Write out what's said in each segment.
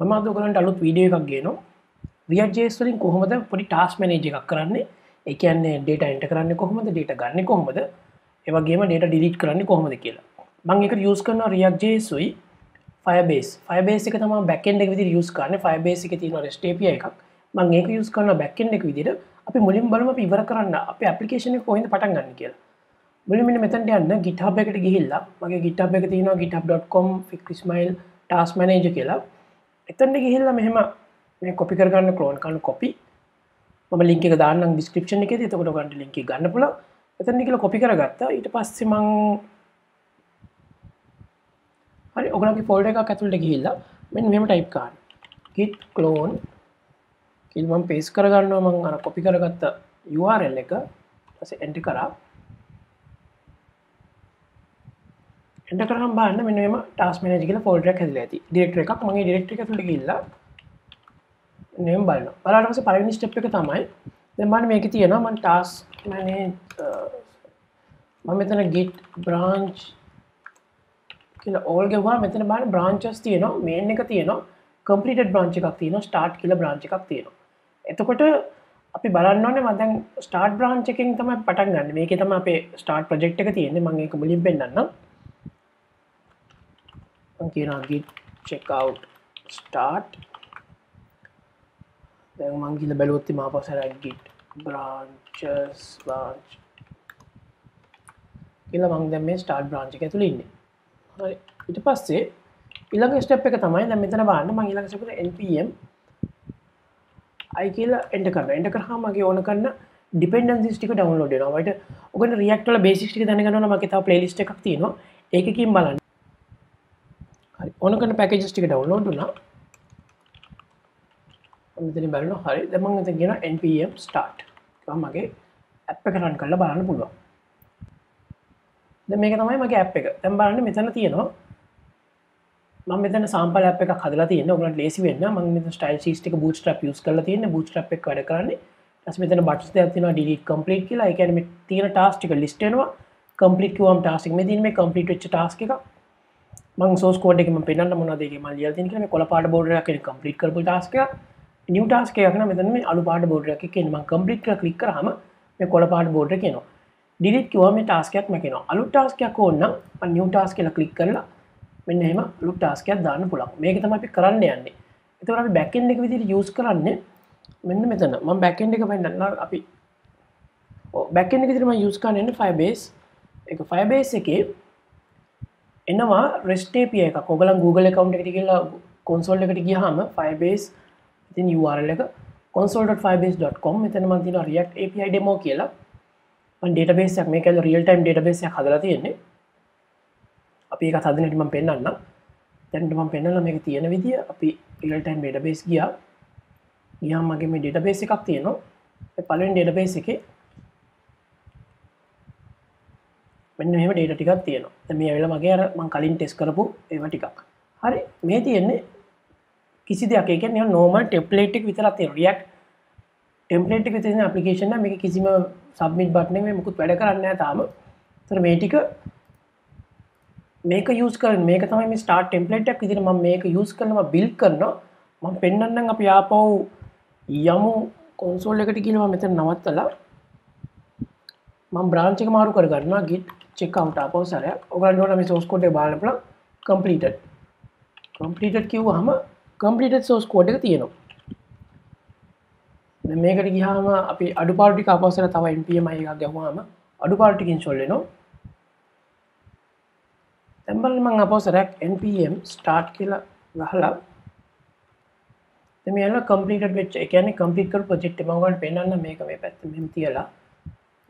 මම අද ඔයගලන්ට අලුත් වීඩියෝ එකක් ගේනවා. React.js වලින් කොහොමද පොඩි ටාස්ක් මැනේජර් එකක් කරන්නේ? ඒ කියන්නේ data enter කරන්නේ කොහොමද? data ගන්නෙ කොහොමද? ඒ වගේම data delete කරන්නේ කොහොමද කියලා. මම ඒකට use කරනවා React.js උයි Firebase. Firebase එක තමයි backend එක විදිහට use කරන්නේ. Firebase එකේ තියෙන REST API එකක්. මම ඒක use කරනවා backend එක විදිහට. අපි මුලින්ම බලමු අපි ඉවර කරන්න අපේ application එක කොහෙන්ද පටන් ගන්න කියලා. මුලින්ම මෙන්න මෙතනට යන්න GitHub එකට ගිහිල්ලා මගේ GitHub එක තියෙනවා github.com/ismail task manager කියලා. එතනට ගිහිල්ලා මෙහෙම මේ කොපි කරගන්න ක්ලෝන් කරන කොපි මම ලින්ක් එක දාන්නම් ඩිස්ක්‍රිප්ෂන් එකේදී. එතකොට ඔයගන්ට ලින්ක් එක ගන්න පුළුවන්. එතන ගිහලා කොපි කරගත්තා. ඊට පස්සේ මම හරි ඔයගලගේ ෆෝල්ඩර් එකක් ඇතුළට ගිහිල්ලා මෙන්න මෙහෙම ටයිප් කරන්න. git clone කියලා මම පේස්ට් කරගන්නවා. මම අර කොපි කරගත්ත URL එක ඊපස්සේ එන්ටර් කරා. එන්ටර් කරාම බලන්න මෙන්න මෙහෙම ටාස්ක් මැනේජර් කියලා ෆෝල්ඩර් එකක් හැදිලා ඇති. ඩිරෙක්ටරි එකක්. මම මේ ඩිරෙක්ටරි එක ඇතුළට ගිහිල්ලා නේම් බලනවා. බලන්න පස්සේ පළවෙනි ස්ටෙප් එක තමයි දැන් බලන්න මේකේ තියෙනවා මම ටාස්ක් මැනේජ් මම මෙතන git branch කියලා all ගෙවුවා. මෙතන බලන්න branches තියෙනවා. main එක තියෙනවා. completed branch එකක් තියෙනවා. start කියලා branch එකක් තියෙනවා. එතකොට අපි බලන්න ඕනේ මම දැන් start branch එකෙන් තමයි පටන් ගන්න. මේකේ තමයි අපේ start project එක තියෙන්නේ. මම ඒක මුලින් පෙන්නන්නම්. මම කියනවා git checkout start. දැන් මම ගිහලා බැලුවොත් මම ආපස්සට git branches branch කියලා මම දැන් මේ start branch එක ඇතුළේ ඉන්නේ. හරි. ඊට පස්සේ ඊළඟ ස්ටෙප් එක තමයි දැන් මෙතන බලන්න මම ඊළඟ ස්ටෙප් එක npm i කියලා එන්ටර් කරනවා. එන්ටර් කරාම මගේ ඕන කරන dependencies ටික ඩවුන්ලෝඩ් වෙනවා. වයිට ඔයගොල්ලෝ React වල බේසික්ස් ටික දැනගන්න ඕන. මගේ තව playlist එකක් තියෙනවා. ඒකකින් බලන්න. හරි. ඕන කරන packages ටික ඩවුන්ලෝඩ් වුණා. මෙතන බලනවා. හරි. දැන් මම මෙතන කියනවා npm start. ඒක මගේ app එක run කරලා බලන්න පුළුවන්. දැන් මේක තමයි මගේ app එක. දැන් බලන්න මෙතන තියෙනවා මම මෙතන sample app එකක් හදලා තියෙනවා. ඔයගලන්ට ලේසි වෙන්න මම මෙතන style sheets ටික bootstrap use කරලා තියෙනවා. bootstrap එක වැඩ කරන්නේ. ඊට පස්සේ මෙතන buttons දෙකක් තියෙනවා delete complete කියලා. ඒ කියන්නේ මේ තියෙන task ටික list වෙනවා. complete කිව්වම task එක මේ තියෙන මේ complete වෙච්ච task එක. මම source code එකේ මම පෙන්නන්න මොනවද ඒකේ මම ලියලා තියෙන කියලා මේ කොළ පාට border එකක් කියන්නේ complete කරපු task එක. new task එකක් නම් මෙතන මේ අලු පාට border එකක් කියන්නේ මම complete කියලා click කරාම මේ කොළ පාට border එක එනවා. delete කිව්වම මේ task එකක් මැකෙනවා. අලු task එකක් ඕන නම් මම new task කියලා click කරලා මෙන්න එහෙම අලුත් ටාස්ක් එකක් දාන්න පුළුවන්. මේක තමයි අපි කරන්න යන්නේ. ඒතකොට අපි back end එක විදිහට use කරන්නේ මෙන්න මෙතන. මම back end එක පෙන්නන්න අපි back end එක විදිහට මම use කරන්නේ Firebase. ඒක Firebase එකේ එනවා REST API එකක්. ඔයගලන් Google account එකට ගිහලා console එකට ගියාම Firebase ඉතින් URL එක console.firebase.com මෙතන මම තියෙනවා React API demo කියලා. මම database එකක් මේක real time database එකක් හදලා තියෙන්නේ. අපි ඒක හදන හැටි මම පෙන්නන්නම්. දැන් මම පෙන්නලා මේක තියෙන විදිය අපි real time database ගියාම මගේ මේ database එකක් තියෙනවා. ඒ පළවෙනි database එකේ මෙන්න මෙහෙම data ටිකක් තියෙනවා. දැන් මේ ඇවිල්ලා මගේ අර මම කලින් ටෙස්ට් කරපු ඒවා ටිකක්. හරි. මේ තියෙන්නේ කිසි දෙයක්. ඒ කියන්නේ normal template එක විතරක් තියෙන React template එක තියෙන application එක මේක කිසිම submit button එක මේ මුකුත් වැඩ කරන්නේ නැහැ තාම. ඒතර මේ ටික මේක use කරන මේක තමයි මේ start template එකක් විදිහට මම මේක use කරනවා build කරනවා. මම පෙන්නන්නම් අපි ආපහු යමු console එකට ගිහලා මම මෙතන නවත්තලා මම branch එක මාරු කරගන්නවා git checkout ආපහු සරයක්. ඔයගලන්ට ඕන මේ source code එක බලන්න පුළුවන් completed කිව්වහම completed source code එක තියෙනවා. දැන් මේකට ගියාම අපි අඩුපාඩු ටික ආපහු සර තව npm i එකක් ගහුවාම අඩුපාඩු ටිකකින් solve වෙනවා. දැන් බලන්න මම ආපහු සරයක් npm start කියලා ගහලා දැන් මේ යනවා completed වෙච්ච ඒ කියන්නේ complete කරපු project එක මම ඔයගලන්ට පෙන්නන්න මේක මේ පැත්තේ මෙහෙම තියලා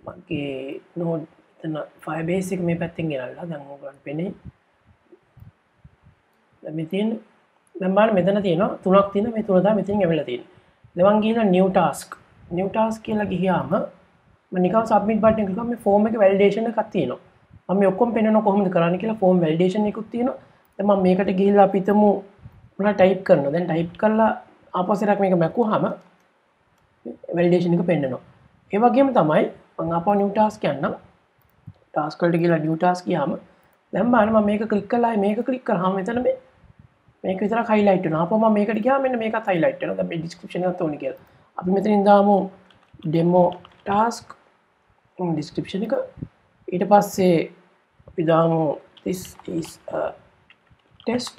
මගේ node එතන Firebase එක මේ පැත්තෙන් ගෙනල්ලා දැන් ඔයගලන්ට පෙනේ. දැන් මේ තියෙන දැන් බලන්න මෙතන තියෙනවා තුනක් තියෙනවා මේ තුන තමයි මෙතනින් ඇවිල්ලා තියෙන්නේ. දැන් මම ගිහලා new task කියලා ගියාම මම නිකන් submit button එක click කරාම මේ form එකේ validation එකක් තියෙනවා. මම මේ ඔක්කොම පෙන්නනවා කොහොමද කරන්නේ කියලා form validation එකකුත් තියෙනවා. දැන් මම මේකට ගිහිල්ලා අපි හිතමු මොනවා type කරනවා. දැන් type කරලා ආපස්සට මේක මැකුවාම validation එක පෙන්නනවා. ඒ වගේම තමයි මම ආපහු new task යන්නම්. task වලට ගිහලා new task ගියාම දැන් බලන්න මම මේක click කළා මේක click කරාම මෙතන මේ මේක විතර highlight වෙනවා. අපෝ මම මේකට ගියාම මෙන්න මේකත් highlight වෙනවා. දැන් මේ description එකත් ඕනේ කියලා. අපි මෙතනින් දාමු demo task description එක. ඊට පස්සේ අපි දාමු this is a test.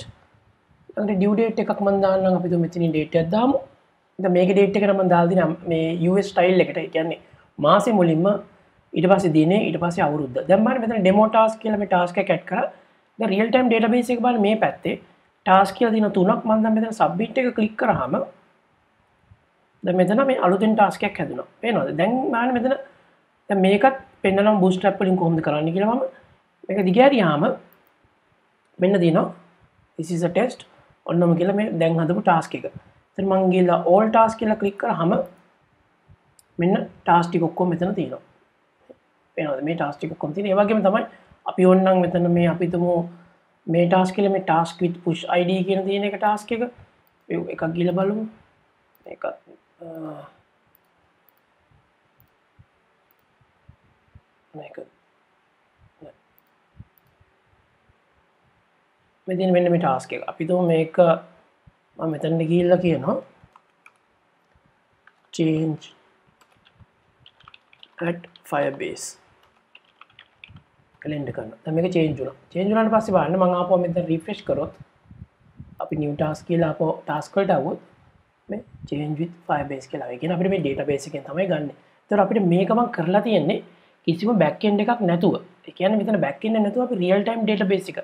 ඊට due date එකක් මම දාන්නම්. අපි මෙතනින් date එකක් දාමු. දැන් මේකේ date එක නම් මම දාලා දිනා මේ US style එකට. ඒ කියන්නේ මාසෙ මුලින්ම ඊට පස්සේ දිනේ ඊට පස්සේ අවුරුද්ද. දැන් බලන්න මෙතන demo task කියලා මේ task එක ඇඩ් කරා. දැන් real time database එක බලන්න මේ පැත්තේ task කියලා දින තුනක් මම දැන් මෙතන submit එක click කරාම දැන් මෙතන මේ අලුතෙන් task එකක් හැදුණා. පේනවද? දැන් බලන්න මෙතන දැන් මේකත් පෙන්නනවා bootstrap වලින් කොහොමද කරන්නේ කියලා මම මේක දිගහැරියාම මෙන්න දිනවා this is a test ඔන්නම කියලා මේ දැන් හදපු task එක. ඉතින් මම ගිහලා all task කියලා click කරාම මෙන්න task ටික ඔක්කොම මෙතන තියෙනවා. පේනවද? මේ task ටික ඔක්කොම තියෙන. ඒ වගේම තමයි අපි ඕනනම් මෙතන මේ අපි තුමු මේ task කියලා මේ task with push id කියන තියෙන එක task එක එකක් ගිහලා බලමු. මේක මේක මෙතන මෙන්න මේ task එක. අපි තුමු මේක මම මෙතනට ගිහිල්ලා කියනවා change at Firebase කැලෙන්ඩර් කරනවා. දැන් මේක change වුණා. change වුණාට පස්සේ බලන්න මම ආපහු මෙතන refresh කරොත් අපි new task කියලා ආපහු task වලට આવොත් මේ change with Firebase කියලා. ඒ කියන්නේ අපිට මේ database එකෙන් තමයි ගන්නෙ. ඒතකොට අපිට මේක මම කරලා තියෙන්නේ කිසිම back end එකක් නැතුව. ඒ කියන්නේ මෙතන back end නැතුව අපි real time database එක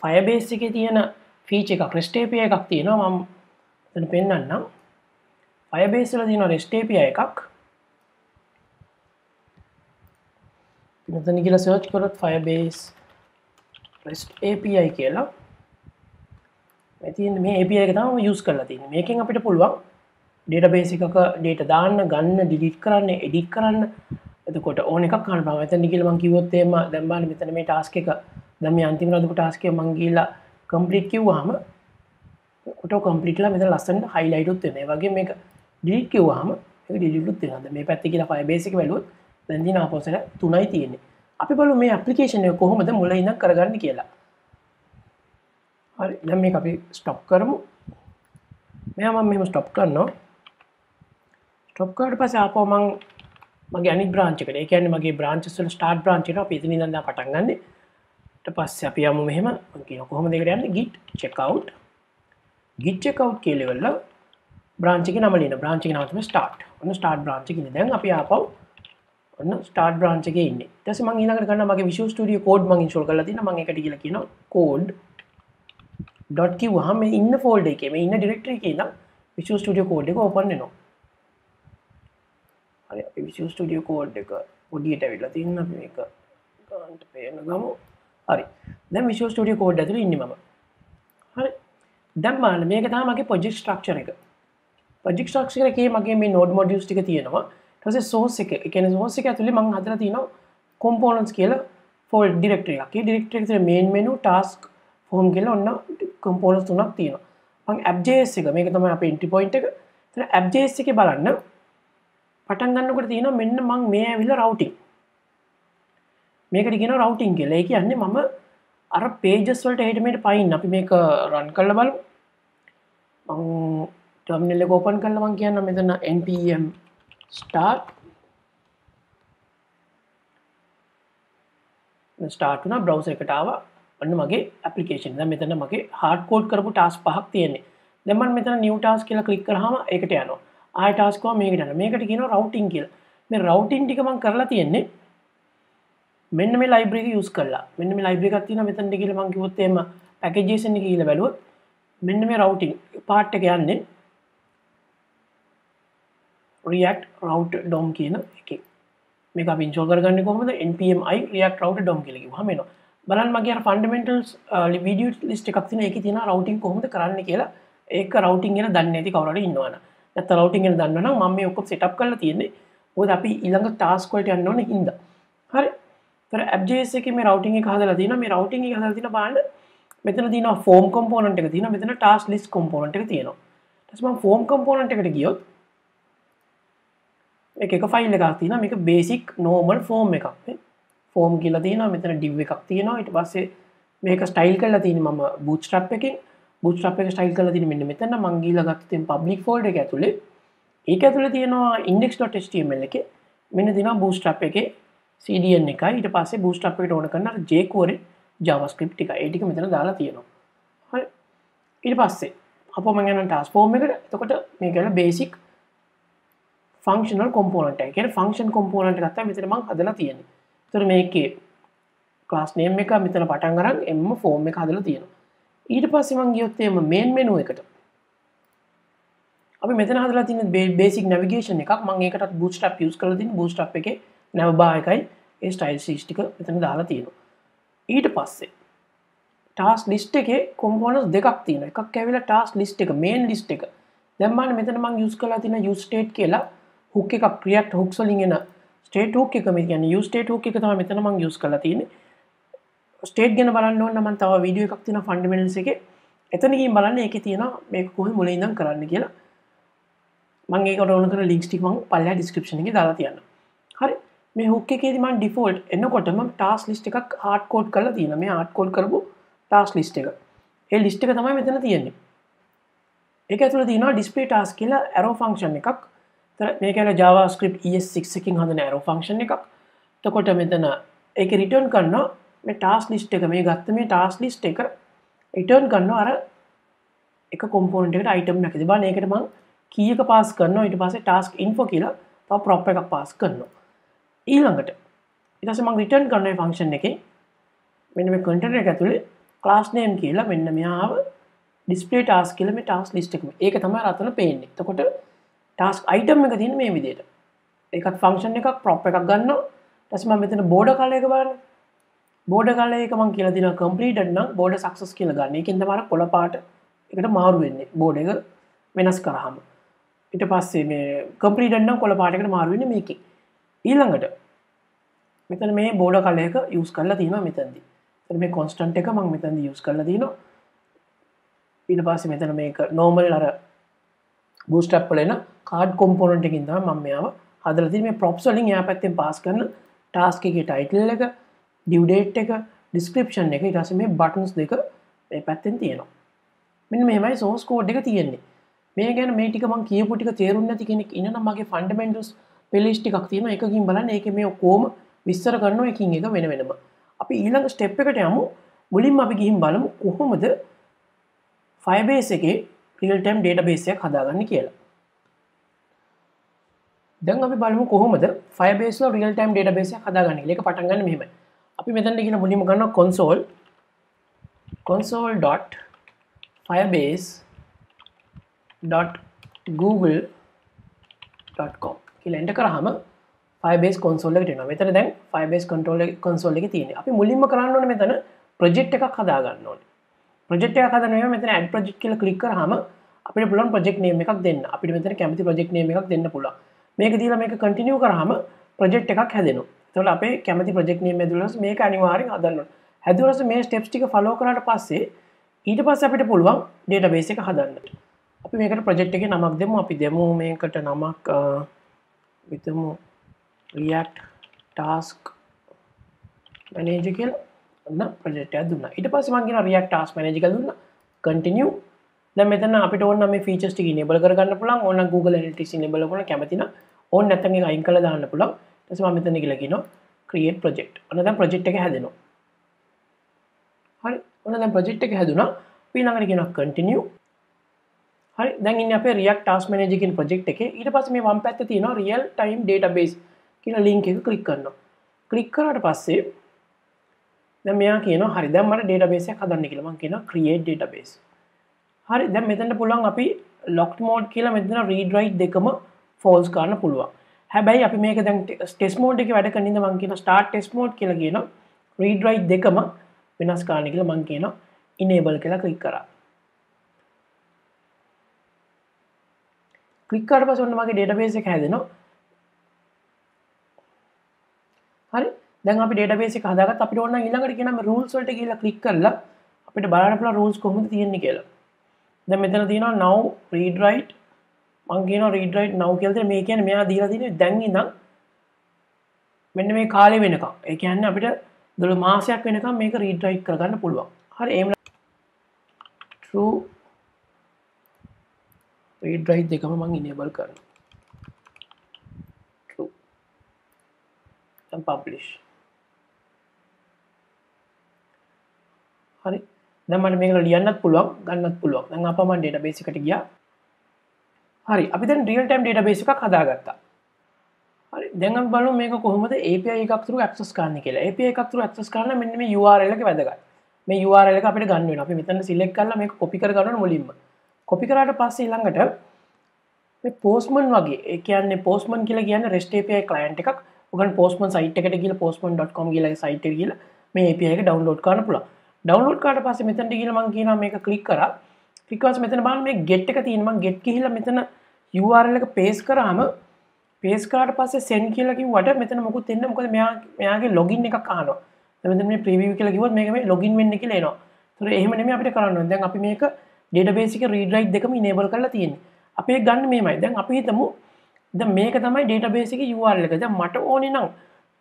Firebase එකේ තියෙන feature එකක් REST API එකක් තියෙනවා. මම මෙතන පෙන්නන්නම්. Firebase වල තියෙන REST API එකක් මෙතන කියලා search කරොත් Firebase REST API කියලා මේ තියෙන මේ API එක තමයි use කරලා තියෙන්නේ. මේකෙන් අපිට පුළුවන් database එකක data දාන්න, ගන්න, delete කරන්න, edit කරන්න. එතකොට ඕන එකක් කරන්න පුළුවන්. මෙතන ගිහලා මම කිව්වොත් එහෙම දැන් බලන්න මෙතන මේ task එක දැන් මේ අන්තිම රදපු task එක මම ගිහලා complete කිව්වහම auto complete ලා මෙතන ලස්සනට highlight උත් වෙනවා. ඒ වගේම මේක delete කිව්වහම මේක delete උත් වෙනවා. දැන් මේ පැත්තේ කියලා Firebase එක බැලුවොත් දැන් දින ආපස්සට 3යි තියෙන්නේ. අපි බලමු මේ ඇප්ලිකේෂන් එක කොහොමද මුල ඉඳන් කරගන්නේ කියලා. හරි දැන් මේක අපි ස්ටොප් කරමු. මෙයා මම මෙහෙම ස්ටොප් කරනවා. ස්ටොප් කරලා පස්සේ ආපහු මම මගේ අනිත් බ්‍රාන්ච් එකට. ඒ කියන්නේ මගේ බ්‍රාන්චස් වල ස්ටාර්ට් බ්‍රාන්ච් එක අපි එතන ඉඳන් පටන් ගන්නෙ. ඊට පස්සේ අපි යමු මෙහෙම මම කියනවා කොහොමද ඒකට යන්නේ git checkout. git checkout කියලා ඉවරල බ්‍රාන්ච් එකේ නම ලියන. බ්‍රාන්ච් එකේ නම තමයි start. ඔන්න start branch එකේ ඉන්නේ. දැන් අපි ආපහු ඔන්න start branch එකේ ඉන්නේ. ඊට පස්සේ මම ඊළඟට කරනවා මගේ Visual Studio Code මම install කරලා තියෙනවා. මම ඒකට ගිහලා කියනවා code dot කිව්වහම මේ ඉන්න folder එකේ මේ ඉන්න directory එකේ ඉඳන් Visual Studio Code එක open වෙනවා. හරි අපි Visual Studio Code එක පොඩියට ඇවිල්ලා තියෙනවා. අපි මේක ගන්නට පේන ගමු. හරි. දැන් Visual Studio Code ඇතුලේ ඉන්නේ මම. හරි. දැන් බලන්න මේක තමයි මගේ project structure එක. project structure එකේ මගේ මේ node modules ටික තියෙනවා. ඊට පස්සේ source එක. ඒ කියන්නේ source එක ඇතුලේ මම හදලා තියෙනවා components කියලා folder directory එකක්. ඒ directory එකේ තියෙන main menu task form කියලා ඔන්න components තුනක් තියෙනවා. මම app.js එක මේක තමයි අපේ entry point එක. එතන app.js එකේ බලන්න පටන් ගන්නකොට තියෙනවා මෙන්න මම මේ ඇවිල්ලා routing. මේකට කියනවා routing කියලා. ඒ කියන්නේ මම අර pages වලට එහෙට මෙහෙට පයින් අපි මේක run කරලා බලමු. මම terminal එක open කරලා මම කියන්නම් මෙතන npm start වුණා browser එකට ආවා. ඔන්න මගේ application. දැන් මෙතන මගේ hard code කරපු task පහක් තියෙන්නේ. දැන් මම මෙතන new task කියලා click කරාම ඒකට යනවා. ආය task එක මේකට යනවා. මේකට කියනවා routing කියලා. මේ routing ටික මම කරලා තියෙන්නේ මෙන්න මේ library එක use කරලා. මෙන්න මේ library එකක් තියෙනවා මෙතනට ගිහලා මම කිව්වොත් එහෙම packages එක ගිහලා බැලුවොත් මෙන්න මේ routing part එක යන්නේ react route dom කියන එකේ. මේක අපි install කරගන්නේ කොහොමද? npm i react route dom කියලා කිව්වහම එනවා. බලන්න මගේ අර fundamentals video list එකක් තියෙනවා. ඒකේ තියෙනවා routing කොහොමද කරන්නේ කියලා. ඒක routing ගැන දන්නේ නැති කවුරු හරි ඉන්නවනම්. නැත්නම් routing ගැන දන්නවනම් මම මේ ඔක්කොම setup කරලා තියෙන්නේ. මොකද අපි ඊළඟ task වලට යන්න ඕනේ හින්දා. හරි. ඒතර app.js එකේ මේ routing එක හදලා තියෙනවා. මේ routing එක හදලා තියෙන බලන්න මෙතන තියෙනවා form component එක තියෙනවා. මෙතන task list component එක තියෙනවා. ඊට පස්සේ මම form component එකට ගියොත් මේක එක ෆයිල් එකක් තියෙනවා. මේක basic normal form එකක් නේ. form කියලා තියෙනවා. මෙතන div එකක් තියෙනවා. ඊට පස්සේ මේක style කරලා තියෙන්නේ මම bootstrap එකෙන්. bootstrap එක ස්ටයිල් කරලා තියෙන මෙන්න මෙතන මම ගිහලා ගත්තේ public folder එක ඇතුලේ ඒක ඇතුලේ තියෙනවා index.html එකේ මෙන්න දිනවා bootstrap එකේ CDN එකයි ඊට පස්සේ bootstrap එකට ඕන කරන අර jQuery JavaScript ටික ඒ ටික මෙතන දාලා තියෙනවා හරි ඊට පස්සේ අපෝ මම යනවා task form එකට එතකොට මේක ගැන basic functional component එක කියන්නේ function component එකක් තමයි මෙතන මම හදලා තියෙන්නේ එතකොට මේකේ class name එක මෙතන පටන් අරන් m form එක හදලා තියෙනවා ඊට පස්සේ මම ගියොත් එම main menu එකට අපි මෙතන හදලා තියෙන basic navigation එකක් මම ඒකටත් bootstrap use කරලා තියෙන bootstrap එකේ nav bar එකයි ඒ style sheets ටික මෙතන දාලා තියෙනවා ඊට පස්සේ task list එකේ components දෙකක් තියෙනවා එකක් ඇවිල්ලා task list එක main list එක දැන් මම මෙතන මම use කරලා තියෙන use state කියලා hook එකක් react hooks වලින් එන state hook එක මේ කියන්නේ use state hook එක තමයි මෙතන මම use කරලා තියෙන්නේ state ගැන බලන්න ඕන නම් මම තව වීඩියෝ එකක් තියෙනවා fundamentals එකේ එතන ගිහින් බලන්න ඒකේ තියෙනවා මේක කොහොමද මුලින් ඉඳන් කරන්න කියලා මම ඒකට ඕන කරන links ටික මම පල්ලෙහා description එකේ දාලා තියන්නම් හරි මේ hook එකේදී මම default එනකොටම task list එකක් hard code කරලා තියෙනවා මේ hard code කරපු task list එක ඒ list එක තමයි මෙතන තියෙන්නේ ඒක ඇතුළේ තියෙනවා display task කියලා arrow function එකක් මේක ඇවිල්ලා JavaScript ES6 එකකින් හදන arrow function එකක් එතකොට මෙතන ඒක return කරනවා මේ task list එක මේ ගත්ත මේ task list එක return කරනවා අර එක component එකට item එකක් තිබාන ඒකට මම key එක pass කරනවා ඊට පස්සේ task info කියලා තව prop එකක් pass කරනවා ඊළඟට ඊට පස්සේ මම return කරන මේ function එකේ මෙන්න මේ container එක ඇතුලේ class name කියලා මෙන්න මෙයාව display task කියලා මේ task list එක ඒක තමයි අතන පේන්නේ එතකොට task item එක තියෙන මේ විදිහට ඒකත් function එකක් prop එකක් ගන්නවා ඊට පස්සේ මම මෙතන border color එක බලන්න border color එක මම කියලා දෙනවා completed නම් border success කියලා ගන්න. ඒකෙන් තමයි කොළ පාට එකට මාරු වෙන්නේ. border එක වෙනස් කරාම. ඊට පස්සේ මේ completed නම් කොළ පාටකට මාරු වෙන්නේ මේකේ. ඊළඟට මෙතන මේ border color එක use කරලා තියෙනවා මෙතනදී. එතන මේ constant එක මම මෙතනදී use කරලා තියෙනවා. ඊට පස්සේ මෙතන මේක normal අර bootstrap වල එන card component එකකින් තමයි මම මෙයාව හදලා තියෙන්නේ. මේ props වලින් එහා පැත්තෙන් pass කරන task එකේ title එක due date එක description එක ඊට පස්සේ මේ buttons දෙක මේ පැත්තෙන් තියෙනවා මෙන්න මෙහෙමයි source code එක තියෙන්නේ මේ ගැන මේ ටික මම කියපු ටික තේරුම් නැති කෙනෙක් ඉන්නනම් මගේ fundamentals playlist ටිකක් තියෙනවා එකකින් බලන්න ඒකේ මේ ඔක්කොම විස්තර කරනවා එකින් එක වෙන වෙනම අපි ඊළඟ step එකට යමු මුලින්ම අපි ගිහින් බලමු කොහොමද Firebase එකේ real time database එකක් හදාගන්නේ කියලා දැන් අපි බලමු කොහොමද Firebase වල real time database එකක් හදාගන්නේ කියලා ඒක පටන් ගන්න මෙහෙමයි අපි මෙතනට කියන මුලින්ම ගන්නවා console.firebase.google.com කියලා එන්ටර් කරාම Firebase console එකට එනවා. මෙතන දැන් Firebase console එකේ තියෙන්නේ. අපි මුලින්ම කරන්න ඕනේ මෙතන project එකක් හදා ගන්න ඕනේ. project එකක් හදනවා මෙතන add project කියලා click කරාම අපිට පුළුවන් project name එකක් දෙන්න. අපිට මෙතන කැමති project name එකක් දෙන්න පුළුවන්. මේක දීලා මේක continue කරාම project එකක් හැදෙනවා. එතකොට අපේ කැමති project name හැදුවොත් මේක අනිවාර්යෙන් හදන්න ඕනේ. හැදුවොත් මේ steps ටික follow කරාට පස්සේ ඊට පස්සේ අපිට පුළුවන් database එක හදන්න. අපි මේකට project එකේ නමක් දෙමු. අපි දෙමු මේකට නමක් විතමු React Task Manager කියලා. ඔන්න project එකක් දුන්නා. ඊට පස්සේ මම කියනවා React Task Manager කියලා දුන්නා. Continue. දැන් මෙතන අපිට ඕන නම් මේ features ටික enable කරගන්න පුළුවන්. ඕන නම් Google Analytics enable කරන්න කැමති නම් ඕන නැත්නම් ඒක අයින් කරලා දාන්න පුළුවන්. ඊට පස්සේ මම මෙතන ගිහලා කියනවා create project. ඔන්න දැන් project එක හැදෙනවා. හරි. ඔන්න දැන් project එක හැදුනා. අපි ළඟට කියනවා continue. හරි. දැන් ඉන්නේ අපේ React Task Manager කියන project එකේ. ඊට පස්සේ මේ වම් පැත්තේ තියෙනවා real time database කියන link එක click කරනවා. click කරාට පස්සේ දැන් මෙයා කියනවා හරි දැන් මට database එකක් හදන්න කියලා. මම කියනවා create database. හරි. දැන් මෙතනට පුළුවන් අපි locked mode කියලා මෙතන read write දෙකම false කරන්න පුළුවන්. හැබැයි අපි මේක දැන් test mode එකේ වැඩ කරන ඉඳන් මම කියනවා start test mode කියලා කියනවා read write දෙකම වෙනස් කරන්න කියලා මම කියනවා enable කියලා click කරා. click කරලා පස්සේ ඔන්න මගේ database එක හැදෙනවා. හරි. දැන් අපි database එක හදාගත්ත අපිට ඕන නම් ඊළඟට කියනවා මේ rules වලට ගිහලා click කරලා අපිට බලන්න පුළුවන් rules කොහොමද තියෙන්නේ කියලා. දැන් මෙතන තියෙනවා now read write මම කියනවා read write now කියලා තියෙන මේ කියන්නේ මෙයා දීලා තියෙන්නේ දැන් ඉඳන් මෙන්න මේ කාලේ වෙනකම්. ඒ කියන්නේ අපිට 12 මාසයක් වෙනකම් මේක read write කරගන්න පුළුවන්. හරි එහෙම true read write දෙකම මම enable කරනවා true and publish හරි දැන් මට මේක ලියන්නත් පුළුවන් ගන්නත් පුළුවන් දැන් අපා මම database එකට ගියා හරි අපි දැන් real time database එකක් හදාගත්තා හරි දැන් අපි බලමු මේක කොහොමද API එකක් through access කරන්නේ කියලා API එකක් through access කරන්න මෙන්න මේ URL එක වැදගත් මේ URL එක අපිට ගන්න වෙනවා අපි මෙතන select කරලා මේක copy කර ගන්න ඕන මුලින්ම copy කරාට පස්සේ ඊළඟට මේ postman වගේ ඒ කියන්නේ postman කියලා කියන්නේ REST API client එකක් ඔයගොල්ලෝ postman site එකට ගිහලා postman.com කියලා site එකට ගිහලා මේ API එක download කරන්න පුළුවන් download කරාට පස්සේ මෙතනට ගිහලා මම කියනවා මේක click කරා click කරලා මෙතන බලන්න මේ get එක තියෙන මම get ගිහලා මෙතන URL එක paste කරාම paste කරාට පස්සේ send කියලා කිව්වට මෙතන මොකුත් එන්නේ මොකද මෙයාගේ login එකක් අහනවා දැන් මෙතන මේ preview කියලා කිව්වොත් මේක මේ login වෙන්න කියලා එනවා ඒතර එහෙම නෙමෙයි අපිට කරන්න ඕනේ දැන් අපි මේක database එකේ read write දෙකම enable කරලා තියෙන්නේ අපි ඒක ගන්න මෙහෙමයි දැන් අපි හිතමු දැන් මේක තමයි database එකේ URL එක දැන් මට ඕනේ නම්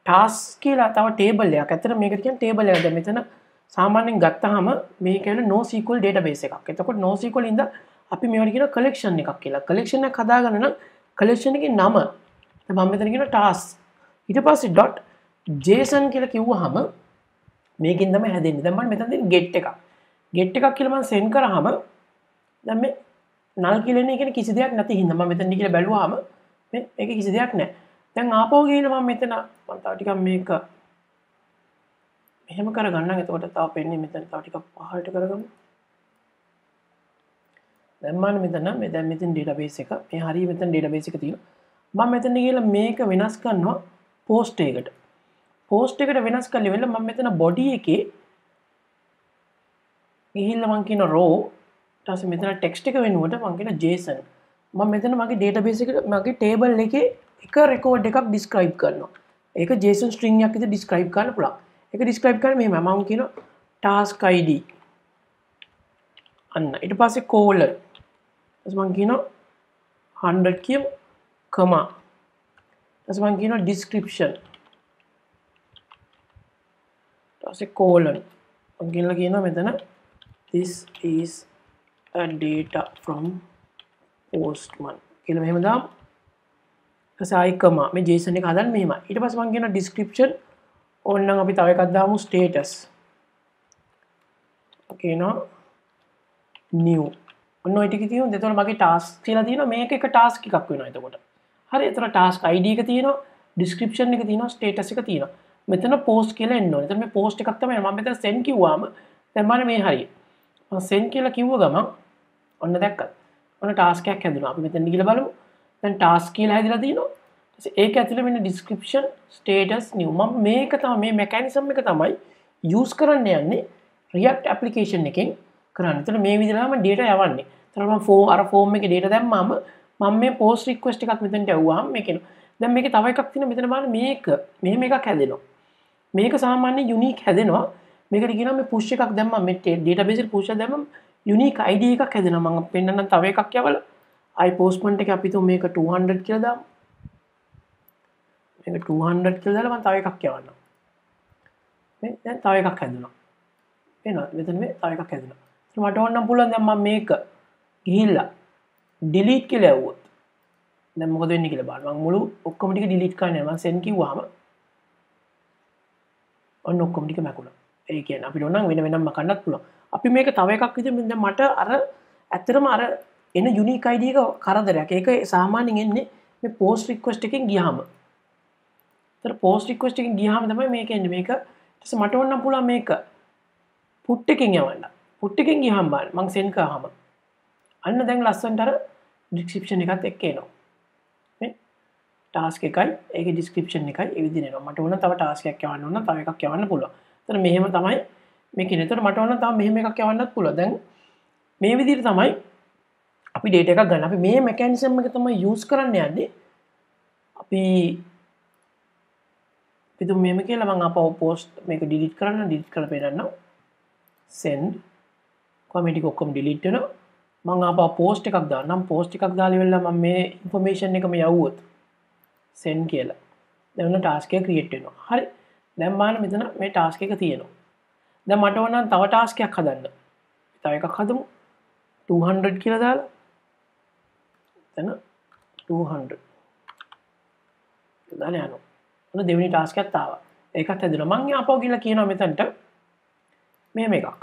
task කියලා තව table එකක් ඇත්තට මේකට කියන්නේ table එකක් දැන් මෙතන සාමාන්‍යයෙන් ගත්තාම මේක වෙන NoSQL database එකක් එතකොට NoSQL ඉඳ අපි මේවට කියන collection එකක් කියලා collection එකක් හදාගන්න නම් collection එකේ නම දැන් මම මෙතන කියන task ඊට පස්සේ .json කියලා කිව්වහම මේකෙන් තමයි හැදෙන්නේ දැන් මම මෙතන දෙන get එකක් කියලා මම send කරාම දැන් මේ null කියලා එන්නේ කියන්නේ කිසි දෙයක් නැති හින්දා මම මෙතන ගිහලා බැලුවාම මේ ඒකේ කිසි දෙයක් නැහැ දැන් ආපහු ගිහින් මම මෙතන මම තව ටිකක් මේක එහෙම කරගන්නම් එතකොට තව පෙන්නේ මෙතන තව ටිකක් පහළට කරගමු දැන් මම මෙතන database එක මේ හරිය මෙතන database එක තියෙනවා මම මෙතන ගිහලා මේක වෙනස් කරනවා post එකට වෙනස් කරලා ඉවරලා මම මෙතන body එකේ ගිහිල්ලා මම කියන row ඊට පස්සේ මෙතන text එක වෙනුවට මම කියන json මම මෙතන මගේ database එකට මගේ table එකේ එක record එකක් describe කරනවා ඒක json string එකක් විදිහට describe කරන්න පුළුවන් ඒක describe කරන්නේ මෙහෙම මම කියනවා task id අන්න ඊට පස්සේ colon ඊට මම කියනවා 100 කියමු comma ඊට මම කියනවා description ඊට පස්සේ colon මම කියනවා මෙතන this is a data from postman කියලා මෙහෙම දාමු ඊට පස්සේ ආයි comma මේ json එක හදන්න මෙහෙමයි ඊට පස්සේ මම කියනවා description ඕනනම් අපි තව එකක් දාමු status කියනවා new ඔන්න ඔය ටික තියෙනවා එතකොට මගේ task කියලා තියෙනවා මේක එක task එකක් වෙනවා එතකොට හරි එතකොට task id එක තියෙනවා description එක තියෙනවා status එක තියෙනවා මෙතන post කියලා එන්න ඕනේ එතන මේ post එකක් තමයි මම මෙතන send කිව්වාම දැන් මම මේ හරිය මම send කියලා කිව්ව ගමන් ඔන්න දැක්කත් ඔන්න task එකක් හැදුණා අපි මෙතන ගිහලා බලමු දැන් task කියලා හැදිලා තියෙනවා ඒක ඇතුලේ මෙන්න description status new මම මේක තමයි මේ mechanism එක තමයි use කරන්න යන්නේ React application එකෙන් කරන්න. එතන මේ විදිහට තමයි data යවන්නේ. එතන මම form එකේ data දැම්මාම මම මේ post request එකක් මෙතනට යවුවාම මේක එනවා. දැන් මේකේ තව එකක් තියෙනවා මෙතන බලන්න මේක මෙහෙම එකක් හැදෙනවා. මේක සාමාන්‍ය unique හැදෙනවා. මේකට කියනවා මේ push එකක් දැම්මම මේ database එකට push එකක් දැම්මම unique id එකක් හැදෙනවා. මම පෙන්නන්නම් තව එකක් යවලා I postman එකේ අපි තුමු මේක 200 කියලා දාමු. මේක 200 කියලා දාලා මම තව එකක් යවන්නම්. මේ දැන් තව එකක් හැදුණා. එනවා මෙතන මේ තව එකක් හැදුණා. මට ඕන නම් පුළුවන් දැන් මම මේක ගිහිල්ලා delete කියලා යවුවොත් දැන් මොකද වෙන්නේ කියලා බලන්න. මම මුළු ඔක්කොම ටික delete කරන්නේ නැහැ. මම send කිව්වහම ඔන්න ඔක්කොම ටික මැකුණා. ඒ කියන්නේ අපිට ඕන නම් වෙන වෙනම මකන්නත් පුළුවන්. අපි මේක තව එකක් විදිහට දැන් මට අර ඇත්තටම අර එන unique id එක කරදරයක්. ඒක සාමාන්‍යයෙන් එන්නේ මේ post request එකෙන් ගියාම. ඒතර post request එකෙන් ගියාම තමයි මේක එන්නේ. මේක ඊට පස්සේ මට ඕන නම් පුළුවන් මේක put එකෙන් යවන්න. put එකෙන් ගියාම බලන්න මම send කරාම අන්න දැන් ලස්සනට අර description එකත් එක්ක එනවා. මේ task එකයි ඒකේ description එකයි ඒ විදිහට එනවා. මට ඕන තව task එකක් යවන්න ඕන තව එකක් යවන්න පුළුවන්. එතන මෙහෙම තමයි මේක ඉන්නේ. එතකොට මට ඕන තව මෙහෙම එකක් යවන්නත් පුළුවන්. දැන් මේ විදිහට තමයි අපි data එකක් ගන්න. අපි මේ mechanism එක තමයි use කරන්න යන්නේ. අපි පිටු මෙහෙම කියලා මම අපව post මේක delete කරලා පෙන්නන්නම්. send comment එක ඔක්කොම delete වෙනවා. මම ආපහු post එකක් දාන්නම්. post එකක් දාලා ඉවරලා මම මේ information එකම යවුවොත් send කියලා. දැන් ඔන්න task එක create වෙනවා. හරි. දැන් බලන්න මෙතන මේ task එක තියෙනවා. දැන් මට ඕන නම් තව task එකක් හදන්න. තව එකක් හදමු. 200 කියලා දාලා එතන 200 දාලා යනවා. ඔන්න දෙවෙනි ටාස්ක් එකත් ආවා. ඒකත් හැදුණා. මම ආපහු ගිහලා කියනවා මෙතනට මෙහෙම එකක්.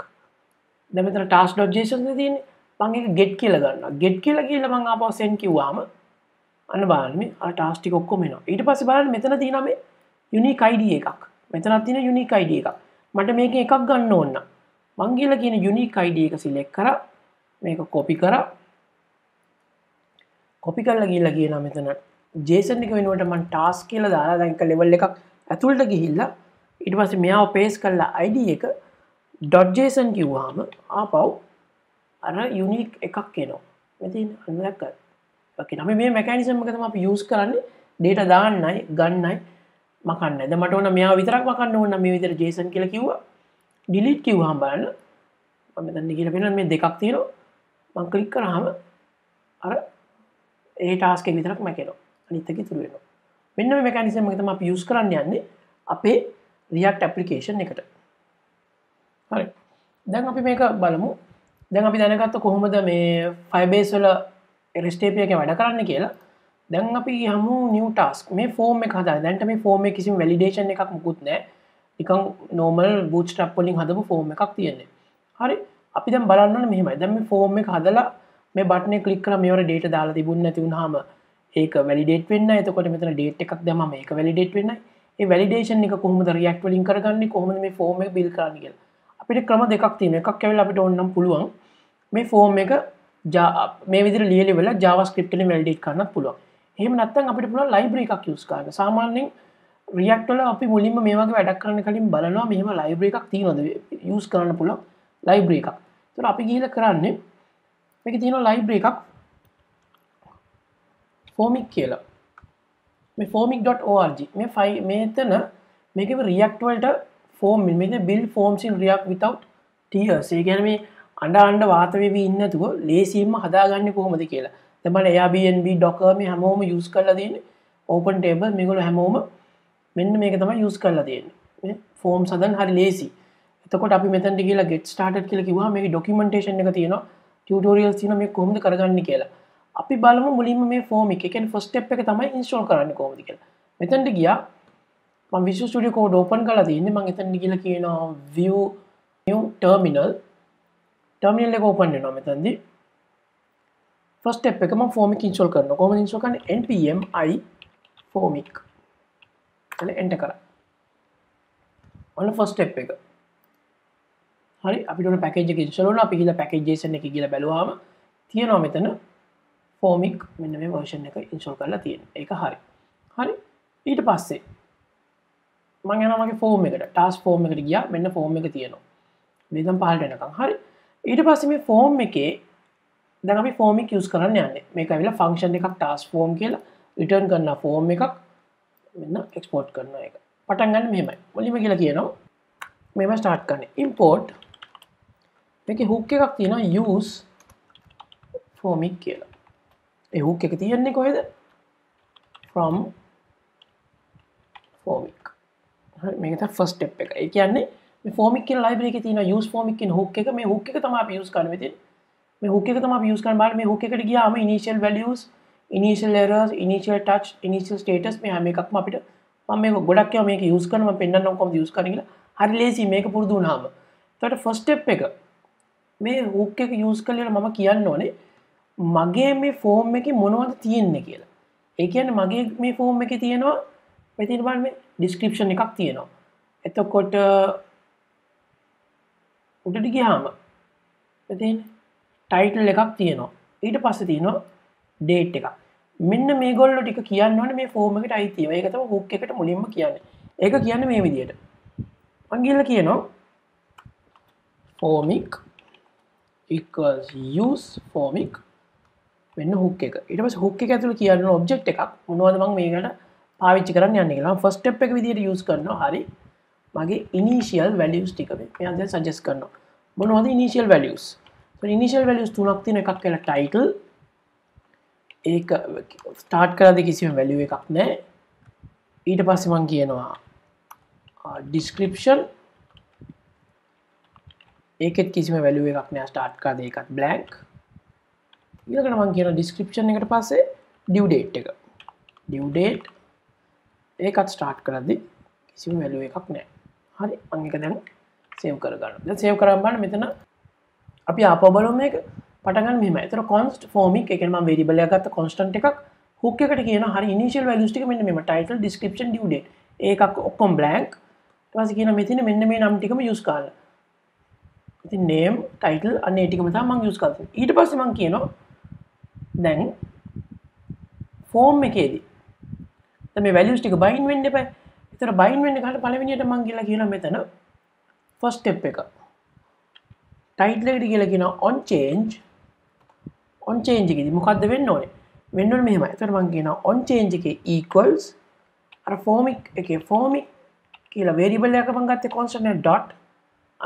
දැන් මෙතන task.json එකේ තියෙන්නේ. මම ඒක get කියලා ගන්නවා. get කියලා ගිහලා මම ආපහු send කිව්වාම අන්න බලන්න මේ අර ටාස්ක් ටික ඔක්කොම එනවා. ඊට පස්සේ බලන්න මෙතන තියෙනවා මේ unique id එකක්. මෙතනක් තියෙන unique id එකක්. මට මේකෙන් එකක් ගන්න ඕන නම් මං ගිහලා කියන unique id එක select කරා. මේක copy කරා. copy කරලා ගිහලා කියනවා මෙතන JSON එක වෙනුවට මම task කියලා දාලා දැන් එක level එකක් ඇතුළට ගිහිල්ලා ඊට පස්සේ මෙයාව paste කරලා id එක .json කිව්වහම ආපහු අර unique එකක් එනවා. මෙතන අන්න දැක්කද? ඔකේ නම් මේ මෙකැනිසම් එක තමයි අපි use කරන්නේ data දාන්නයි ගන්නයි මකන්නයි. දැන් මට ඕන මෙයාව විතරක් මකන්න ඕන නම් මේ විදිහට JSON කියලා කිව්වා. delete කිව්වහම බලන්න මම මෙතන කියලා පේනවා මේ දෙකක් තියෙනවා. මම ක්ලික් කරාම අර ඒ ටාස්ක් එක විතරක් මැකෙනවා. අනිත් එක ඉතුරු වෙනවා. මෙන්න මේ මෙකැනිසම් එක තමයි අපි use කරන්න යන්නේ අපේ React application එකට. හරි. දැන් අපි මේක බලමු. දැන් අපි දැනගත්ත කොහොමද මේ Firebase වල REST API එක වැඩ කරන්න කියලා. දැන් අපි යමු new task. මේ form එක හදාගන්න. දැන්ට මේ form එකේ කිසිම validation එකක් මුකුත් නැහැ. නිකන් normal bootstrap වලින් හදපු form එකක් තියෙන්නේ. හරි. අපි දැන් බලන්න ඕනේ මෙහෙමයි. දැන් මේ form එක හදලා මේ බටන් එක ක්ලික් කරලා මේවර data දාලා තිබුණ නැති වුනහම ඒක validate වෙන්නේ නැහැ. එතකොට මෙතන date එකක් දැම්මම ඒක validate වෙන්නේ නැහැ. ඒ validation එක කොහොමද React වලින් කරගන්නේ? කොහොමද මේ form එක build කරන්නේ කියලා. අපිට ක්‍රම දෙකක් තියෙනවා. එකක් ඇවිල්ලා අපිට ඕන නම් පුළුවන් මේ form එක මේ විදිහට ලියලා JavaScript වලින් validate කරන්නත් පුළුවන්. එහෙම නැත්නම් අපිට පුළුවන් library එකක් use කරන්න. සාමාන්‍යයෙන් React වල අපි මුලින්ම මේ වගේ වැඩක් කරන්න කලින් බලනවා මෙහෙම library එකක් තියෙනවද use කරන්න පුළුවන් library එකක්. ඒතර අපි ගිහලා කරන්නේ මේකේ තියෙන library එකක් formic කියලා. මේ formic.org මේ ෆයිල් මෙතන මේකේ React වලට form මේක build forms in React without tears. ඒ කියන්නේ මේ අඬ වාත වෙවි ඉන්නේ නැතුව ලේසියෙන්ම හදාගන්නේ කොහොමද කියලා. දැන් බලන්න Airbnb Docker මේ හැමෝම use කරලා තියෙන්නේ. Open table මේගොල්ලෝ හැමෝම මෙන්න මේක තමයි use කරලා තියෙන්නේ. මේ forms හදන්න හරි ලේසි. එතකොට අපි මෙතනට ගිහලා get started කියලා කිව්වහම මේකේ documentation එක තියෙනවා. tutorials තියෙනවා මේක කොහොමද කරගන්නේ කියලා. අපි බලමු මුලින්ම මේ form එක. ඒ කියන්නේ first step එක තමයි install කරන්නේ කොහොමද කියලා. මෙතනට ගියා මම Visual Studio Code open කරලා තියෙන්නේ. මම එතනට ගිහලා කියනවා view new terminal එක open වෙනවා මෙතනදී. first step එක මම formic install කරනවා. කොහොමද install කරන්නේ? npm i formic කියලා enter කරා. ඔන්න first step එක. හරි අපිට ඕන package එක install වෙනවා. අපි ගිහලා package json එකේ ගිහලා බැලුවාම තියෙනවා මෙතන formic මෙන්න මේ version එක install කරලා තියෙනවා. ඒක හරි. හරි ඊට පස්සේ මම යනවා මගේ form එකට. task form එකට ගියා. මෙන්න form එක තියෙනවා. මේ දැන් පහළට එනකම්. හරි. ඊට පස්සේ මේ form එකේ දැන් අපි formic use කරන්න යන්නේ. මේක ඇවිල්ලා function එකක් task form කියලා return කරන form එකක් මෙන්න export කරනවා ඒක. පටන් ගන්න මෙහෙමයි. මුලින්ම කියලා කියනවා මේව start කරන්නේ. import මේකේ hook එකක් තියෙනවා use formic කියලා. ඒ hook එක තියන්නේ කොහෙද? from formic. හරි මේක තමයි first step එක. ඒ කියන්නේ මේ formic කියන library එකේ තියෙන use formic කියන hook එක මේ hook එක තමයි අපි use කරන්නේ මෙතන. මේ hook එක තමයි අපි use කරන්නේ. බලන්න මේ hook එකට ගියාම initial values, initial errors, initial touch, initial status මේ හැම එකක්ම අපිට මම මේක ගොඩක් ඒවා මේක use කරනවා මම පෙන්නන්නම් කොහොමද use කරන්නේ කියලා. හරි ලේසි මේක පුරුදු වුණාම. එතකොට first step එක මේ hook එක use කරලා මම කියන්න ඕනේ මගේ මේ form එකේ මොනවද තියෙන්නේ කියලා. ඒ කියන්නේ මගේ මේ form එකේ තියෙනවා මෙතන බලන්න මේ description එකක් තියෙනවා. එතකොට උඩට ගියාම මෙතන title එකක් තියෙනවා. ඊට පස්සේ තියෙනවා date එකක්. මෙන්න මේගොල්ලෝ ටික කියන්න ඕනේ මේ form එකට අයිති ඒවා. ඒක තමයි hook එකට මුලින්ම කියන්නේ. ඒක කියන්නේ මේ විදිහට. මම ගිහලා කියනවා formic equals use formic වෙන්න hook එක. ඊට පස්සේ hook එක ඇතුළේ කියන්න object එකක් මොනවද මම මේකට පාවිච්චි කරන්න යන්නේ කියලා. මම first step එක විදිහට use කරනවා. හරි. මගේ initial values ටික මෙයා දැන් suggest කරනවා. මොනවද initial values? so initial values තුනක් තියෙන එකක් කියලා title ඒක start කරද්දී කිසිම value එකක් නැහැ. ඊට පස්සේ මම කියනවා description ඒකෙත් කිසිම value එකක් නැහැ start කරද්දී ඒකත් blank. ඊළඟට මම කියන description එකට පස්සේ due date එක. due date ඒකත් start කරද්දි කිසිම value එකක් නැහැ. හරි මම ඒක දැන් save කරගන්නවා. දැන් save කරාම බලන්න මෙතන අපි ආපහු බලමු මේක පටන් ගන්න මෙහෙමයි. ඒතර const formic ඒ කියන්නේ මම variable එකක් ගත්ත constant එකක් hook එකට කියනවා හරි initial values ටික මෙන්න මෙහෙම title description due date. ඒකක් ඔක්කොම blank. ඊට පස්සේ කියනවා මෙතන මෙන්න මේ නම් ටිකම use කරන්න. ඉතින් name title අන්න ඒ ටිකම තමයි මම use කරන්නේ. ඊට පස්සේ මම කියනවා දැන් form එකේදී දැන් මේ values ටික bind වෙන්න එපා. ඒතර bind වෙන්න ගන්න පළවෙනියට මම ගිහලා කියනවා මෙතන first step එක. title එකට ගිහලා කියනවා on change එකේදී මොකද්ද වෙන්න ඕනේ? වෙන්න ඕනේ මෙහෙමයි. ඒතර මම කියනවා on change එකේ equals අර formic එකේ formic කියලා variable එකක මම ගත්තේ constant එක dot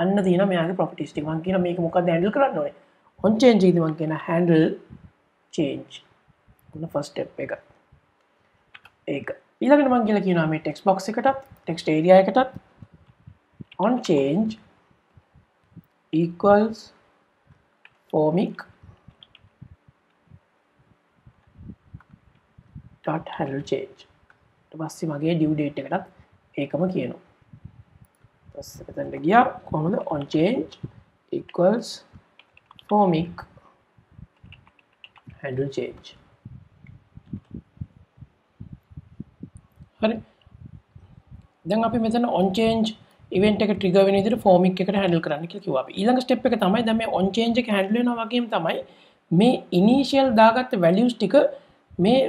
අන්න තියෙනවා මෙයාගේ properties ටික. මම කියනවා මේක මොකද්ද handle කරන්න ඕනේ? on change එකේදී මම කියනවා handle change. ඔන්න first step එක. ඒක. ඊළඟට මම කියලා කියනවා මේ text box එකටත් text area එකටත් on change equals formic dot handle change. ඊට පස්සේ මගේ due date එකටත් ඒකම කියනවා. ඊපස්සේ මෙතනට ගියා කොහොමද on change equals formic handle change. හරි දැන් අපි මෙතන on change event එක trigger වෙන විදිහට formic එකට handle කරන්න කියලා කිව්වා අපි. ඊළඟ step එක තමයි දැන් මේ on change එක handle වෙනවා වගේම තමයි මේ initial දාගත්ත values ටික මේ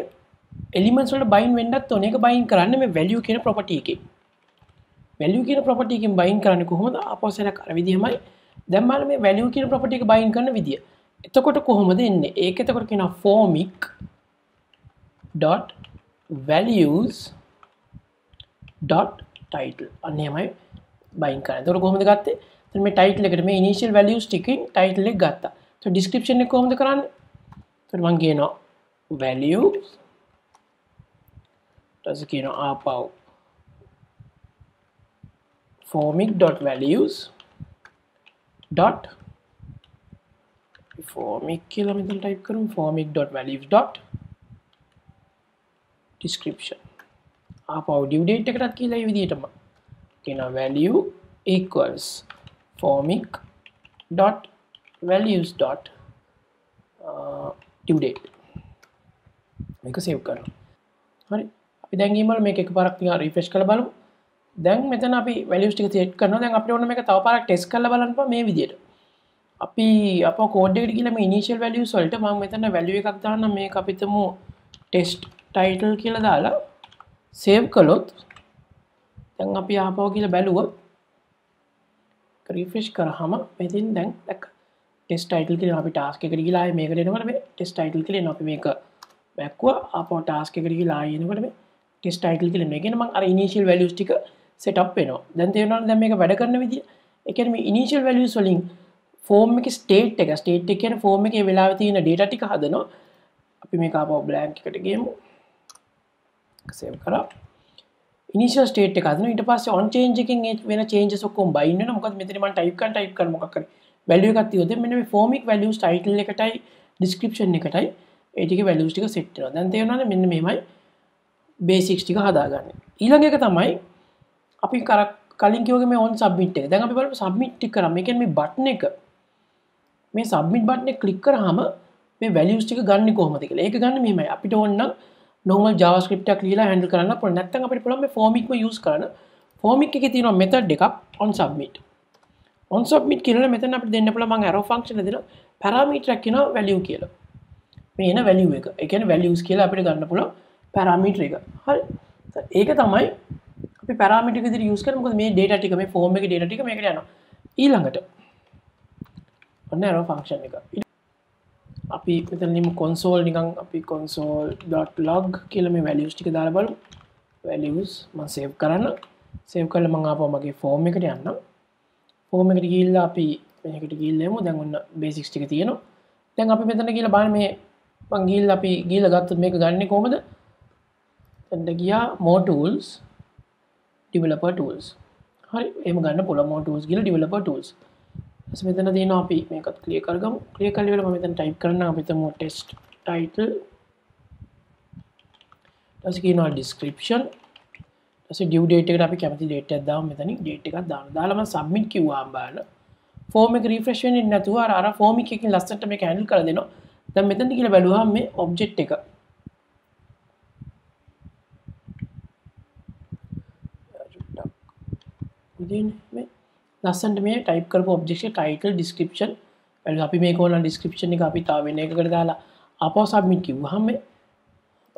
elements වලට bind වෙන්නත් ඕනේ. ඒක bind කරන්න මේ value කියන property එකේ. value කියන property එකෙන් bind කරන්නේ කොහොමද? ආපස්සට අර විදිහමයි. දැන් බලන්න මේ value කියන property එක bind කරන විදිය. එතකොට කොහොමද එන්නේ? ඒක එතකොට කියනවා formic dot values dot title අන්න එහෙමයි bind කරන්නේ. එතකොට කොහොමද ගත්තේ? එතන මේ title එකට මේ initial values ටිකෙන් title එක ගත්තා. එතකොට description එක කොහොමද කරන්නේ? එතකොට මම කියනවා values ඊට කියනවා ආපහු formic dot values dot formic කියලා මෙතන type කරමු formic dot values dot description ආපහු due date එකටත් කියලා මේ විදිහටම කියනවා value equals formic dot values dot due date මේක save කරනවා. හරි අපි දැන් ඊමල් මේක එකපාරක් නිකන් refresh කරලා බලමු. දැන් මෙතන අපි values ටික set කරනවා. දැන් අපිට ඕන මේක තව පාරක් test කරලා බලන්න මේ විදිහට. අපි අපෝ code එකට ගිහලා මේ initial values වලට මම මෙතන value එකක් දාන්නම්. මේක අපි තමු test title කියලා දාලා save කළොත් දැන් අපි ආපහු ගිහලා බැලුවොත් refresh කරාම මෙතෙන් දැන් දැක්ක test title කියලා අපි task එකට ගිහලා ආයේ මේකට එනකොට මේ test title කියලා එනවා. අපි මේක බැක්කුවා ආපහු task එකට ගිහලා ආයේ එනකොට මේ test title කියලා එනවා. ඒ කියන්නේ මම අර initial values ටික set up වෙනවා. දැන් තේරෙනවද දැන් මේක වැඩ කරන විදිය? ඒ කියන්නේ මේ initial values වලින් form එකේ state එක කියන්නේ form එකේ වෙලාවේ තියෙන data ටික හදනවා. අපි මේක ආපහු blank එකට ගියමු. save කරා. initial state එක හදනවා. ඊට පස්සේ on change එකකින් වෙන changes ඔක්කොම bind වෙනවා. මොකද මෙතන මම type කරන මොකක් හරි value එකක් තියොත් මෙන්න මේ formic values title එකටයි description එකටයි ඒ ටිකේ values ටික set වෙනවා. දැන් තේරෙනවද මෙන්න මෙහෙමයි basics ටික හදාගන්නේ. ඊළඟ එක තමයි අපි කලින් කිව්වගේ මේ on submit එක. දැන් අපි බලමු submit ටික කරාම මේ කියන්නේ මේ button එක මේ submit button එක click කරාම මේ values ටික ගන්න කොහොමද කියලා. ඒක ගන්න මෙහෙමයි. අපිට ඕන නම් normal javascript එකක් ලියලා handle කරන්න පුළුවන්. නැත්නම් අපිට පුළුවන් මේ formic ම use කරන්න. formic එකේ තියෙනවා method එකක් on submit. on submit කියලා මෙතන අපිට දෙන්න පුළුවන් මම arrow function එක දෙනවා parameter එකක් කියනවා value කියලා. මේ එන value එක. ඒ කියන්නේ values කියලා අපිට ගන්න පුළුවන් parameter එක. හරි. ඒක තමයි අපි parameter එක විදිහට use කරන්නේ. මොකද මේ data ටික මේ form එකේ data ටික මේකට යනවා. ඊළඟට ඔන්න arrow function එක. අපි මෙතන නියම console නිකන් අපි console.log කියලා මේ values ටික දාලා බලමු. values මම save කරන්න. save කරලා මම ආපහු මගේ form එකට යන්නම්. form එකට ගිහිල්ලා අපි මේකට ගිහිල්ලා එමු. දැන් ඔන්න basics ටික තියෙනවා. දැන් අපි මෙතන ගිහිල්ලා බලන්න මේ මං ගිහිල්ලා අපි ගිහිල්ලා ගත්තොත් මේක ගන්නෙ කොහමද? එතනට ගියා more tools developer tools. හරි එහෙම ගන්න පුළුවන් more tools ගිහිල්ලා developer tools. මෙතන තියෙනවා අපි මේකත් ක්ලියර් කරගමු. ක්ලියර් කරලා ඉවරලා මම මෙතන ටයිප් කරන්න අපි තමු ටෙස්ට් ටයිටල් ඊට පස්සේ කියනවා description ඊට පස්සේ due date එකට අපි කැමති date එකක් දාමු මෙතනින් date එකක් දානවා. දාලා මම submit කිව්වාම බලන්න ෆෝම් එක රිෆ්‍රෙෂ් වෙන්නේ නැතුව අර ෆෝම් එකකින් ලස්සනට මේක හැන්ඩල් කරලා දෙනවා. දැන් මෙතනට කියලා බැලුවාම මේ ඔබ්ජෙක්ට් එක මේ ලස්සනට මේ ටයිප් කරපු ඔබ්ජෙක්ට් එක ටයිටල් ඩිස්ක්‍රිප්ෂන් වැලු අපි මේක ඕන ඩිස්ක්‍රිප්ෂන් එක අපි තව වෙන එකකට දාලා ආපහු සබ්මිට් කිව්වහම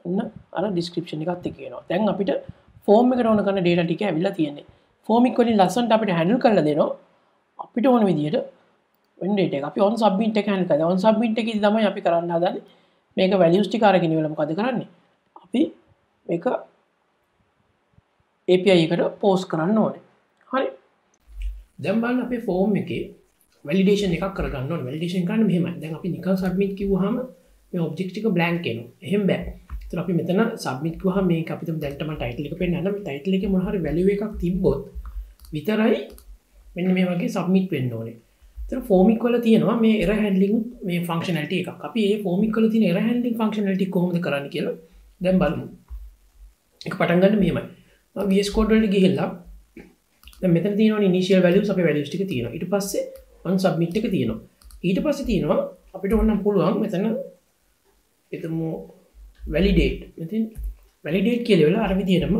ඔන්න අර ඩිස්ක්‍රිප්ෂන් එකත් එක්ක එනවා. දැන් අපිට ෆෝම් එකට ඕන කරන data ටික ඇවිල්ලා තියෙන්නේ. ෆෝම් එක වලින් ලස්සනට අපිට හැන්ඩල් කරලා දෙනවා. අපිට ඕන විදිහට වෙන data එක අපි on submit එක හැන්ඩල් කරලා on submit එකේදී තමයි අපි කරන්න හදන්නේ මේක values ටික අරගෙන ඉවරලා මොකද කරන්නේ? අපි මේක API එකට post කරන්න ඕනේ. හරි. දැන් බලන්න අපේ ෆෝම් එකේ වැලිඩේෂන් එකක් කරගන්න ඕනේ. වැලිඩේෂන් කරන්න මෙහෙමයි. දැන් අපි නිකන් සබ්මිට් කිව්වහම මේ ඔබ්ජෙක්ට් එක බ්ලැන්ක් එනවා. එහෙම බෑ. ඒතර අපි මෙතන සබ්මිට් කිව්වහම මේක අපිට දැන් තමයි ටයිටල් එක පෙන්නන්න. මේ ටයිටල් එකේ මොන හරි වැලියු එකක් තිබ්බොත් විතරයි මෙන්න මේ වගේ සබ්මිට් වෙන්න ඕනේ. ඒතර ෆෝම් එක වල තියෙනවා මේ error handling මේ ෆන්ක්ෂනැලිටි එකක්. අපි මේ ෆෝම් එක වල තියෙන error handling ෆන්ක්ෂනැලිටි කොහොමද කරන්නේ කියලා දැන් බලමු. ඒක පටන් ගන්න මෙහෙමයි. මම VS Code වලට ගිහිල්ලා දැන් මෙතන තියෙනවනේ initial values අපේ values ටික තියෙනවා. ඊට පස්සේ on submit එක තියෙනවා. ඊට පස්සේ තියෙනවා අපිට ඕනම් පුළුවන් මෙතන හිතමු validate. මෙතන validate කියලා වෙලා අර විදිහටම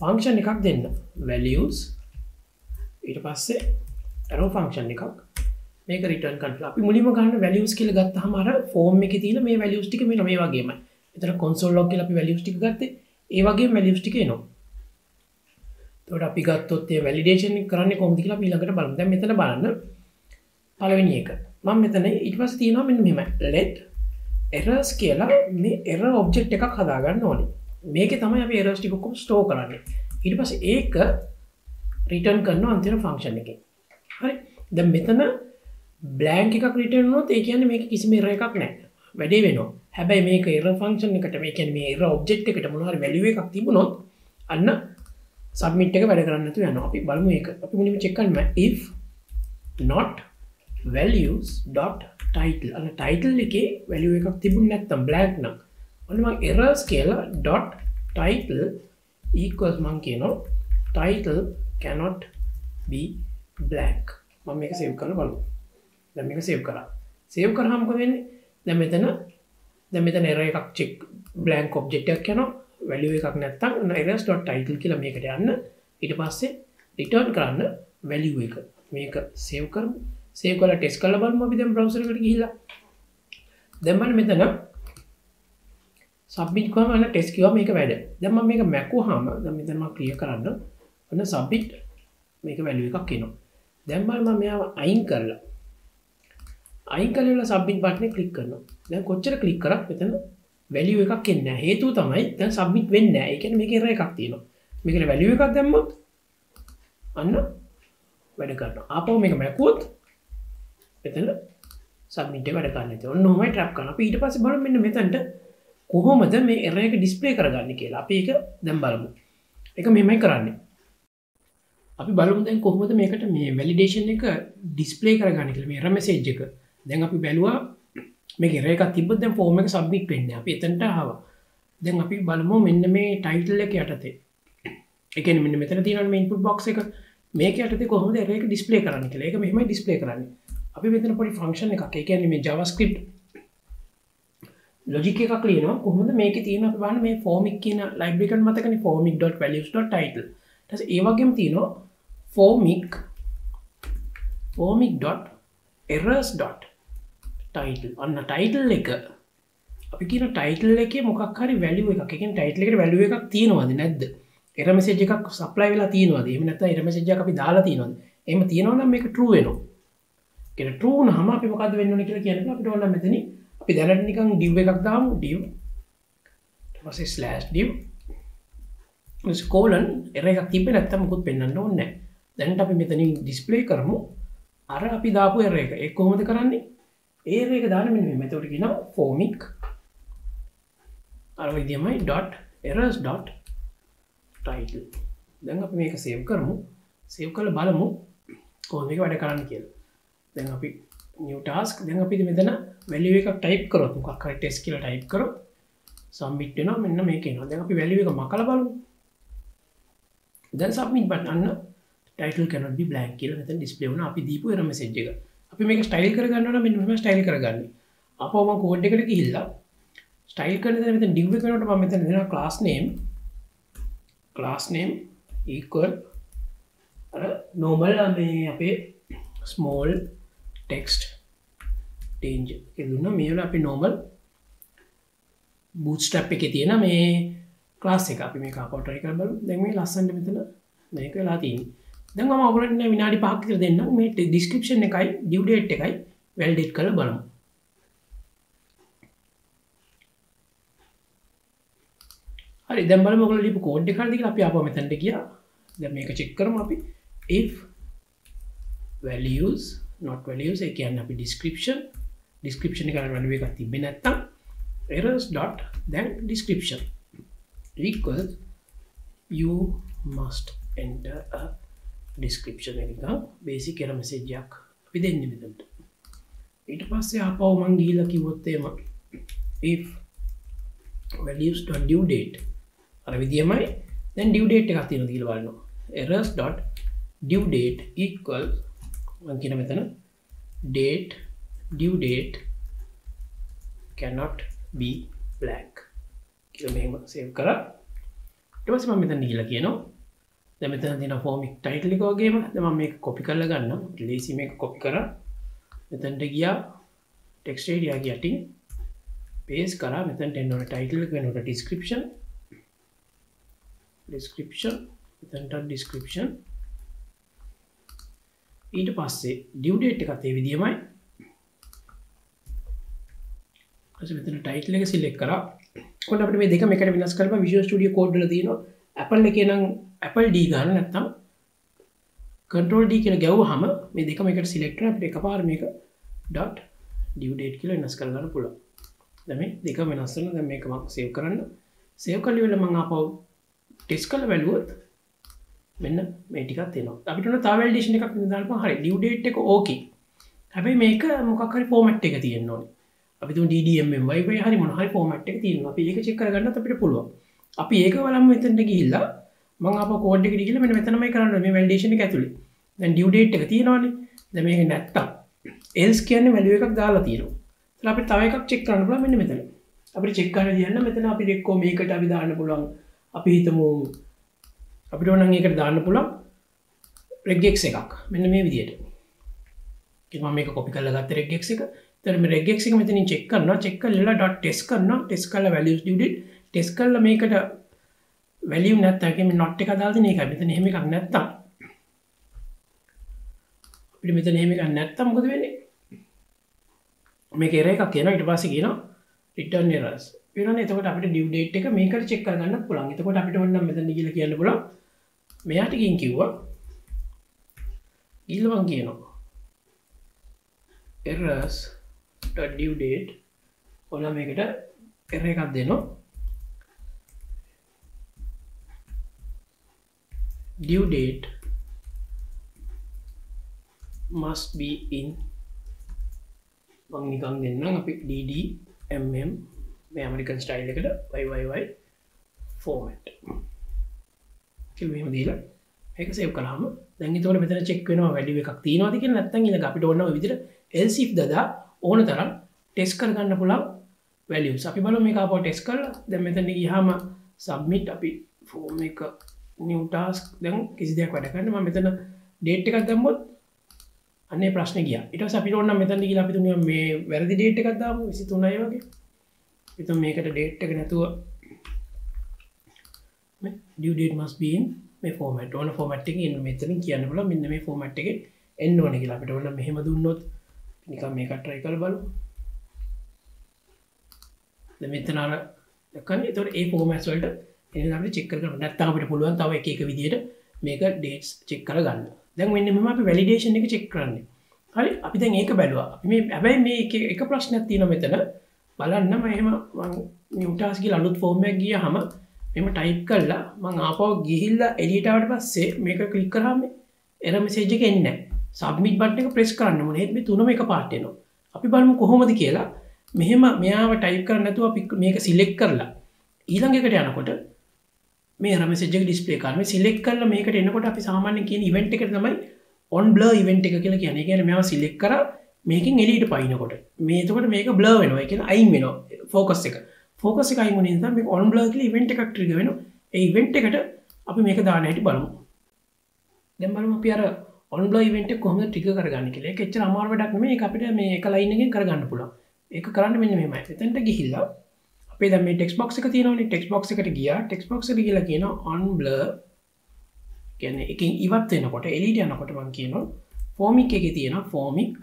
function එකක් දෙන්න. values ඊට පස්සේ arrow function එකක් මේක return කරලා අපි මුලින්ම ගන්න values කියලා ගත්තාම අර form එකේ තියෙන මේ values ටික මෙන්න මේ වගේමයි. මෙතන console log කියලා අපි values ටික ගත්තේ. ඒ වගේම values ටික එනවා. එතකොට අපි ගත්තොත් ඒ වැලිඩේෂන් එක කරන්නේ කොහොමද කියලා අපි ඊළඟට බලමු. දැන් මෙතන බලන්න පළවෙනි එක. මම මෙතන ඊට පස්සේ තියෙනවා මෙන්න මෙහෙමයි. let errors කියලා මේ error object එකක් හදා ගන්න ඕනේ. මේකේ තමයි අපි errors ටික ඔක්කොම store කරන්නේ. ඊට පස්සේ ඒක return කරනවා අන්තිම function එකෙන්. හරි. දැන් මෙතන blank එකක් return වුණොත් ඒ කියන්නේ මේක කිසිම error එකක් නැහැ. වැඩේ වෙනවා. හැබැයි මේක error function එකට මේ කියන්නේ මේ error object එකට මොන හරි value එකක් තිබුණොත් අන්න submit එක වැඩ කරන්න නැතුව යනවා. අපි බලමු ඒක. අපි මුලින්ම check කරන්න if not values.title. අන්න title එකේ value එකක් තිබුණ නැත්නම් blank නම් ඔන්න මම errors කියලා .title equals මම කියනවා title cannot be blank. මම මේක save කරලා බලමු. දැන් මේක save කරා. save කරාම මොකද වෙන්නේ? දැන් මෙතන error එකක් check blank object එකක් යනවා. value එකක් නැත්තම් errors.title කියලා මේකට යන්න ඊට පස්සේ return කරන්න value එක මේක save කරමු save කරලා test කරලා බලමු අපි දැන් browser එකට ගිහිල්ලා දැන් බලන්න මෙතන submit කරාම අන්න test කිව්වා මේක වැඩ දැන් මම මේක මැකුවාම දැන් මෙතන මම clear කරන්න ඔන්න submit මේක value එකක් එනවා දැන් බලන්න මම මෙයාව අයින් කරලා submit button එක click කරනවා දැන් කොච්චර click කරත් මෙතන value එකක් එන්නේ නැහැ. හේතුව තමයි දැන් submit වෙන්නේ නැහැ. ඒ කියන්නේ මේකේ error එකක් තියෙනවා. මේකට value එකක් දැම්මොත් අන්න වැඩ කරනවා. ආපහු මේක මැකුවොත් එතන submit එක වැඩ කරන්නේ නැහැ. ඔන්න ඔහොමයි trap කරනවා. අපි ඊට පස්සේ බලමු මෙන්න මෙතනට කොහොමද මේ error එක display කරගන්නේ කියලා. අපි ඒක දැන් බලමු. ඒක මෙහෙමයි කරන්නේ. අපි බලමු දැන් කොහොමද මේකට මේ validation එක display කරගන්නේ කියලා. මේ error message එක. දැන් අපි බැලුවා මේක error එකක් තිබ්බොත් දැන් form එක submit වෙන්නේ නැහැ. අපි එතනට ආවා. දැන් අපි බලමු මෙන්න මේ title එක යටතේ. ඒ කියන්නේ මෙන්න මෙතන තියෙනවනේ මේ input box එක. මේක යටතේ කොහොමද error එක display කරන්නේ කියලා. ඒක මෙහෙමයි display කරන්නේ. අපි මෙතන පොඩි function එකක්. ඒ කියන්නේ මේ JavaScript logic එකක් ලියනවා. කොහොමද මේකේ තියෙන අපි බලන්න මේ formic කියන library එකට මතකනේ formic.values.title. ඊට පස්සේ ඒ වගේම තියෙනවා formic.errors.title. අන්න title එක අපි කියන title එකේ මොකක් හරි value එකක්. ඒ කියන්නේ title එකට value එකක් තියෙනවද නැද්ද? error message එකක් supply වෙලා තියෙනවද? එහෙම නැත්නම් error message එකක් අපි දාලා තියෙනවද? එහෙම තියෙනවා නම් මේක true වෙනවා. කියන true වුණාම අපි මොකද්ද වෙන්න ඕනේ කියලා කියනකොට අපිට ඕන මෙතනින් අපි දැනට නිකන් div එකක් දාමු div ඊට පස්සේ slash div colon error එකක් තිබ්බේ නැත්නම් මොකුත් පෙන්වන්න ඕනේ නැහැ. දැනට අපි මෙතනින් display කරමු අර අපි දාපු error එක. ඒක කොහොමද කරන්නේ? error එක දාන්න මෙන්න මේ මෙතනට කියනවා formic අර විදියමයි .errors.title. දැන් අපි මේක save කරමු. save කරලා බලමු කොහොමද මේක වැඩ කරන්නේ කියලා. දැන් අපි new task දැන් අපි මෙතන value එකක් type කරොත් මොකක් හරි test කියලා type කරොත් submit වෙනවා මෙන්න මේක එනවා දැන් අපි value එක මකලා බලමු දැන් submit button අන්න title cannot be blank කියලා මෙතන display වුණා අපි දීපු error message එක අපි මේක style කරගන්න ඕන මෙන්න මෙහෙම style කරගන්නේ අපෝ මම code එකට ගිහිල්ලා style කරන දේ මෙතන div එක වෙනකොට මම මෙතන දෙනවා class name equal අර normal මේ අපේ small text change එක දුන්නා මේ වල අපි normal bootstrap එකේ තියෙන මේ class එක අපි මේක අපෝ try කරලා බලමු දැන් මේ ලස්සනට මෙතන මේක වෙලා තියෙන්නේ දැන් මම ඔයගොල්ලන්ට විනාඩි 5ක් විතර දෙන්නම් මේ description එකයි due date එකයි validate කරලා බලමු හරි දැන් බලමු ඔයගොල්ලෝ ලියපු කෝඩ් එක හරිද කියලා අපි ආපහු මෙතනට ගියා දැන් මේක චෙක් කරමු අපි if values not values ඒ කියන්නේ අපි description එක value එකක් තිබ්බේ නැත්තම් errors dot then description equals you must enter a description එක basic error message එකක් අපි දෙන්නේ මෙතනට ඊට පස්සේ ආපහු මං ගිහිල්ලා කිව්වොත් එහෙම if values dot due date අර විදියමයි දැන් due date එකක් තියෙනවා කියලා බලනවා errors dot due date equals මම කියන මෙතන date due date cannot be blank කියලා මෙහෙම save කරා ඊට පස්සේ මම මෙතන ගිහලා කියනවා දැන් මෙතන තියෙන form එක title එක වගේම දැන් මම මේක copy කරලා ගන්නම් lazy මේක copy කරා මෙතනට ගියා text area එක යටින් paste කරා මෙතනට එන්න ඕනේ title එක වෙනකොට description මෙතනට description ඊට පස්සේ due date එකත් ඒ විදියමයි ඊට මෙතන title එක select කරා කොහොමද අපිට මේ දෙකම එකට වෙනස් කරලා Visual Studio Code වල තියෙනවා Apple එකේ නම් Apple D ගන්න නැත්නම් Control D කියලා ගැව්වහම මේ දෙකම එකට select කරලා අපිට එකපාර මේක dot due date කියලා වෙනස් කරගන්න පුළුවන් දැන් මේ දෙක වෙනස් කරලා දැන් මේක මම save කරන්න save කරලා ඉවරලා මම ආපහු test කරලා බලුවොත් මෙන්න මේ ටිකක් එනවා අපිට උන තව validation එකක් දාන්න හරි due date එක okay හැබැයි මේක මොකක් හරි format එක තියෙන්න ඕනේ අපි තුන් DDMMY හරි මොන හරි format එක තියෙනවා අපි ඒක check කරගන්නත් අපිට පුළුවන් අපි ඒක බලමු මෙතනට ගිහිල්ලා මම ආපහු code එකට ගිහිල්ලා මෙන්න මෙතනමයි කරන්න මේ validation එක ඇතුලේ දැන් due date එක තියෙනවානේ දැන් මේක නැත්තම් else කියන්නේ value එකක් දාලා තියෙනවා ඊට අපිට තව එකක් check කරන්න පුළුවන් මෙන්න මෙතන අපිට check කරන්න දියන්න මෙතන අපිට එක්කෝ මේකට අපි දාන්න පුළුවන් අපි හිතමු අපිට ඕන නම් ඒකට දාන්න පුළුවන් regex එකක් මෙන්න මේ විදියට මම මේක copy කරලා ගත්ත regex එක එතකොට මේ regex එක මෙතනින් check කරනවා check කරලා .test කරනවා test කරලා values due date test කරලා මේකට value නැත්නම් ඒකේ මේ not එක දාලා තියෙන එකයි මෙතන එහෙම එකක් නැත්තම් අපිට මෙතන එහෙම එකක් නැත්තම් මොකද වෙන්නේ මේක error එකක් කියනවා ඊට පස්සේ කියනවා return errors වෙනවනේ එතකොට අපිට due date එක මේකට check කරගන්නත් පුළුවන් එතකොට අපිට ඕන නම් මෙතන ගිහලා කියන්න පුළුවන් මෙයාට ගිහින් කිව්වා ඊළඟ මං කියනවා errors due date ඔයාලා මේකට error එකක් දෙනවා due date must be in මං නිකන් දෙන්නම් අපි DDMM මේ ඇමරිකන් ස්ටයිල් එකට YYY format කියලා මෙහෙම දීලා ඒක සේව් කළාම දැන් ඒතකොට මෙතන චෙක් වෙනවා value එකක් තියෙනවද කියලා නැත්නම් ඊළඟ අපිට ඕන ඔය විදිහට else if දදා ඕන තරම් ටෙස්ට් කරගන්න පුළුවන් values අපි බලමු මේක ආපහු ටෙස්ට් කරලා දැන් මෙතන ගියාම submit අපි form එක new task දැන් කිසි දෙයක් වැඩ කරන්න මම මෙතන date එකක් දැම්මොත් අනේ ප්‍රශ්නේ ගියා ඊට පස්සේ අපිට ඕන නම් මෙතන ගිහලා අපි තුනේ මේ වැරදි date එකක් දාමු 23යි වගේ ඉතින් මේකට date එක නැතුව due date must be in මේ format ඕන format එකකින් එන්න මෙතනින් කියන්න පුළුවන් මෙන්න මේ format එකේ එන්න ඕනේ කියලා අපිට ඕන මෙහෙම දුන්නොත් නිකන් මේක try කරලා බලමු දැන් මෙතන අර දැක්කනේ ඒතකොට ඒ formats වලට එන්න අපිට check කරගන්න නැත්නම් අපිට පුළුවන් තව එක එක විදියට මේක dates check කරගන්න දැන් මෙන්න මෙහෙම අපි validation එක check කරන්නේ හරි අපි දැන් ඒක බැලුවා අපි මේ හැබැයි මේ එක ප්‍රශ්නයක් තියෙනවා මෙතන බලන්න මම එහෙම new task කියලා අලුත් form එකක් ගියාම මෙහෙම type කරලා මම ආපහු ගිහිල්ලා එළියට ආවට පස්සේ මේක click කරාම error message එක එන්නේ නැහැ සබ්මිට් බටන් එක ප්‍රෙස් කරන්න ඕනේ. ඒත් මේ තුනම එක පාට එනවා. අපි බලමු කොහොමද කියලා. මෙහෙම මෙයාව ටයිප් කරන්න නැතුව අපි මේක සිලෙක්ට් කරලා ඊළඟ එකට යනකොට මේ අර මෙසේජ් එක ඩිස්ප්ලේ කරනවා. මේ සිලෙක්ට් කරලා මේකට එනකොට අපි සාමාන්‍යයෙන් කියන ඉවෙන්ට් එකට තමයි on blur event එක කියලා කියන්නේ. ඒ කියන්නේ මෙයාව සිලෙක්ට් කරා මේකෙන් එළියට පයින්නකොට මේ එතකොට මේක blur වෙනවා. ඒ කියන්නේ අයින් වෙනවා focus එක. focus එක අයින් වුණ නිසා මේක on blur කියලා event එකක් trigger වෙනවා. ඒ event එකට අපි මේක දාන්න හැටි බලමු. දැන් බලමු අපි අර on blur event එක කොහොමද trigger කරගන්නේ කියලා. ඒක එච්චර අමාරු වැඩක් නෙමෙයි. ඒක අපිට මේ එක line එකෙන් කරගන්න පුළුවන්. ඒක කරන්න මෙන්න මෙහෙමයි. එතනට ගිහිල්ලා අපේ දැන් මේ text box එක තියෙනවනේ. text box එකට ගියා. text box එකට ගිහලා කියනවා on blur කියන්නේ එකෙන් ඉවත් වෙනකොට එළියට යනකොට මම කියනවා formic එකේ තියෙනවා formic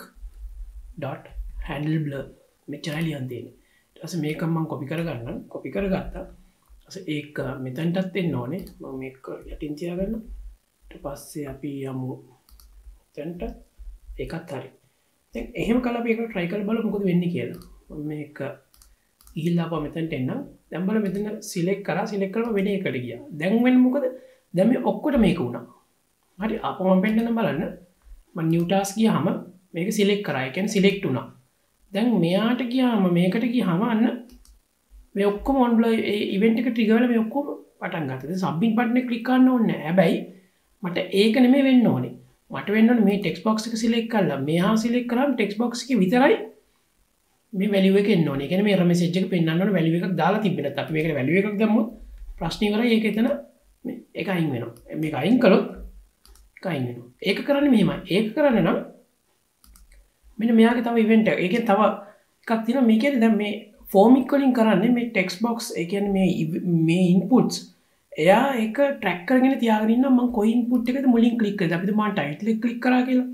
dot handle blur මෙච්චරයි ලියන්න තියෙන්නේ. ඊට පස්සේ මේක මම copy කරගන්නම්. copy කරගත්තා. ඒක මෙතනටත් එන්න ඕනේ. මම මේක යටින් තියාගන්න. ඊට පස්සේ අපි යමු එතනට. ඒකත් හරි. දැන් එහෙම කළා අපි ඒක try කරලා බලමු මොකද වෙන්නේ කියලා. මම මේක ගිහිල්ලා අපා මෙතනට එන්නම්. දැන් බලන්න මෙතන select කරා. select කරලා වෙන එකට ගියා. දැන් වෙන්නේ මොකද? දැන් මේ ඔක්කොට මේක වුණා. හරි. අපෝ මම පෙන්නන්න බලන්න. මම new task ගියාම මේක select කරා. ඒ කියන්නේ select වුණා. දැන් මෙයාට ගියාම මේකට ගියාම අන්න මේ ඔක්කොම on blur event එක trigger වෙලා මේ ඔක්කොම පටන් ගත්තා. දැන් submit button එක click කරන්න ඕනේ නැහැ. හැබැයි මට ඒක නෙමෙයි වෙන්න ඕනේ. මට වෙන්න ඕනේ මේ text box එක select කරලා මෙහා select කරාම text box එකේ විතරයි මේ value එක එන්න ඕනේ. ඒ කියන්නේ මේ error message එක පෙන්නන්න ඕනේ value එකක් දාලා තිබ්බේ නැත්නම් අපි මේකට value එකක් දැම්මොත් ප්‍රශ්න ඉවරයි. ඒක එතන මේ ඒක අයින් වෙනවා. මේක අයින් කළොත් ඒක අයින් වෙනවා. ඒක කරන්නේ මෙහෙමයි. ඒක කරන්න නම් මෙන්න මෙයාගේ තව event එක. ඒකෙන් තව එකක් තියෙනවා. මේ කියන්නේ දැන් මේ formic වලින් කරන්නේ මේ text box ඒ කියන්නේ මේ inputs එයා ඒක track කරගෙන තියාගෙන ඉන්නම් මම කොයි input එකද මුලින් click කරද. අපි මම title එක click කරා කියලා.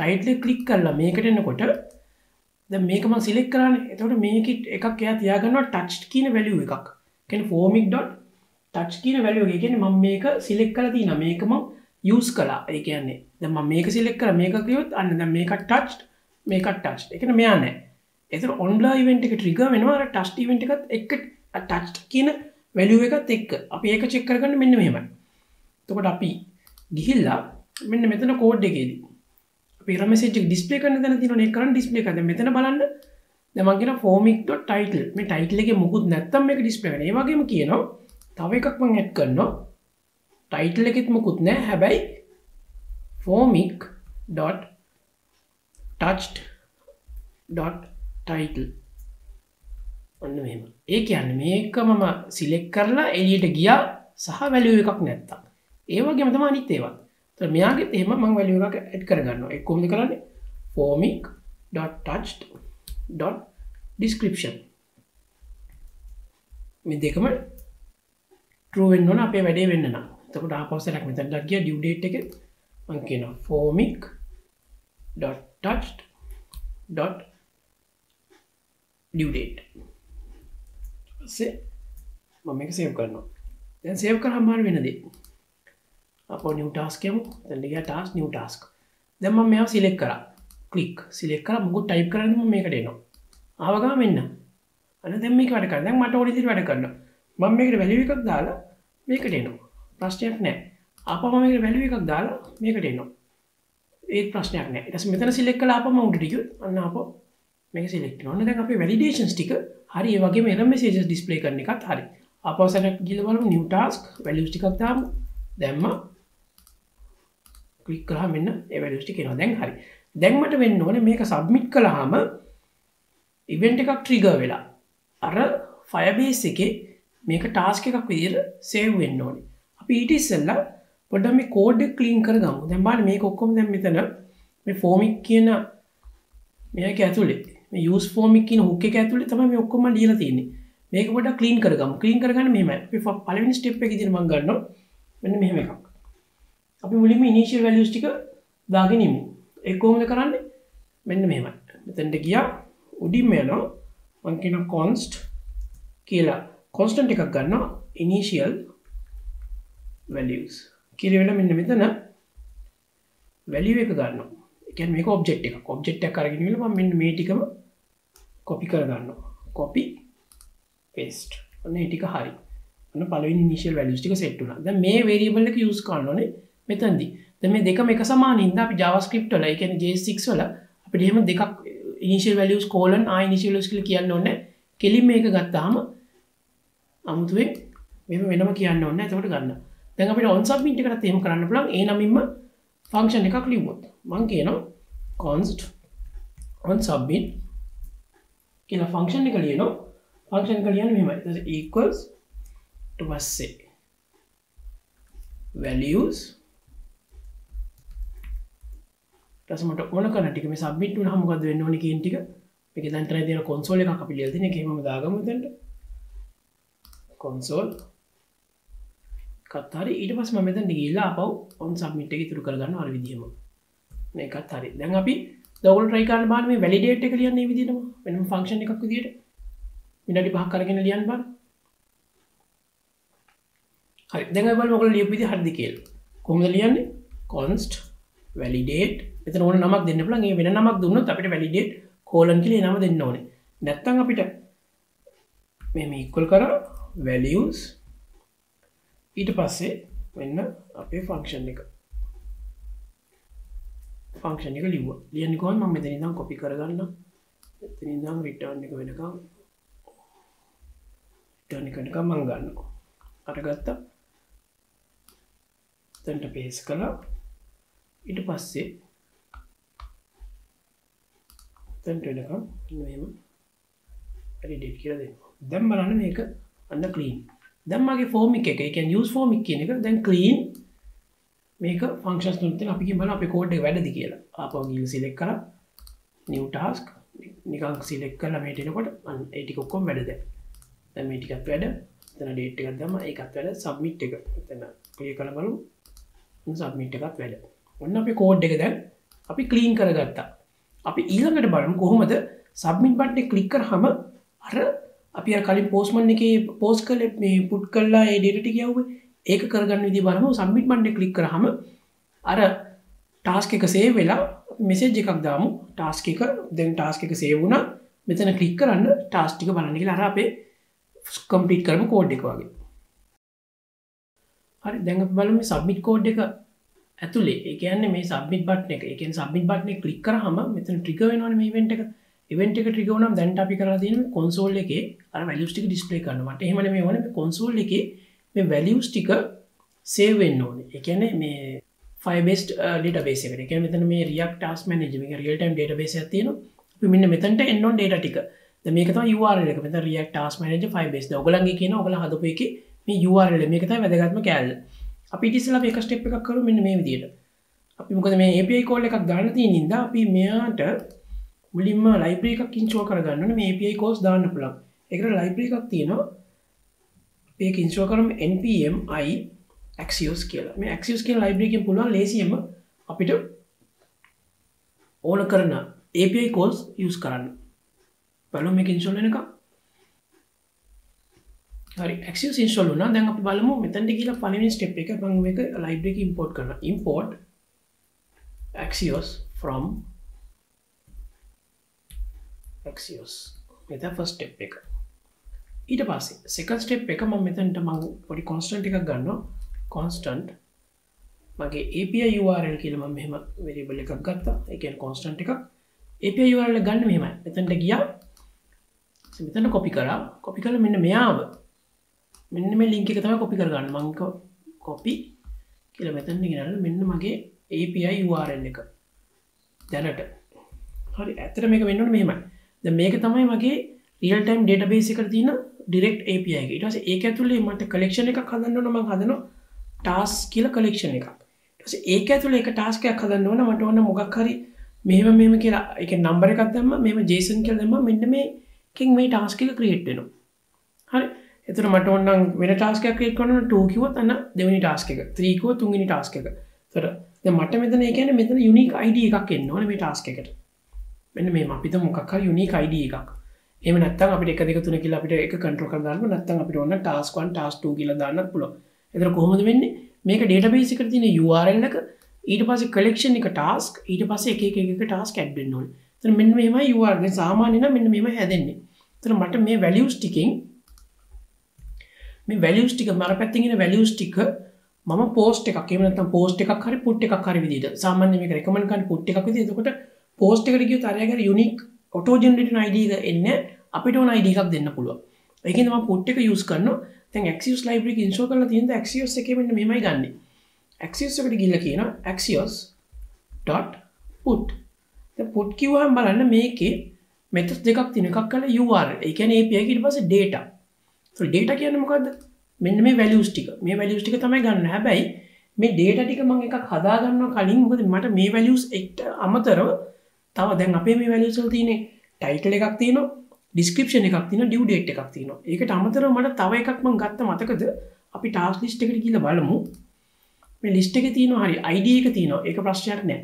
title එක click කරලා මේකට එනකොට දැන් මේක මම select කරානේ. එතකොට මේක එකක් එයා තියාගන්නවා touched කියන value එකක්. ඒ කියන්නේ formic.touch කියන value එක. ඒ කියන්නේ මම මේක select කරලා තියෙනවා. මේක මම use කළා. ඒ කියන්නේ දැන් මම මේක select කරා මේක කිව්වොත් අන්න දැන් මේක touched මේකත් touched. ඒ කියන්නේ මෙයා නැහැ. එතන on blur event එක trigger වෙනවා අර touched event එකත් එක්ක touched කියන value එකත් එක්ක. අපි ඒක check කරගන්න මෙන්න මෙහෙමයි. එතකොට අපි ගිහිල්ලා මෙන්න මෙතන code එකේදී අපි error message එක display කරන්න තැන තියෙනවනේ ඒක කරන් display කරා. දැන් මෙතන බලන්න. දැන් මම කියනවා formic.title. මේ title එකේ මොකුත් නැත්තම් මේක display වෙනවා. ඒ වගේම කියනවා තව එකක් මම add කරනවා. title එකෙත් මොකුත් නැහැ. හැබැයි formic.touched.title ඔන්න මෙහෙම. ඒ කියන්නේ මේක මම සිලෙක්ට් කරලා එළියට ගියා සහ වැලියු එකක් නැත්තම්. ඒ වගේම තමයි අනිත් ඒවා. ඒතර මෙයාගෙත් එහෙම මම වැලියු එකක් ඇඩ් කරගන්නවා. ඒක කොහොමද කරන්නේ? formic.touched.description මේ දෙකම true වෙන්න ඕන අපේ වැඩේ වෙන්න නම්. එතකොට ආපස්සට මෙතනට ගියා due date එකේ මම කියනවා formic.touched.due date සේ මම මේක සේව් කරනවා. දැන් සේව් කරාම මාර වෙන දේ. අපෝ new task යමු. දැන් ගියා task new task. දැන් මම මේව select කරා. click select කරා මොකද type කරන්නේ මම මේකට එනවා. ආව ගාම එන්න. අන්න දැන් මේක වැඩ කරනවා. දැන් මට ඕන විදිහට වැඩ කරනවා. මම මේකට value එකක් දාලා මේකට එනවා. ප්‍රශ්නයක් නැහැ. ආපහු මම මේකට value එකක් දාලා මේකට එනවා. ඒත් ප්‍රශ්නයක් නැහැ. ඊට පස්සේ මෙතන select කළා ආපහු මම උඩට ගියොත් අන්න ආපහු මේක select වෙනවා. ඔන්න දැන් අපේ validations ටික හරි ඒ වගේම error messages display කරන එකත් හරි. ආපහු සැරයක් ගිහලා බලමු new task values ටිකක් දාමු. දැම්මා. click කරාම මෙන්න ඒ values ටික එනවා. දැන් හරි. දැන් මට වෙන්න ඕනේ මේක submit කළාම event එකක් trigger වෙලා අර Firebase එකේ මේක task එකක් විදිහට save වෙන්න ඕනේ. අපි ඊට ඉස්සෙල්ලා පොඩ්ඩක් මේ code එක clean කරගමු. දැන් බලන්න මේක ඔක්කොම දැන් මෙතන මේ formic කියන මේක ඇතුලේ මේ use formic කියන hook එක ඇතුලේ තමයි මේ ඔක්කොම ලියලා තියෙන්නේ. මේක පොඩ්ඩක් clean කරගමු. clean කරගන්න මෙහෙමයි. අපි පළවෙනි step එක විදිහට මම ගන්නවා. මෙන්න මෙහෙම එකක්. අපි මුලින්ම initial values ටික දාගෙන ඉමු. ඒක කොහොමද කරන්නේ? මෙන්න මෙහෙමයි. මෙතනට ගියා උඩින්ම යනවා. මම කියන const කියලා constant එකක් ගන්නවා initial values. කියලා වෙලා මෙන්න මෙතන value එක ගන්නවා. ඒ කියන්නේ මේක object එකක්. object එකක් අරගෙන ඉවිල්ලා මම මෙන්න මේ ටිකම copy කර ගන්නවා. copy paste. ඔන්න මේ ටික හරි. ඔන්න පළවෙනි initial values ටික set වුණා. දැන් මේ variable එක use කරන්න ඕනේ මෙතනදී. දැන් මේ දෙකම එක සමාන හින්දා අපි JavaScript වල ඒ කියන්නේ JS6 වල අපිට එහෙම දෙකක් initial values colon initial values කියලා කියන්න ඕනේ. කෙලින් මේක ගත්තාම අමුතුවෙන් මෙහෙම වෙනම කියන්න ඕනේ. එතකොට ගන්න. දැන් අපිට on submit එකකට එහෙම කරන්න පුළුවන්. ඒ නමින්ම function එකක් ලියුවොත්. මම කියනවා const on submit කියලා function එක ලියනවා. function එක ලියන්නේ මෙහෙමයි. equals to පස්සේ values ඊට ඕන කරන ටික මේ සබ්මිට් වුණාම මොකද වෙන්න ඕනේ කියන ටික මේක දැන් ට්‍රයි දෙන console එකක් අපි ලියලා තියෙන එකේ මම දාගමු එතනට console එකත් හරි ඊට පස්සේ මම මෙතන ගිහිල්ලා ආපහු on submit එක ඉතුරු කරගන්නවා අර විදිහම මේකත් හරි දැන් අපි ඔයගොල්ලෝ try කරන්න බලන්න මේ validate එක ලියන්නේ මේ විදිහටම වෙනම function එකක් විදිහට විනාඩි 5ක් කරගෙන ලියන්න බලන්න හරි දැන් අපි බලමු ඔයගොල්ලෝ ලියපු විදිහ හරිද කියලා කොහොමද ලියන්නේ const validate එතන ඕන නමක් දෙන්න පුළුවන් ඒ වෙන නමක් දුන්නොත් අපිට validate colon කියලා නම දෙන්න ඕනේ නැත්නම් අපිට මේ equal කරා values ඊට පස්සේ මෙන්න අපේ function එක ලියුවා ලියන්නේ කොහොමද මම මෙතන ඉඳන් copy කරගන්න මෙතන ඉඳන් return එක වෙනකම් return එක වෙනකම් මම ගන්නවා අරගත්තා එතනට paste කළා ඊට පස්සේ එතනට වෙනකම් මෙහෙම validate කියලා දෙනවා දැන් බලන්න මේක අන්න clean දැන් මගේ form එක ඒ කියන්නේ use form එක කියන එක දැන් clean මේක functions තුනක් තියෙන අපි කියමු අපේ code එක වැඩද කියලා ආපහු ගිහින් select කරා new task නිකන් select කරලා මේට එනකොට අන්න ඒ ටික ඔක්කොම වැඩ දැන් මේ ටිකත් වැඩ එතන date එකක් දැම්මා ඒකත් වැඩ submit එක එතන play කරලා බලමු submit එකත් වැඩ ඔන්න අපේ code එක දැන් අපි clean කරගත්තා අපි ඊළඟට බලමු කොහොමද submit button එක click කරාම අර අපි අර කලින් postman එකේ post කළේ මේ put කළා ඒ data ටික යවුවේ ඒක කරගන්න විදිහ බලමු submit button එක click කරාම අර task එක save වෙලා message එකක් දාමු task එක දැන් task එක save වුණා මෙතන click කරන්න task ටික බලන්න කියලා අර අපේ complete කරමු code එක වගේ හරි දැන් අපි බලමු මේ submit code එක ඇතුලේ ඒ කියන්නේ මේ submit button එක ඒ කියන්නේ submit button එක click කරාම මෙතන trigger වෙනවනේ මේ event එක trigger වුණාම දැන් අපි කරලා තියෙන්නේ console එකේ අර values ටික display කරනවා මට එහෙම නෙමෙයි ඕනේ මේ console එකේ මේ values ටික save වෙන්න ඕනේ ඒ කියන්නේ මේ Firebase database එකට ඒ කියන්නේ මෙතන මේ React Task Manager මේක real time database එකක් තියෙනවා අපි මෙන්න මෙතනට එන්න ඕන data ටික දැන් මේක තමයි URL එක මෙතන React Task Manager Firebase දැන් ඔයගලන්ගේ කියන ඔයගලන් හදපු එකේ මේ URL මේක තමයි වැදගත්ම කෑල්ල අපි ඊට ඉස්සෙල්ලා අපි එක ස්ටෙප් එකක් කරමු මෙන්න මේ විදිහට අපි මොකද මේ API call එකක් දාන්න තියෙන ඉඳා අපි මෙයාට මුලින්ම library එකක් install කරගන්න ඕනේ මේ API calls දාන්න පුළුවන් ඒකට library එකක් තියෙනවා අපි ඒක install කරමු npm i axios කියලා මේ axios කියන library එකෙන් පුළුවන් ලේසියෙන්ම අපිට ඕන කරන API calls use කරන්න බලමු මේක install වෙනකම් හරි axios install වුණා දැන් අපි බලමු මෙතනට ගිහලා පළවෙනි step එක මම මේක library එක import කරනවා import axios from axios මේක first step එක ඊට පස්සේ second step එක මම මෙතනට මම පොඩි constant එකක් ගන්නවා constant මගේ API URL කියලා මම මෙහෙම variable එකක් ගත්තා ඒ කියන්නේ constant එකක් API URL එක ගන්න මෙහෙමයි මෙතනට ගියා මෙතන copy කරලා මෙන්න මෙයාව මෙන්න මේ link එක තමයි copy කරගන්න මම copy කියලා මෙතන ගෙනල්ලා මෙන්න මගේ API URL එක දැනට හරි ඇත්තට මේක වෙන්න ඕනේ මෙහෙමයි දැන් මේක තමයි මගේ real time database එකට තියෙන direct API එක ඊට පස්සේ ඒක ඇතුලේ මට collection එකක් හදන්න ඕන මම හදනවා task කියලා collection එකක් ඊට පස්සේ ඒක ඇතුලේ එක task එකක් හදන්න ඕන මට ඕන මොකක් හරි මෙහෙම කියලා ඒකේ number එකක් දැම්මම මෙහෙම JSON කියලා දැම්මම මෙන්න මේකෙන් මේ task එක create වෙනවා හරි එතන මට ඕන නම් වෙන task එකක් create කරන්න ඕන 2 කිව්වොත් අන්න දෙවෙනි task එක 3 කිව්වොත් තුන්වෙනි task එක ඒතර දැන් මට මෙතන ඒ කියන්නේ මෙතන unique ID එකක් එන්න ඕනේ මේ task එකට මෙන්න මේ අපිට මොකක් හරි unique ID එකක් එහෙම නැත්නම් අපිට 1 2 3 කියලා අපිට ඒක control කරලා දාන්න නැත්නම් අපිට ඕන task 1 task 2 කියලා දාන්නත් පුළුවන් ඒතර කොහොමද වෙන්නේ මේක database එකට තියෙන URL එක ඊට පස්සේ collection එක task ඊට පස්සේ එක task add වෙන්න ඕනේ එතන මෙන්න මෙහෙමයි URL දැන් සාමාන්‍යයෙන් නම් මෙන්න මෙහෙමයි හැදෙන්නේ එතන මට මේ values ටිකෙන් මේ values ටික මර පැත්තෙන් එන values ටික මම පෝස්ට් එකක් එහෙම නැත්නම් පෝස්ට් එකක් හරි පුට් එකක් හරි විදිහට සාමාන්‍යයෙන් මේක රෙකමන්ඩ් කරන්නේ පුට් එකක් විදිහට. එතකොට පෝස්ට් එකට ගියොත් අරයාගේ යුනික් ඔටෝ ජෙනරේටඩ් ID එක එන්නේ අපිට ඕන ID එකක් දෙන්න පුළුවන්. ඒකෙන්ද මම පුට් එක යූස් කරනවා. දැන් Axios library එක ඉන්ස්ටෝල් කරලා තියෙනද Axios එකේ මෙන්න මෙහෙමයි ගන්නෙ. Axios එකට ගිහලා කියනවා axios.put. දැන් put කිව්වහම බලන්න මේකේ මෙතඩ් දෙකක් තියෙන එකක් කල URL. ඒ කියන්නේ API ඊට පස්සේ data. so data කියන්නේ මොකද්ද? මෙන්න මේ values ටික. මේ values ටික තමයි ගන්න. හැබැයි මේ data ටික මම එකක් හදා ගන්නවා කලින් මොකද මට මේ values එක්ට අමතරව තව දැන් අපේ මේ values වල තියෙන්නේ title එකක් තියෙනවා, description එකක් තියෙනවා, due date එකක් තියෙනවා. ඒකට අමතරව මට තව එකක් මම ගත්ත මතකද? අපි task list එකට ගිහලා බලමු. මේ list එකේ තියෙනවා හරි ID එක තියෙනවා. ඒක ප්‍රශ්නයක් නෑ.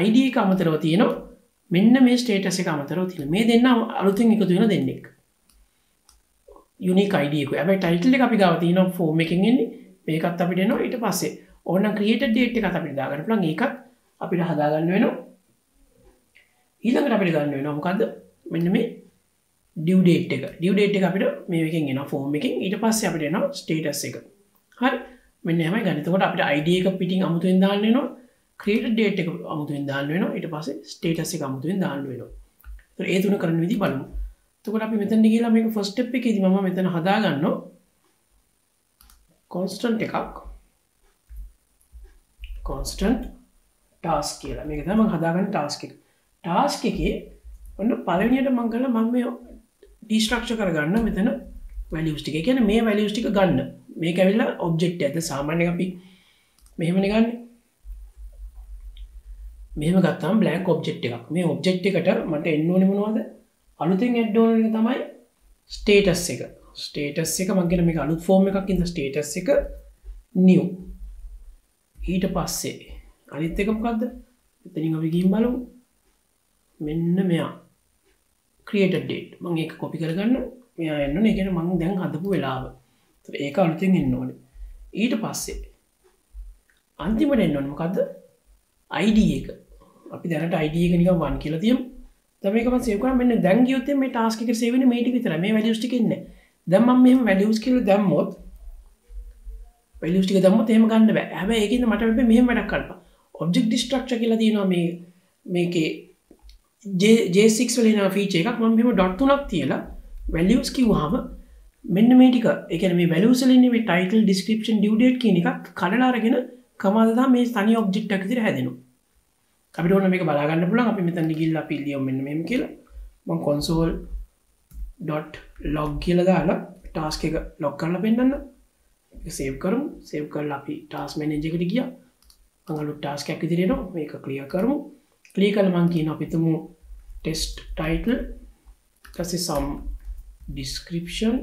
ID එක අමතරව තියෙනවා මෙන්න මේ status එක අමතරව තියෙනවා. මේ දෙන්න අලුතෙන් එකතු වෙන දෙන්නෙක්. unique ID එක. හැබැයි title එක අපි ගාව තියෙනවා form එකකින් එන්නේ. මේකත් අපිට එනවා ඊට පස්සේ ඕනනම් created date එකත් අපිට දාගන්න පුළුවන්. ඒකත් අපිට හදා ගන්න වෙනවා. ඊළඟට අපිට ගන්න වෙනවා මොකද්ද? මෙන්න මේ due date එක. due date එක අපිට මේකෙන් එනවා form එකෙන්. ඊට පස්සේ අපිට එනවා status එක. හරි. මෙන්න එහෙමයි ගන්න. එතකොට අපිට ID එක පිටින් අමුතුවෙන් දාන්න වෙනවා. created date එක අමුතුවෙන් දාන්න වෙනවා. ඊට පස්සේ status එක අමුතුවෙන් දාන්න වෙනවා. ඒතර ඒ තුන කරන විදිහ බලමු. එතකොට අපි මෙතන ගිහලා මේක first step එකේදී මම මෙතන හදා ගන්නවා constant එකක්. constant task කියලා. මේක තමයි මම හදාගන්න task එක. task එකේ ඔන්න පළවෙනියට මම ගන්න මම මේ destructure කරගන්න මෙතන values ටික. ඒ කියන්නේ මේ values ටික ගන්න. මේක ඇවිල්ලා object එකද සාමාන්‍යයෙන් අපි මෙහෙමනේ ගන්නෙ. මෙහෙම ගත්තාම blank object එකක්. මේ object එකට මට එන්න ඕනේ මොනවද? අලුතෙන් add on එක තමයි status එක. status එක මම කියන මේක අලුත් form එකක් ඉඳලා status එක new. ඊට පස්සේ අනිත් එක මොකද්ද? එතනින් අපි ගිහින් බලමු. මෙන්න මෙයා created date. මම ඒක copy කරගන්න. මෙයා එන්න ඕනේ. ඒ කියන්නේ මම දැන් හදපු වෙලාව. ඒක අලුතෙන් එන්න ඕනේ. ඊට පස්සේ අන්තිමට එන්න ඕනේ මොකද්ද? ID එක. අපි දැනට ID එක නිකන් 1 කියලා තියමු. දැන් මේක මම සේව් කරා මෙන්න දැන් ගියොත් මේ ටාස්ක් එකට සේව් වෙන්නේ මේ ටික විතරයි. මේ values ටික ඉන්නේ. දැන් මම මෙහෙම values කියලා දැම්මොත් values ටික දැම්මොත් එහෙම ගන්න බෑ. හැබැයි ඒකින්ද මට මෙහෙම වැඩක් කරන්න. object structure කියලා තියෙනවා මේකේ J6 වල එන feature එකක්. මම මෙහෙම dot 3ක් තියලා values කිව්වහම මෙන්න මේ ටික ඒ කියන්නේ මේ values වල ඉන්නේ මේ title description due date කියන එකත් කඩලා අරගෙන කමාද තමයි මේ තනි object එකක් විදිහට හැදෙනවා. අපිට ඕන මේක බලා ගන්න පුළුවන්. අපි මෙතන ගිහිල්ලා අපි ලියමු මෙන්න මෙහෙම කියලා. මම console.log කියලා දාලා task එක log කරලා පෙන්නන්න. ඒක save කරමු. save කරලා අපි task manager එකට ගියා. මම අලුත් task එකක් විදිහට එනවා. මේක clear කරමු. clear කරලා මම කියනවා අපි තුමු test title ඊට පස්සේ some description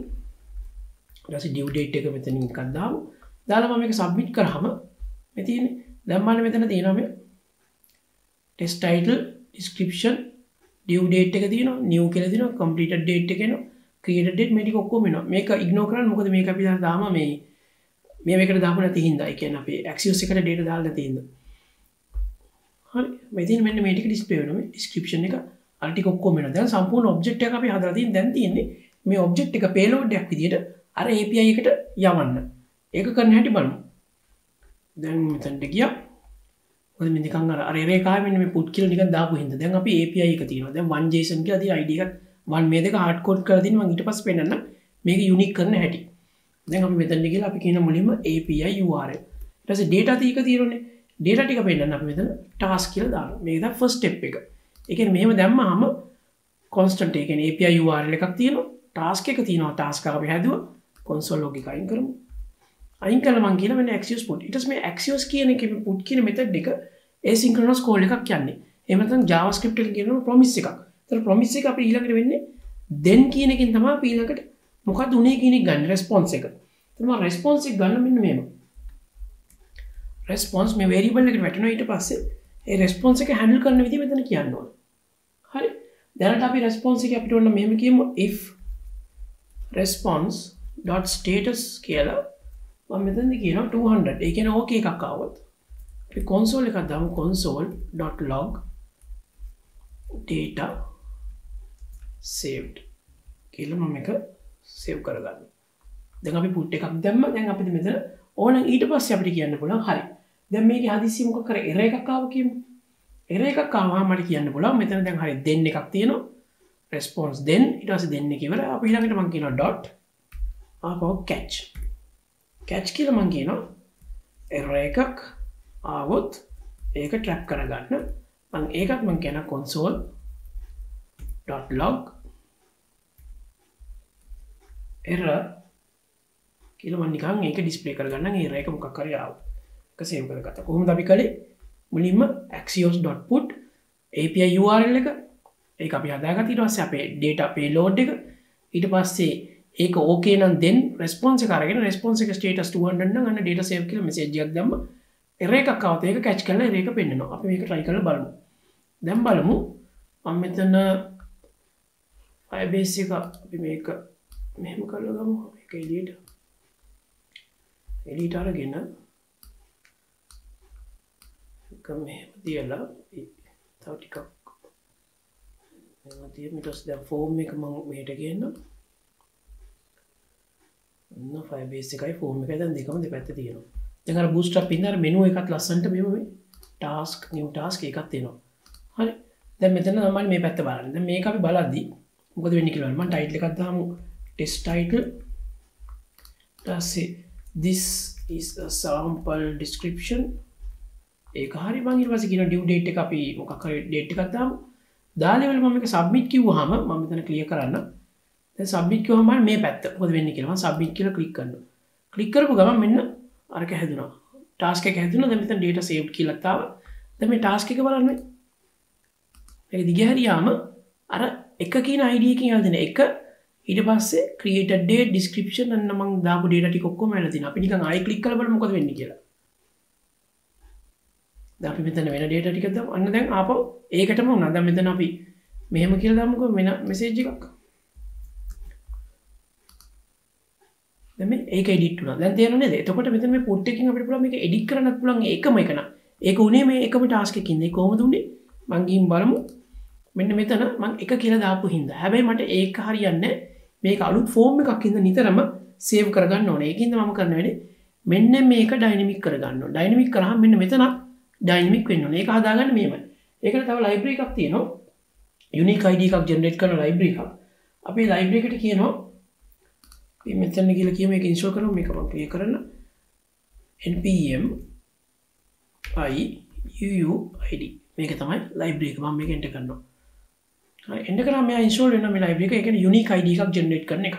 ඊට පස්සේ due date එක මෙතනින් එකක් දාමු. දාලා මම මේක submit කරාම මේ තියෙන්නේ දැන් මම මෙතන තියෙනවා මේ test title description due date එක තියෙනවා new කියලා තියෙනවා completed date එක එනවා created date මේ ටික ඔක්කොම එනවා. මේක ignore කරන්න මොකද මේක අපි දාම මේකට දාපු නැති හින්දා. ඒ කියන්නේ අපි Axios එකට data දාලා නැති හින්දා. හරි. මෙතන මෙන්න මේ ටික display වෙනවා මේ description එක අර ටික ඔක්කොම එනවා. දැන් සම්පූර්ණ object එක අපි හදලා තියෙන දැන් තියෙන්නේ මේ object එක payload එකක් විදියට අර API එකට යවන්න. ඒක කරන්න හැටි බලමු. දැන් මෙතනට ගියා. මොකද මේ නිකන් අර රේඛාවේ මෙන්න මේ put කියලා නිකන් දාපු හින්දා දැන් අපි API එක තියෙනවා. දැන් 1JSON කියලා තියෙන ID එකත් 1 මේ දෙක hard code කරලා දින මම ඊට පස්සේ පෙන්නන්න මේක unique කරන හැටි. දැන් අපි මෙතනට ගිහලා අපි කියන මුලින්ම API URL. ඊට පස්සේ data ටික තියෙනනේ. data ටික පෙන්නන්න අපි මෙතන task කියලා දානවා. මේක තමයි first step එක. ඒ කියන්නේ මෙහෙම දැම්මහම constant ඒ කියන්නේ API URL එකක් තියෙනවා. task එක තියෙනවා. task එක අපි හැදුවා. console log එක අයින් කරමු. අයින් කළා මම කියලා මෙන්න Axios put. ඊට පස්සේ මේ Axios කියන එකේ put කියන method එක asynchronous call එකක් කියන්නේ. එහෙම නැත්නම් JavaScript එකෙන් කියනවා promise එකක්. ඒතර promise එක අපි ඊළඟට වෙන්නේ then කියන එකෙන් තමයි අපි ඊළඟට මොකක්ද උනේ කියන එක ගන්න response එක. ඒතර මම response එක ගන්න මෙන්න මෙහෙම. response මේ variable එකට වැටෙනවා ඊට පස්සේ ඒ response එක handle කරන විදිහ මෙතන කියන්න ඕන. හරි. දැනට අපි response එක අපිට ඕන මෙහෙම කියමු if response.status කියලා මම මෙතනදී කියනවා 200. ඒ කියන්නේ ඕකේ එකක් ආවොත් අපි console එකක් දාමු console.log data saved කියලා මම එක save කරගන්නවා. දැන් අපි put එකක් දැම්මා. දැන් අපිට මෙතන ඕන ඊට පස්සේ අපිට කියන්න පුළුවන් හරි දැන් මේකේ හදිස්සිය මොකක් කර error එකක් ආව කියමු error එකක් ආවම මට කියන්න පුළුවන් මෙතන දැන් හරි දෙන්න එකක් තියෙනවා response then ඊට පස්සේ දෙන්න එක ඉවර අපි ඊළඟට මම කියනවා dot ආපහු catch කියලා මම කියනවා error එකක් ආවොත් ඒක trap කරගන්න මම ඒකත් මම කියන console.log error කියලා මම නිකන් ඒක ඩිස්ප්ලේ කරගන්න error එක මොකක් හරි ආව ඒක සේව් කරගත්තා කොහොමද අපි කළේ මුලින්ම axios.put API URL එක ඒක අපි හදාගත්තා ඊට පස්සේ අපේ data payload එක ඊට පස්සේ ඒක okay නම් then response එක අරගෙන response එක status 200 නම් අන්න data save කියලා message එකක් දැම්ම error එකක් ආවොත් ඒක catch කරලා error එක පෙන්නනවා අපි මේක try කරලා බලමු දැන් බලමු මම මෙතන Firebase එක අපි මේක මෙහෙම කරලා ගමු මේක edit අරගෙන එක මෙහෙම තියලා තව ටිකක් මෙහෙම තියමු ඊට පස්සේ දැන් form එක මම මෙහෙට ගේන්නම් Firebase එකයි form එකයි දැන් දෙකම දෙපැත්තේ තියෙනවා දැන් අර bootstrap ඉන්න අර menu එකත් ලස්සනට මෙහෙම මේ task new task එකක් තියෙනවා හරි දැන් මෙතන තමයි මේ පැත්ත බලන්න දැන් මේක අපි බලද්දි මොකද වෙන්නේ කියලා මම title එකක් දාමු test title ඊට this is a sample description ඒක හරි මම ඊට පස්සේ කියන due date එක අපි මොකක් හරි date එකක් දාමු දාලා ඉවල මම මේක submit කිව්වහම මම මෙතන clear කරන්න දැන් submit කිව්වම මේ පැත්ත මොකද වෙන්නේ කියලා මම submit කියලා click කරනවා click කරපු ගමන් මෙන්න අරක හැදුනා task එක හැදුනා දැන් මෙතන data saved කියලා තාව දැන් මේ task එක බලන්න මේක දිගේ හරියාම අර එක කියන id එකකින් යල් දෙන එක ඊට පස්සේ created date description අන්න මම දාපු data ටික ඔක්කොම ඇවිල්ලා තියෙනවා අපි නිකන් ආයෙ click කරලා බලමු මොකද වෙන්නේ කියලා දැන් අපි මෙතන වෙන data ටිකක් දාමු අන්න දැන් ආපහු ඒකටම වුණා දැන් මෙතන අපි මෙහෙම කියලා දාමුකෝ වෙන message එකක් දැන් මේ ඒක edit වුණා දැන් තේරෙන්නේ නේද එතකොට මෙතන මේ put එකකින් අපිට පුළුවන් මේක edit කරන්නත් පුළුවන් ඒකම එක නා ඒක උනේ මේ එකම task එකකින් ඒ කොහොමද උනේ මං ගිහින් බලමු මෙන්න මෙතන මං එක කියලා දාපු හින්දා හැබැයි මට ඒක හරියන්නේ මේක අලුත් ෆෝම් එකක් ඉඳන් නිතරම සේව් කරගන්න ඕනේ ඒකින්ද මම කරන්න වෙන්නේ මෙන්න මේක ඩයිනමික් කරගන්න ඕනේ ඩයිනමික් කරාම මෙන්න මෙතන ඩයිනමික් වෙන්න ඕනේ ඒක හදාගන්න මෙහෙමයි ඒකට තව ලයිබ්‍රරි එකක් තියෙනවා unique id එකක් ජෙනරේට් කරන ලයිබ්‍රරි එකක් අපි ලයිබ්‍රරි එකට කියනවා අපි මෙතන ගිහලා කියමු මේක ඉන්ස්ටෝල් කරමු මේක මම ක්ලියර් කරන්න npm i uuid මේක තමයි ලයිබ්‍රරි එක මම මේක එන්ටර් කරනවා හරි එන්ටර් කරාම මෙයා ඉන්ස්ටෝල් වෙනවා මේ ලයිබ්‍රරි එක ඒ කියන්නේ unique id එකක් ජෙනරේට් කරන එකක්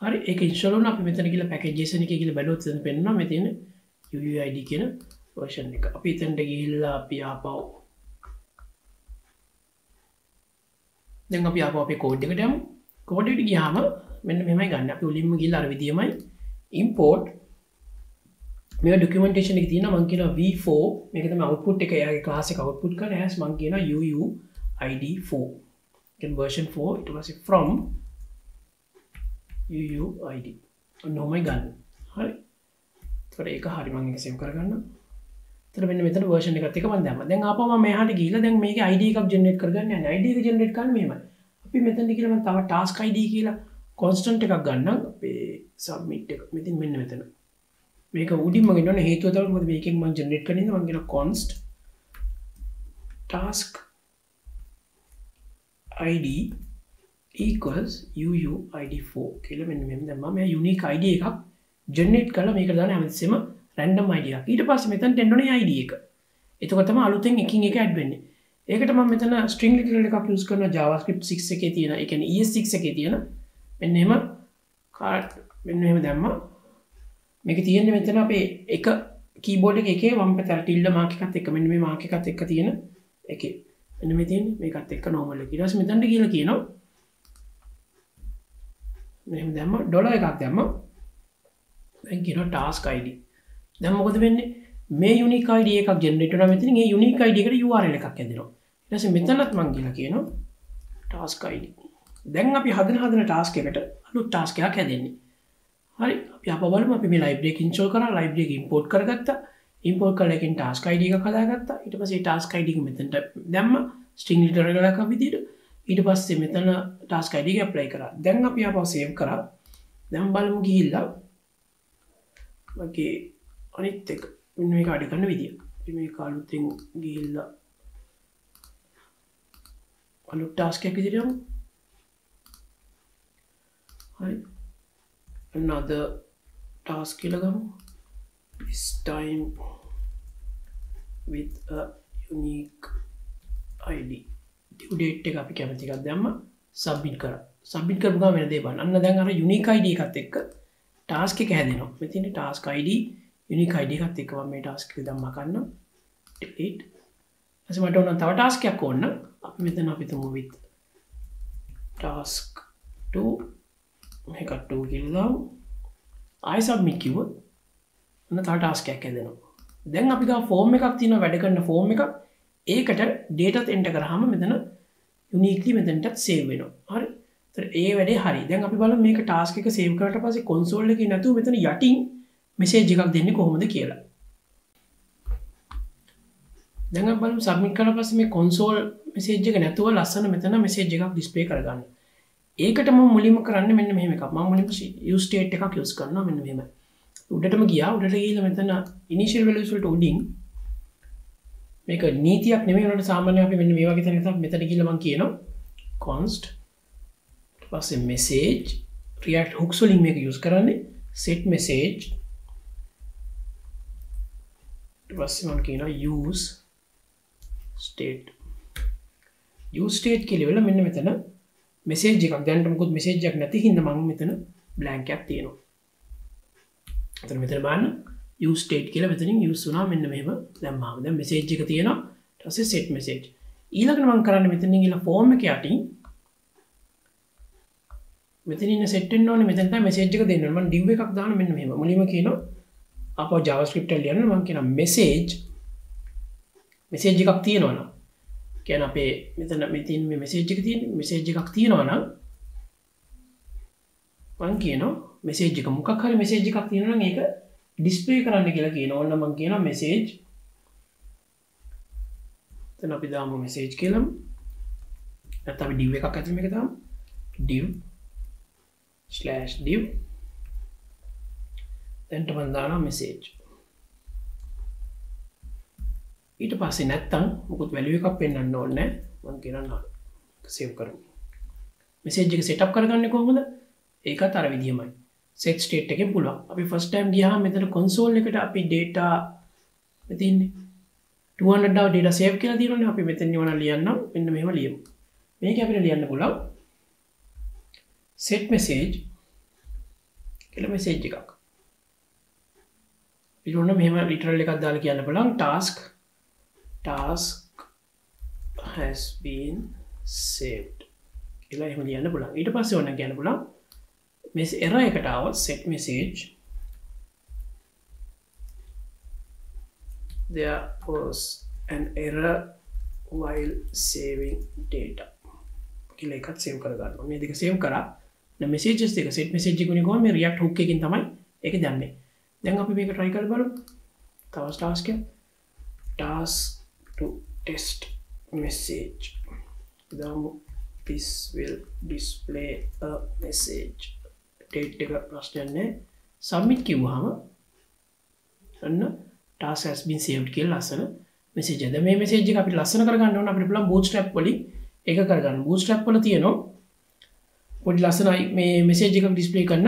හරි ඒක ඉන්ස්ටෝල් වුණා අපි මෙතන ගිහලා packages එකේ ගිහලා බැලුවොත් එතන පෙන්නනවා මේ තියෙන uuid කියන version එක අපි එතනට ගිහිල්ලා අපි ආපහු දැන් අපි ආපහු අපේ කෝඩ් එකට යමු කෝඩ් එකට ගියාම මෙන්න මෙහෙමයි ගන්න අපි උලින්ම ගිහලා අර විදියමයි import මේ documentation එකේ තියෙනවා මම කියනවා v4 මේක තමයි output එක එයාගේ class එක output කරන as මම කියනවා uuid4 කියන version 4 ඊට පස්සේ from uuid ඔන්නෝමයි ගන්න හරි ඒතකොට ඒක හරි මම ඒක save කරගන්න එතන මෙන්න මෙතන version එකත් එක මම දැම්මා දැන් ආපහු මම මෙහාට ගිහිල්ලා දැන් මේකේ id එකක් generate කරගන්න යන්නේ id එක generate කරන්න මෙහෙමයි අපි මෙතනට ගිහලා මම තව task id කියලා constant එකක් ගන්නම් අපේ submit එක මෙතන මෙන්න මෙතන මේක උඩින්ම ගෙනවනේ හේතුව තමයි මොකද මේකෙන් මම ජෙනරේට් කරන ඉඳන් මම කියන const task id equals uuid4 කියලා මෙන්න මෙහෙම දැන් මම unique id එකක් ජෙනරේට් කරලා මේකට දාන හැමතිස්සෙම random id එකක් ඊට පස්සේ මෙතනට එන්න ඕනේ id එක එතකොට තමයි අලුතෙන් එකින් එක ඇඩ් වෙන්නේ ඒකට මම මෙතන string literal එකක් use කරනවා javascript 6 එකේ තියෙන ඒ කියන්නේ es6 එකේ තියෙන මෙන්න එහෙම කාඩ් මෙන්න එහෙම දැම්මා මේක තියෙන්නේ මෙතන අපේ එක කීබෝඩ් එකේ වම් පැත්තට tilde mark එකත් එක්ක මෙන්න මේ mark එකත් එක්ක තියෙන එකේ මෙන්න මේ තියෙන්නේ මේකත් එක්ක normal එක ඊට පස්සේ මෙතනට ගිහලා කියනවා මෙහෙම දැම්මා ඩොලර් එකක් දැම්මා දැන් කියනවා task id දැන් මොකද වෙන්නේ මේ unique id එකක් generate වෙනවා මෙතනින් ඒ unique id එකට url එකක් ඇදෙනවා ඊට පස්සේ මෙතනත් මම ගිහලා කියනවා task id දැන් අපි හදන task එකට අලුත් task එකක් හැදෙන්නේ හරි අපි අප බලමු අපි මේ library එක install කරා library එක import කරගත්තා import කරලා එකෙන් task id එකක් හදාගත්තා ඊට පස්සේ task id එක මෙතනට දැම්මා string literal එකක් විදියට ඊට පස්සේ මෙතන task id එක apply කරා දැන් අපි ආපහු save කරා දැන් බලමු ගිහිල්ලා මගේ අනිත් එක මෙන්න මේක අඩ කරන විදිය. මේ කාලුතෙන් ගිහිල්ලා අලුත් ටාස්ක් එකක් විදියට යමු. හරි. another task කියලා ගමු. This time with a unique ID. due date එක අපි කැමති එකක් දැම්ම submit කරා. submit කරපු ගමන් වෙන දේ බලන්න. අන්න දැන් අර unique ID එකත් එක්ක task එක හැදෙනවා. මෙතන task ID unique ID එකත් එක්ක මම මේ task එක දැම්මා ගන්න. delete. ඊට මට ඕන තව task එකක් ඕන නම් අපි මෙතන අපි තුමු with task 2 මේක 2 කියලා ආයි submit කිව්වොත් අන්න තව task එකක් හැදෙනවා. දැන් අපි ගා form එකක් තියෙනවා වැඩ කරන form එකක්. ඒකට data enter කරාම මෙතන uniquely මෙතනටත් save වෙනවා. හරි. ඒතර ඒ වැඩේ හරි. දැන් අපි බලමු මේක task එක save කරලා පස්සේ console එකේ නැතුව මෙතන යටින් message එකක් දෙන්නේ කොහොමද කියලා. දැන් අපි බලමු submit කරලා පස්සේ මේ console message එක නැතුව ලස්සන මෙතන message එකක් display කරගන්න. ඒකට මම මුලින්ම කරන්නේ මෙන්න මෙහෙම එකක්. මම මුලින්ම use state එකක් use කරනවා මෙන්න මෙහෙම. උඩටම ගියා. උඩට ගිහිල්ලා මෙතන initial values වලට උඩින් මේක නීතියක් නෙමෙයි උනට සාමාන්‍යයෙන් අපි මෙන්න මේ වගේ තැනක තමයි මෙතන ගිහිල්ලා මම කියනවා const ඊට පස්සේ message react hooks වලින් මේක use කරන්නේ set message ඊට පස්සේ මම කියනවා use state කියලා මෙන්න මෙතන message එකක් දැනට මොකද message එකක් නැති හින්දා මම මෙතන blank එකක් තියෙනවා. එතන මෙතන බලන්න use state කියලා මෙතනින් use වුණා මෙන්න මෙහෙම දැම්මාම දැන් message එක තියෙනවා ඊට පස්සේ set message ඊළඟට මම කරන්නේ මෙතනින් ගිහලා form එක යටින් මෙතන ඉන්න set වෙන්න ඕනේ මෙතන තමයි message එක දෙන්න ඕනේ මම div එකක් දාන්න මෙන්න මෙහෙම මුලින්ම කියනවා අපෝ javascript එක ලියන්න මම කියනවා message එකක් තියෙනවා නම් කියන්නේ අපේ මෙතන මේ message එක තියෙන message එකක් තියෙනවා නම් මම කියනවා message එක මොකක් හරි message එකක් තියෙනවා නම් ඒක display කරන්න කියලා කියනවා. ඕන්න මම කියනවා message. එතන අපි දාමු message කියලා. නැත්නම් අපි div එකක් ඇතුළේ මේක දාමු. div/div. දැන් මම දානවා message. ඊට පස්සේ නැත්තම් මොකද value එකක් පෙන්වන්න ඕනේ නැහැ. මම කියනවා save කරමු. message එක setup කරගන්නේ කොහොමද? ඒකත් අර විදියමයි. set state එකෙන් පුළුවන්. අපි first time ගියාම මෙතන console එකට අපි data මෙතින්නේ 200 data save කියලා තියෙනවනේ. අපි මෙතන නිවන ලියන්නම්. මෙන්න මෙහෙම ලියමු. මේක අපිට ලියන්න පුළුවන් set message කියලා message එකක්. ඊළඟ මෙහෙම literal එකක් දාලා කියන්න පුළුවන් task has been saved කියලා එහෙම ලියන්න පුළුවන්. ඊට පස්සේ ඕන කියන්න පුළුවන් error එකට આવොත් set message there was an error while saving data කියලා එකත් save කරගන්නවා. මේ දෙක save කරා. දැන් messages දෙක set message එක උනේ කොහොමද? මේ react hook එකකින් තමයි ඒක දැම්මේ. දැන් අපි මේක try කරලා බලමු. තව task එක task to test message. දාමු this will display a message. date එක ප්‍රශ්නයක් නැහැ. submit කිව්වහම අන්න task has been saved කියලා ලස්සන message එක. දැන් මේ message එක අපිට ලස්සන කරගන්න ඕන අපිට පුළුවන් bootstrap වලින් ඒක කරගන්න. bootstrap වල තියෙනවා පොඩි ලස්සනයි මේ message එක display කරන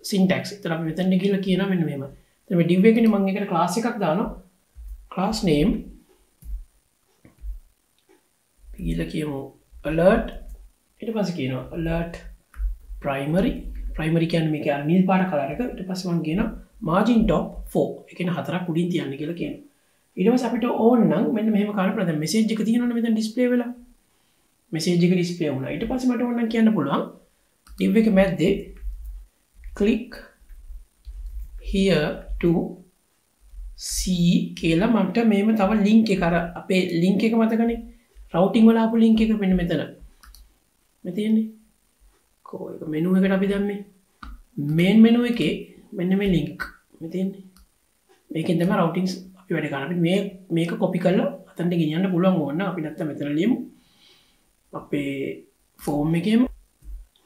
syntax. ඒතර අපි මෙතන ගිහලා කියනවා මෙන්න මෙහෙම. දැන් මේ div එකනේ මම ඒකට class එකක් දානවා. class name ගිහලා කියමු alert ඊට පස්සේ කියනවා alert primary කියන්නේ මේක අර නිල් පාට කලර් එක. ඊට පස්සේ මම කියනවා margin top 4. ඒ කියන්නේ 4ක් උඩින් තියන්න කියලා කියනවා. ඊට පස්සේ අපිට ඕන නම් මෙන්න මෙහෙම කරන්න පුළුවන්. දැන් message එක තියෙනවනේ මෙතන display වෙලා. message එක display වුණා. ඊට පස්සේ මට ඕන නම් කියන්න පුළුවන් div එක මැද්දේ click here to see කියලා මට මේම තව link එක අර අපේ link එක මතකනේ routing වල ආපු link එක මෙන්න මෙතන. මේ තියෙන්නේ ඒක මෙනු එකට අපි දැම්මේ මේන් මෙනු එකේ මෙන්න මේ link මේ තියෙන්නේ මේකෙන් තමයි routings අපි වැඩ කරන්නේ. අපිට මේක copy කරලා අතනට ගෙනියන්න පුළුවන් ඕන නම් අපි නැත්තම් මෙතන ලියමු අපේ form එකේම.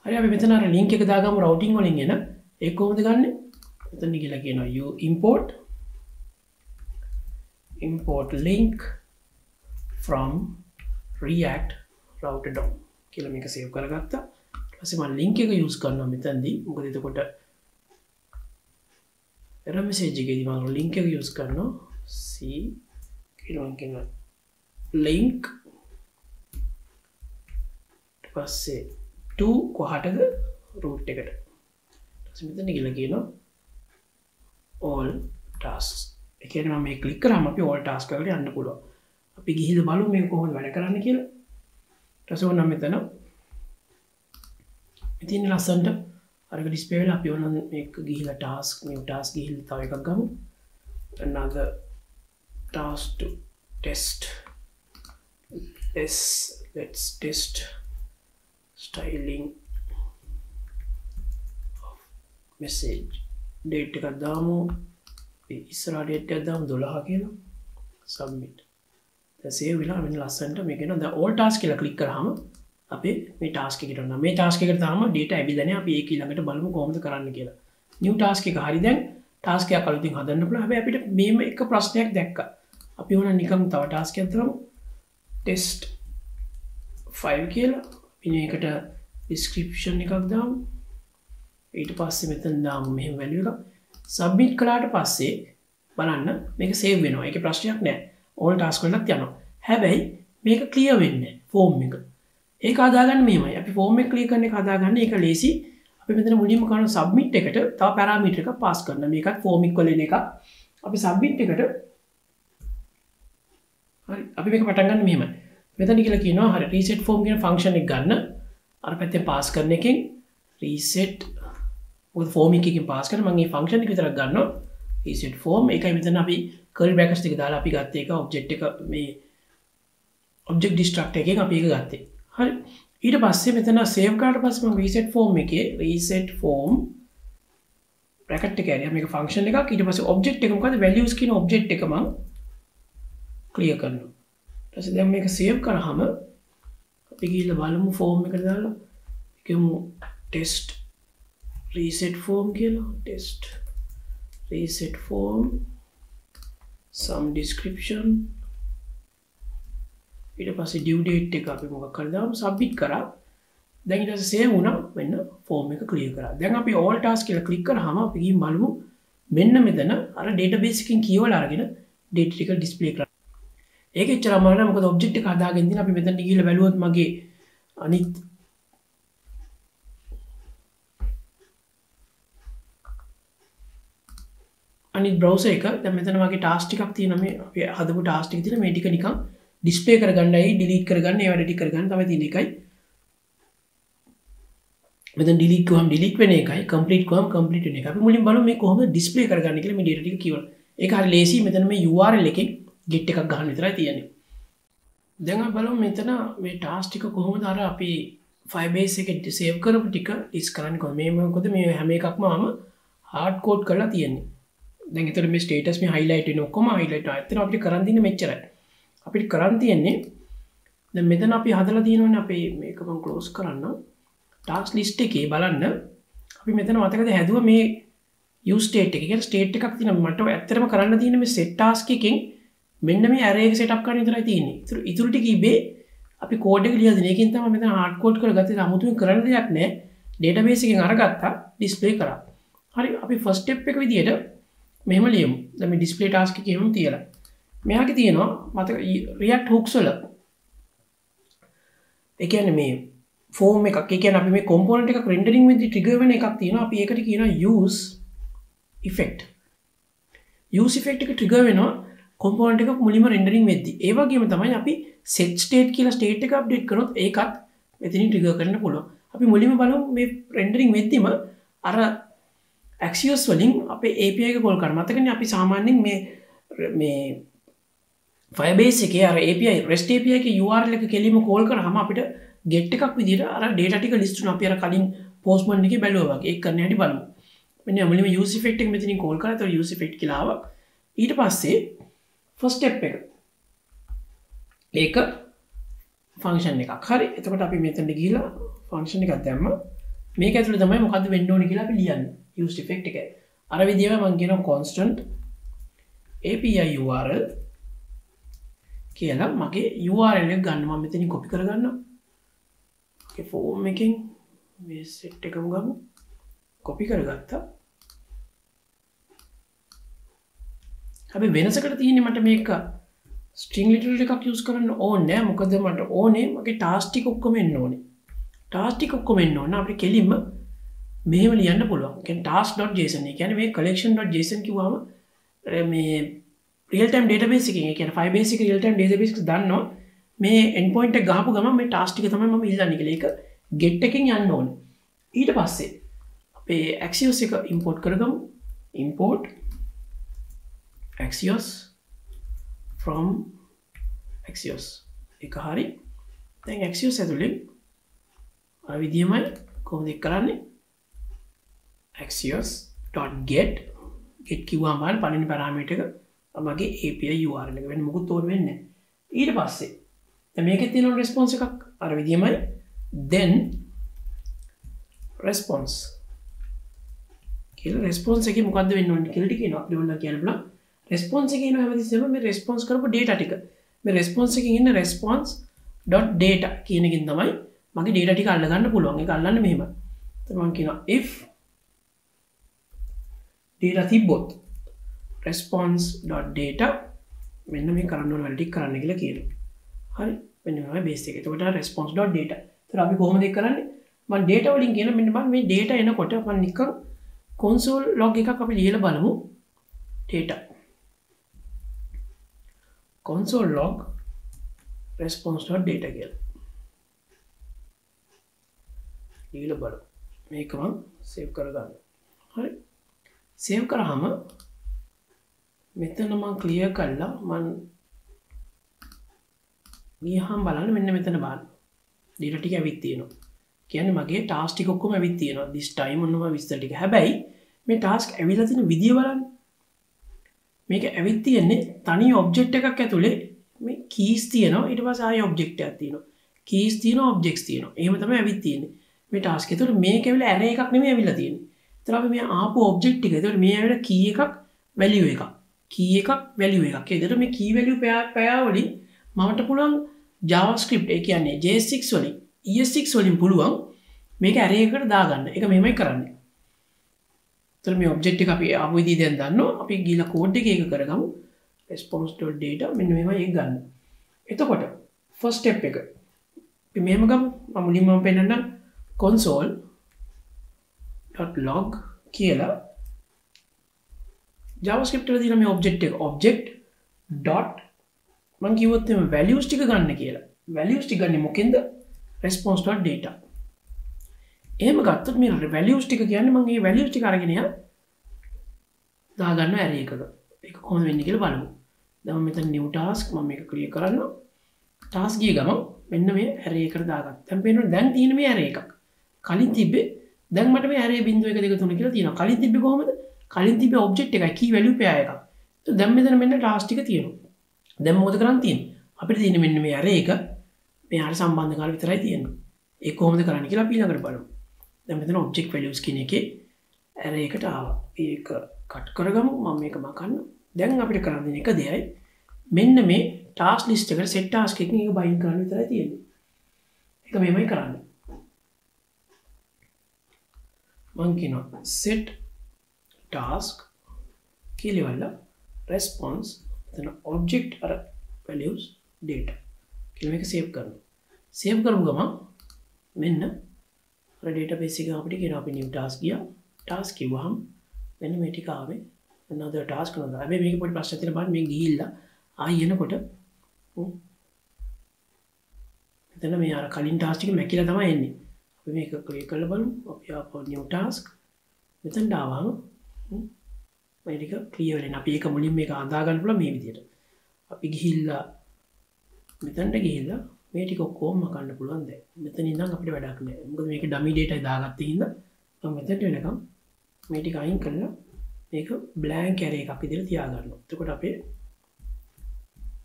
හරි අපි මෙතන අර link එක දාගමු routing වලින් එන ඒක කොහොමද ගන්නෙ? මෙතන කියලා කියනවා you import link from react router dom කියලා මේක සේව් කරගත්තා. ඊට පස්සේ මම link එක use කරනවා මෙතනදී. මොකද එතකොට error message එකේදී මම link එක use කරනවා c කියලා මම කියනවා link ඊට පස්සේ to කොහටද root එකට. ඊට පස්සේ මෙතන කියලා කියනවා all tasks. ඒ කියන්නේ මම මේ ක්ලික් කරාම අපි all task එකට යන්න පුළුවන්. අපි ගිහිල්ලා බලමු මේක කොහොමද වැඩ කරන්නේ කියලා. ඊට පස්සේ ඕනම් මෙතන ඉතින් ලස්සනට අරක ඩිස්ප්ලේ වෙලා අපි ඕනම් මේක ගිහිල්ලා task new task ගිහිල්ලා තව එකක් ගමු. another task to test. Let's test styling of message. date එකක් දාමු. ඉස්සරහ date එකක් දාමු 12 කියලා. submit. දැන් save වෙලා මෙන්න ලස්සනට මේක එනවා. දැන් all task කියලා click කරාම අපි මේ task එකට යනවා. මේ task එකට තාම data ඇවිල්ලා නැහැ. අපි ඒක ඊළඟට බලමු කොහොමද කරන්න කියලා. new task එක හරි දැන් task එකක් අලුතින් හදන්න පුළුවන්. හැබැයි අපිට මේම එක ප්‍රශ්නයක් දැක්කා. අපි ඕන නිකම් තව task එකක් දාමු. test 5 කියලා. අපි මේකට description එකක් දාමු. ඊට පස්සේ මෙතන දාමු මෙහෙම value එකක්. submit කළාට පස්සේ බලන්න මේක save වෙනවා. ඒකේ ප්‍රශ්නයක් නැහැ. all task වලට යනවා. හැබැයි මේක clear වෙන්නේ නැහැ form එක. ඒක හදාගන්න මෙහෙමයි. අපි form එක clear කරන එක හදාගන්න ඒක ලේසි. අපි මෙතන මුලින්ම කරන submit එකට තව parameter එකක් pass කරන්න. මේකත් form equal වෙන එකක්. අපි submit එකට හරි අපි මේක පටන් ගන්න මෙහෙමයි. මෙතන කියලා කියනවා හරි reset form කියන function එක ගන්න. අර පැත්තෙන් pass කරන එකෙන් reset මොකද form එකකින් pass කරන මම මේ function එක විතරක් ගන්නවා. reset form ඒකයි මෙතන අපි curly brackets ටික දාලා අපි ගත්ත එක object එක මේ object destructor එකෙන් අපි ඒක ගත්තේ. හරි. ඊට පස්සේ මෙතන save කරාට පස්සේ මම reset form එකේ reset form bracket එක ඇරියා මේක function එකක්. ඊට පස්සේ object එක මොකද values කියන object එක මම clear කරනවා. ඊට පස්සේ දැන් මේක save කරාම අපි ගිහලා බලමු form එකට දාලා කියමු test reset form කියලා. test reset form some description ඊට පස්සේ due date එක අපි මොකක් කරලා දාමු submit කරා. දැන් ඊට පස්සේ save වුණා. මෙන්න form එක clear කරා. දැන් අපි all task කියලා click කරාම අපි ගිහින් බලමු මෙන්න මෙතන අර database එකකින් කියවලා අරගෙන data ටික display කරා. ඒක එච්චර අමාරු නෑ මොකද object එක හදාගෙන ඉඳන් අපි මෙතන ගිහිල්ලා බැලුවොත් මගේ අනිත් browser එක දැන් මෙතන වගේ task ටිකක් තියෙනවා මේ අපි හදපු task ටික තියෙන මේ ටික නිකන් display කරගන්නයි delete කරගන්න ඒ වැඩ ටික කරගන්න තමයි තියෙන එකයි. මෙතන delete කරාම delete වෙන එකයි complete කරාම complete වෙන එකයි. අපි මුලින් බලමු මේ කොහොමද display කරගන්න කියලා මේ data ටික කියවලා. ඒක හරි ලේසි. මෙතන මේ URL එකෙන් get එකක් ගන්න විතරයි තියෙන්නේ. දැන් අපි බලමු මෙතන මේ task ටික කොහොමද අර අපි Firebase එකේ save කරපු ටික list කරන්නේ කොහොමද? මේ මොකද මේ හැම එකක්ම hard code කරලා තියෙන්නේ. දැන් ඒතර මේ status මේ highlight වෙන ඔක්කොම highlight වෙනවා. ඇත්තටම අපිට කරන් තියන්නේ මෙච්චරයි. අපිට කරන් තියන්නේ දැන් මෙතන අපි හදලා තියෙනවනේ අපේ මේක මම close කරන්න. task list එකේ බලන්න අපි මෙතන මතකද හැදුවා මේ use state එක. කියන්නේ state එකක් තියෙනවා. මට ඇත්තටම කරන්න තියෙන්නේ මේ set task එකෙන් මෙන්න මේ array එක set up කරන්න විතරයි තියෙන්නේ. ඉතුරු ටික ඉබේ අපි code එක ලියලා දෙන එකෙන් තමයි මෙතන hard code කරලා ගත්තේ. 아무තුමින් කරන්න දෙයක් නැහැ. database එකෙන් අරගත්තා display කරා. හරි අපි first step එක විදියට මෙහෙම ලියමු. දැන් මේ display task එකේ එහෙම තියලා. මෙයාගේ තියෙනවා මතක react hooks වල. ඒ කියන්නේ මේ form එකක්. ඒ කියන්නේ අපි මේ component එකක් rendering වෙද්දී trigger වෙන එකක් තියෙනවා. අපි ඒකට කියනවා use effect. use effect එක trigger වෙනවා component එකක් මුලින්ම rendering වෙද්දී. ඒ වගේම තමයි අපි set state කියලා state එක update කරොත් ඒකත් මෙතනින් trigger කරන්න පුළුවන්. අපි මුලින්ම බලමු මේ rendering වෙද්දිම අර Axios වලින් අපේ API එක call කරනවා. මතකනේ අපි සාමාන්‍යයෙන් මේ Firebase එකේ අර API REST API එකේ URL එක කෙලින්ම call කරාම අපිට get එකක් විදිහට අර data ටික list වෙනවා. අපි අර කලින් postman එකේ බැලුවා වගේ. ඒක කරන්න හැටි බලමු. මෙන්න මුලින්ම use effect එක මෙතනින් call කරා. ඒතර use effect කියලා ආවා. ඊට පස්සේ first step එක. ඒක function එකක්. හරි. එතකොට අපි මෙතනට ගිහිලා function එකක් දැම්මා. මේක ඇතුලේ තමයි මොකද්ද වෙන්න ඕනේ කියලා අපි ලියන්නේ. use effect එක. අර විදිහම මම කියනවා constant API URL කියලා මගේ URL එක ගන්න මම මෙතනින් copy කරගන්නවා. ඔකේ form එකෙන් මේ set එකම ගමු. copy කරගත්තා. හැබැයි වෙනසකට තියෙන්නේ මට මේක string literal එකක් use කරන්න ඕනේ නෑ. මොකද මට ඕනේ මගේ task ටික ඔක්කොම එන්න ඕනේ. task ටික ඔක්කොම එන්න ඕන අපිට කෙලින්ම මෙහෙම ලියන්න පුළුවන්. ඒ කියන්නේ task.json. ඒ කියන්නේ මේ collection.json කිව්වම මේ real time database එකකින් ඒ කියන්නේ Firebase එක real time database එක දන්නවා මේ endpoint එක ගහපු ගමන් මේ task ටික තමයි මම ඉල්ලන්නේ කියලා. ඒක get එකකින් යන්න ඕනේ. ඊට පස්සේ අපේ Axios එක import කරගමු. import Axios from Axios එක හරි. දැන් Axios ඇතුලේ අර විදිහමයි කොහොමද ඒක කරන්නේ? Axios.get get කිව්වම බලන්න පළවෙනි පැරාමීටර් එක මගේ API URL එක වෙන මොකුත් ඕන වෙන්නේ නැහැ. ඊට පස්සේ දැන් මේකේ තියෙන response එකක් අර විදිහමයි then response කියලා response එකේ මොකද්ද වෙන්න ඕනේ කියලා ටික එනවා. අපිට ඕන කියන්න පුළුවන් response එකේ එන හැමතිස්සෙම මේ response කරපු data ටික මේ response එකකින් ඉන්න response.data කියන එකෙන් තමයි මගේ data ටික අල්ලගන්න පුළුවන්. ඒක අල්ලන්නේ මෙහෙමයි. එතකොට මම කියනවා if data තිබ්බොත් response.data මෙන්න මේ කරන්න ඕන වැඩ ටික කරන්න කියලා කියනවා. හරි. මෙන්න මේ බේස් එක. එතකොට response.data. ඒතර අපි කොහොමද ඒක කරන්නේ? මම data වලින් කියන මෙන්න බලන්න මේ data එනකොට මම නිකන් console log එකක් අපි ලියලා බලමු. data console log response.data කියලා. ලියලා බලමු. මේක මම save කරගන්න. හරි. save කරාම මෙතන මම clear කළා මම ගියහම බලන්න මෙන්න මෙතන බලන්න data ටික ඇවිත් තියෙනවා. කියන්නේ මගේ task ටික ඔක්කොම ඇවිත් තියෙනවා. this time ඔන්නම විස්තර ටික. හැබැයි මේ task ඇවිල්ලා තියෙන විදිය බලන්න. මේක ඇවිත් තියෙන්නේ තනි object එකක් ඇතුලේ මේ keys තියෙනවා. ඊට පස්සේ ආයෙ object එකක් තියෙනවා. keys තියෙනවා objects තියෙනවා. එහෙම තමයි ඇවිත් තියෙන්නේ. මේ task එකේ. ඒතකොට මේක ඇවිල්ලා array එකක් නෙමෙයි ඇවිල්ලා තියෙන්නේ. ඒතර අපි මේ ආපු object ටික. ඒතකොට මේ ඇවිල්ලා key එකක් value එකක්. key එකක් value එකක්. ඒතර මේ key value pair වලින් මමට පුළුවන් JavaScript ඒ කියන්නේ JS6 වලින් ES6 වලින් පුළුවන් මේක array එකකට දාගන්න. ඒක මෙහෙමයි කරන්නේ. ඒතර මේ object එක අපි ආපු විදිහ දැන් දන්නවා. අපි ගිහලා code එකේ ඒක කරගමු. response.data මෙන්න මෙහෙමයි ඒක ගන්න. එතකොට first step එක අපි මෙහෙම ගමු. මම මුලින්ම පෙන්නන්නම් console.log කියලා JavaScript වල තියෙන මේ object එක object dot මම කිව්වොත් එimhe values ටික ගන්න කියලා. values ටික ගන්නේ මොකෙන්ද? response.data. එහෙම ගත්තොත් මේ values ටික කියන්නේ මම මේ values ටික අරගෙන දාගන්න array එකක. ඒක කොහොමද වෙන්නේ කියලා බලමු. දැන් මෙතන new task මම මේක ක්ලියර් කරනවා. task ගිය ගමන් මෙන්න මේ array එකට දාගත්තා. දැන් පේනවා දැන් තියෙන මේ array එකක්. කලින් තිබ්බේ දැන් මට මේ array 0 1 2 3 කියලා තියෙනවා. කලින් තිබ්බේ කොහොමද? කලින් තිබ්බේ object එකයි key value pair එකක්. දැන් මෙතන මෙන්න task ටික තියෙනවා. දැන් මොකද කරන්න තියෙන්නේ? අපිට තියෙන්නේ මෙන්න මේ array එක මෙහාට සම්බන්ධ කරලා විතරයි තියෙන්නේ. ඒක කොහොමද කරන්නේ කියලා අපි ඊළඟට බලමු. දැන් මෙතන object values කියන එකේ array එකට ආවා. ඒක කට් කරගමු. මම මේක මකන්න. දැන් අපිට කරන්න දෙන එක දෙයයි. මෙන්න මේ task list එකට set task එකකින් ඒක bind කරන්න විතරයි තියෙන්නේ. ඒක මෙහෙමයි කරන්නේ. මම කියනවා set task කියලා response then object or values data කියලා මේක save කරනවා. save කරපු ගමන් මෙන්න අර database එක අපිට කියනවා අපි new task ගියා. task කිව්වහම මෙන්න මේ ටික ආවේ. another task නේද? හැබැයි මේක පොඩි ප්‍රශ්නයක් තියෙනවා බලන්න මේ ගිහිල්ලා ආයෙ එනකොට මෙතන මේ අර කලින් task එක මැකිලා තමයි එන්නේ. අපි මේක ක්ලික් කරලා බලමු. අපි ආපහු new task මෙතනට ආවම මේ ටික ක්ලියර් වෙනවා. අපි ඒක මුලින් මේක හදා ගන්න පුළුවන් මේ විදිහට. අපි ගිහිල්ලා මෙතනට ගිහිල්ලා මේ ටික ඔක්කොම ගන්න පුළුවන් දැන්. මෙතන ඉඳන් අපිට වැඩක් නැහැ. මොකද මේක ඩමි data දාගත්තේ හින්දා මම මෙතනට වෙනකම් මේ ටික අයින් කරලා මේක blank array එකක් විදිහට තියාගන්නවා. එතකොට අපේ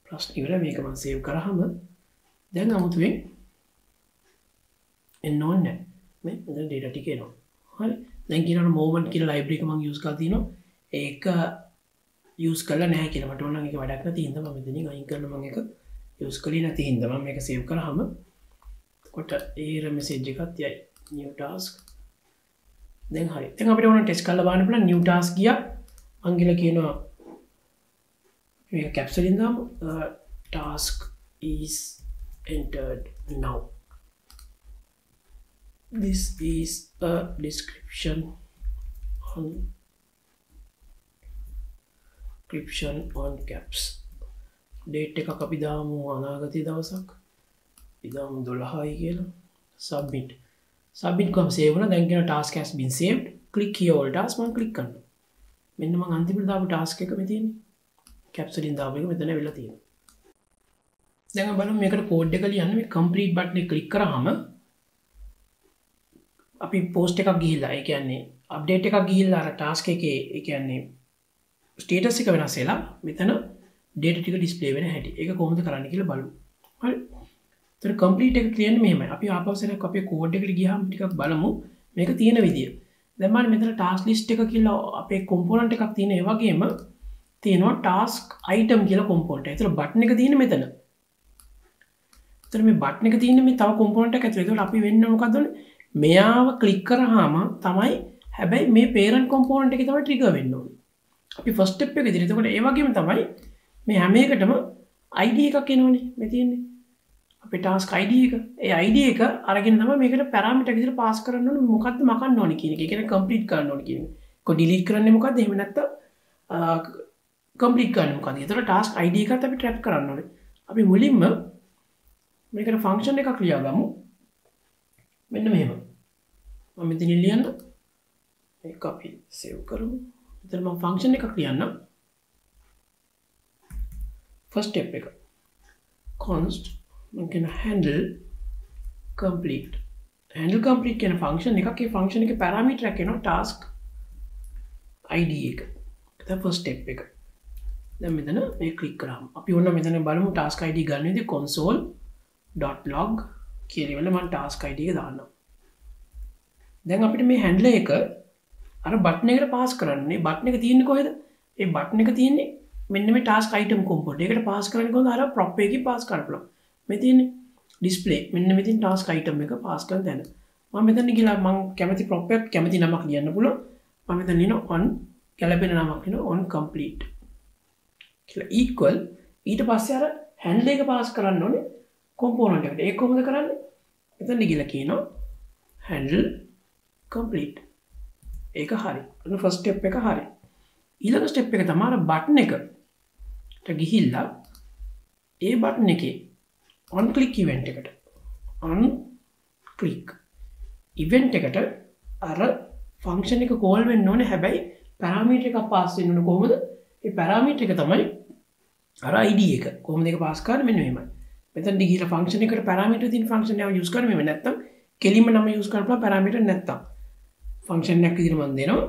ප්‍රශ්න ඉවරයි. මේක මම save කරාම දැන් අමුතුවෙන් එන්න ඕනේ නැහැ. මේ මෙතන data ටික එනවා. හරි. දැන් කියනවා moment කියලා library එක මම use කරලා තිනවා ඒක use කරලා නැහැ කියලා මට ඕන නම් ඒක වැඩක් නැති හින්දා මම මෙතනින් අයින් කරනවා මම ඒක use කරේ නැති හින්දා මම මේක save කරාම කොට error message එකක් යයි new task දැන් හරි දැන් අපිට ඕන ටෙස්ට් කරලා බලන්න පුළුවන් new task ගියා මං ගිහලා කියනවා මේක capture එකෙන් දාමු task is entered now this is a description on caps date එකක් අපි දාමු අනාගතයේ දවසක් ඉදාමු 12යි කියලා submit කරමු save වුණා දැන් කියන task has been saved click here all task මම click කරනවා මෙන්න මම අන්තිමට දාපු task එක මේ තියෙන්නේ caps වලින් දාපු එක මෙතන වෙලා තියෙනවා දැන් බලමු මේකට code එක ලියන්න මේ complete button එක click කරාම අපි post එකක් ගිහිල්ලා ඒ කියන්නේ update එකක් ගිහිල්ලා අර task එකේ ඒ කියන්නේ status එක වෙනස් වෙලා මෙතන data ටික display වෙන හැටි. ඒක කොහොමද කරන්න කියලා බලමු. හරි. ඒතර complete එක කියන්නේ මෙහෙමයි. අපි ආපස්සට අපේ code එකට ගියාම ටිකක් බලමු මේක තියෙන විදිය. දැන් මම මෙතන task list එක කියලා අපේ component එකක් තියෙන ඒ වගේම තියෙනවා task item කියලා component. ඒතර button එක තියෙන්නේ මෙතන. ඒතර මේ button එක තියෙන්නේ මේ තව component එකක් ඇතුලේ. ඒතකොට අපි වෙන්නේ මොකද්ද? මෙයාව click කරාම තමයි හැබැයි මේ parent component එකේ තමයි trigger වෙන්න ඕනේ. අපි first step එක විදිහට. එතකොට ඒ වගේම තමයි මේ හැම එකටම ID එකක් එනවනේ මේ තියෙන්නේ. අපේ task ID එක. ඒ ID එක අරගෙන තමයි මේකට parameter විදිහට pass කරන්න ඕනේ මොකද්ද මකන්න ඕනේ කියන එක. ඒ කියන්නේ complete කරන්න ඕනේ කියන එක. කො delete කරන්නේ මොකද්ද? එහෙම නැත්නම් complete කරන්නේ මොකද්ද? ඒතර task ID එකත් අපි trap කරන්න ඕනේ. අපි මුලින්ම මේකට function එකක් ලියාගමු. මෙන්න මෙහෙම. මම මෙතන ලියන්න. මේක අපි save කරමු. එතන මම function එකක් ලියන්නම්. first step එක. const මම කියන handle complete. handle complete කියන function එකක්. ඒ function එකේ parameter එකක් එනවා task ID එක. ඒක first step එක. දැන් මෙතන මේ click කරාම අපි ඕන මෙතන බලමු task ID ගන්න විදිහ console.log කියලා ඉවල මම task ID එක දාන්නම්. දැන් අපිට මේ handler එක අර බටන් එකට පාස් කරන්නේ බටන් එක තියෙන්නේ කොහෙද? ඒ බටන් එක තියෙන්නේ මෙන්න මේ task item component. ඒකට පාස් කරන්නේ කොහොමද? අර prop එකකින් පාස් කරන්න පුළුවන්. මේ තියෙන්නේ display. මෙන්න මෙතන task item එක පාස් කරන තැන. මම මෙතන ගිහලා මම කැමති prop එකක් කැමති නමක් ලියන්න පුළුවන්. මම මෙතන ලියන on ගැලපෙන නමක් ලියන on complete. කියලා equal ඊට පස්සේ අර handle එක පාස් කරන්න ඕනේ component එකට. ඒක කොහොමද කරන්නේ? මෙතන ගිහලා කියනවා handle complete. ඒක හරි. අන්න first step එක හරි. ඊළඟ step එක තමයි බටන් එකට ගිහිල්ලා ඒ බටන් එකේ on click event එකට on click event එකට අර function එක call වෙන්න ඕනේ. හැබැයි parameter එකක් pass වෙන්න ඕනේ. කොහොමද? ඒ parameter එක තමයි අර ID එක. කොහොමද ඒක pass කරන්නේ? මෙන්න මෙහෙමයි. මෙතන ගිහිල්ලා function එකට parameter තියෙන function එක use කරන්නේ මෙහෙම. නැත්තම් කෙලින්ම නම use කරපුවා parameter නැත්තම් function එකක් විදිහට මම දෙනවා.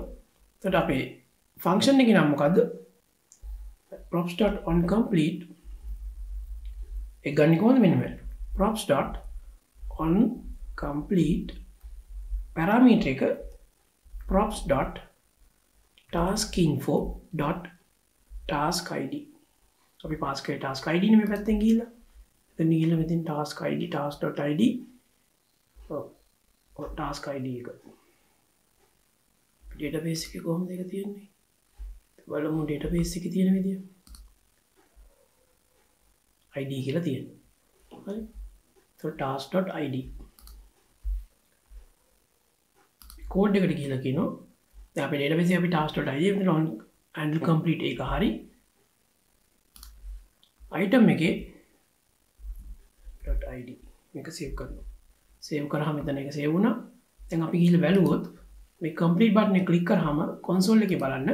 එතකොට අපේ function එකේ නම මොකද්ද? props.onComplete එක ගන්න කොහොමද මෙන්න මේ props.onComplete parameter එක props.taskinfo.taskid අපි පාස් කරේ task id නේ මේ පැත්තෙන් ගිහිල්ලා එතන ගිහිල්ලා මෙතෙන් task id task.id task id එක database එකේ කොහොමද ඒක තියෙන්නේ බලමු database එකේ තියෙන විදිය id කියලා තියෙනවා හරි so task.id code එකට ගිහලා කියනවා දැන් අපේ database එකේ අපි task.id එතන on handle complete ඒක හරි item එකේ .id මේක save කරනවා save කරාම මෙතන ඒක save වුණා දැන් අපි ගිහලා බලුවොත් මේ complete button එක click කරාම console එකේ බලන්න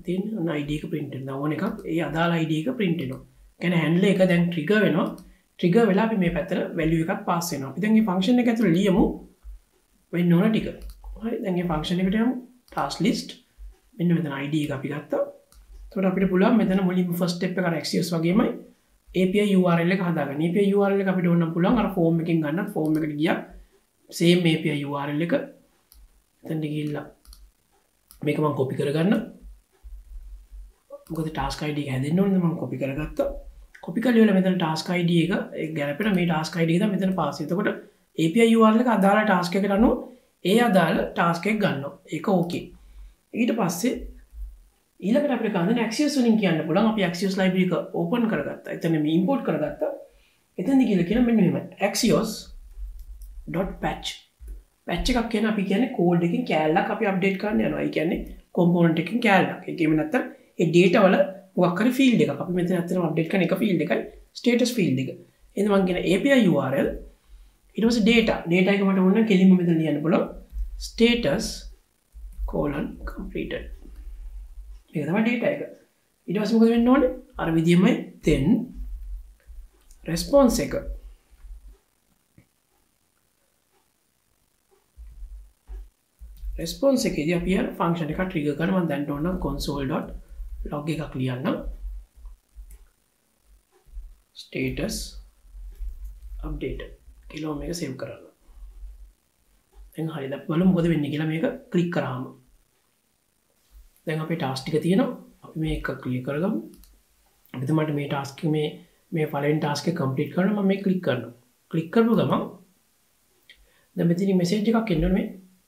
තියෙන ID එක print වෙනවා ඕන එකක් ඒ අදාළ ID එක print වෙනවා කියන්නේ handle එක දැන් trigger වෙනවා trigger වෙලා අපි මේ පැත්තට value එකක් pass වෙනවා අපි දැන් මේ function එක ඇතුළේ ලියමු වෙන්න ඕන ටික හරි දැන් මේ function එකට යමු task list මෙන්න මෙතන ID එක අපි ගත්තා එතකොට අපිට පුළුවන් මෙතන මුලින්ම first step එක අර access වගේමයි API URL එක හදාගන්න API URL එක අපිට ඕන නම් පුළුවන් අර form එකෙන් ගන්නත් form එකට ගියා same API URL එක එතනට ගිහිල්ලා මේක මම කොපි කරගන්න. මොකද ටාස්ක් ID එක හැදෙන්න ඕනේ මම කොපි කරගත්තා. කොපි කරලා ඉවරලා මෙතන ටාස්ක් ID එක ගැලපෙන මේ ටාස්ක් ID එක තමයි මෙතන පාස්. එතකොට API URL එක අදාළ ටාස්ක් එකට අනුව ඒ අදාළ ටාස්ක් එක ගන්නවා. ඒක ඕකේ. ඊට පස්සේ ඊළඟට අපිට ගන්න Axios වලින් කියන්න පුළුවන් අපි Axios library එක open කරගත්තා. එතන මේ import කරගත්තා. එතනදි කියලා කියන මෙන්න මෙහෙම axios.patch patch එකක් කියන අපි කියන්නේ කෝඩ් එකකින් කෑල්ලක් අපි අප්ඩේට් කරන්න යනවා. ඒ කියන්නේ component එකකින් කෑල්ලක්. ඒ කියන්නේ නැත්තම් ඒ data වල මොකක් හරි field එකක්. අපි මෙතන ඇත්තටම අප්ඩේට් කරන එක field එකයි status field එක. එහෙනම් මම කියන API URL ඊට පස්සේ data එක මට ඕන කෙලින්ම මෙතන ලියන්න පුළුවන් status :completed. මේක තමයි data එක. ඊට පස්සේ මොකද වෙන්න ඕනේ? අර විදියමයි then response එක. response එකේදී අපි අර function එක trigger කරනවා. මම දැන් ඕන නම් console.log එකක් ලියන්නම්. status updated කියලා මේක save කරන්න. දැන් හරියට බලමු මොකද වෙන්නේ කියලා මේක ක්ලික් කරාම. දැන් අපේ ටාස්ක් ටික තියෙනවා. අපි මේක ක්ලියර් කරගමු. අපි තමයි මේ ටාස්ක් එක මේ පළවෙනි ටාස්ක් එක කම්ප්ලීට් කරනවා. මම මේ ක්ලික් කරනවා. ක්ලික් කරපු ගමන් දැන් මෙතන මෙසේජ් එකක් එන්න ඕනේ මේ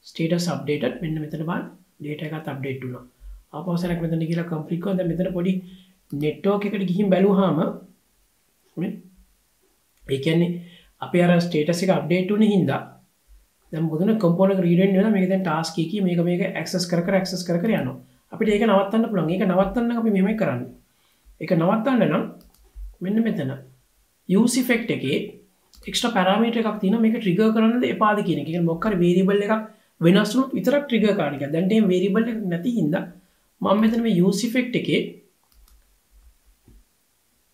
status updated මෙන්න මෙතන බලන්න data එකත් අප්ඩේට් වුණා. ආපස්සට මෙතන ගිහලා කම්ප්ලීට් කරනවා. දැන් මෙතන පොඩි network එකට ගිහින් බැලුවාම මේ ඒ කියන්නේ අපේ අර status එක අප්ඩේට් වුණේ හින්දා දැන් මොකද component එක read වෙන්න වෙනවා. මේක දැන් task එකේ මේක access කර යනවා. අපිට ඒක නවත්තන්න පුළුවන්. ඒක නවත්තන්න අපි මෙහෙමයි කරන්නේ. ඒක නවත්තන්න නම් මෙන්න මෙතන use effect එකේ extra parameter එකක් තියෙනවා. මේක trigger කරන්නද එපාද කියන එක. ඒ කියන්නේ මොකක් හරි variable එකක් වෙනස් වුණොත් විතරක් trigger කරන එක. දැන් මේ variable එක නැති හින්දා මම මෙතන මේ use effect එකේ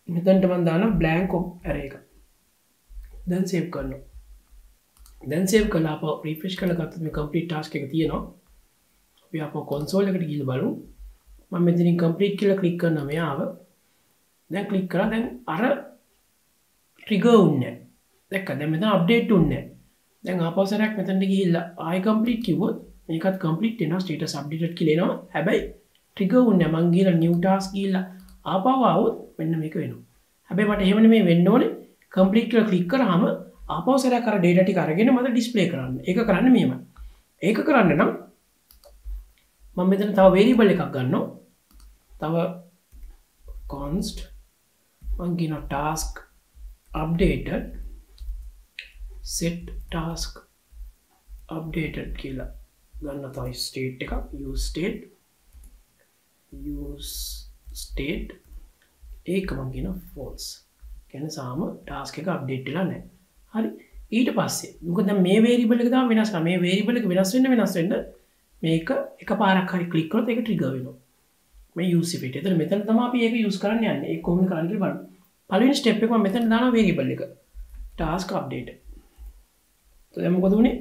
මෙතනට මම දානවා blank array එක. දැන් save කරනවා. දැන් save කරලා අපව refresh කරලා ගත්තොත් මේ complete task එක තියෙනවා. අපි අපව console එකට ගිහලා බලමු. මම මෙතනින් complete කියලා click කරනවා මෙයාව. දැන් click කරා දැන් අර trigger වුන්නේ නැහැ. දැක්කද? දැන් මෙතන update වුන්නේ නැහැ. දැන් ආපස්සට මෙතනට ගිහිල්ලා ආයි complete කිව්වොත් මේකත් complete වෙනවා status updated කියලා එනවා. හැබැයි trigger වුන්නේ නැහැ. මං ගිහලා new task ගිහිල්ලා ආපහු ආවොත් මෙන්න මේක වෙනවා. හැබැයි මට එහෙම නෙමෙයි වෙන්න ඕනේ. complete කියලා click කරාම ආපහු සරයක් අර data ටික අරගෙන මට display කරන්න. ඒක කරන්න මෙහෙමයි. ඒක කරන්න නම් මම මෙතන තව variable එකක් ගන්නවා. තව const මම කියනවා task updated set task updated කියලා ගන්න තව state එකක් use state ඒක මම කියනවා false. කියන්නේ සාම task එක update වෙලා නැහැ. හරි. ඊට පස්සේ මොකද දැන් මේ variable එක තමයි වෙනස් කරා. මේ variable එක වෙනස් වෙන්න මේක එකපාරක් හරි ක්ලික් කරොත් ඒක ට්‍රිගර් වෙනවා. මේ use effect. එතන මෙතන තමයි අපි ඒක use කරන්න යන්නේ. ඒක කොහොමද කරන්නේ කියලා බලන්න. පළවෙනි step එක මම මෙතන දානවා variable එක. task update. දැන් මොකද උනේ?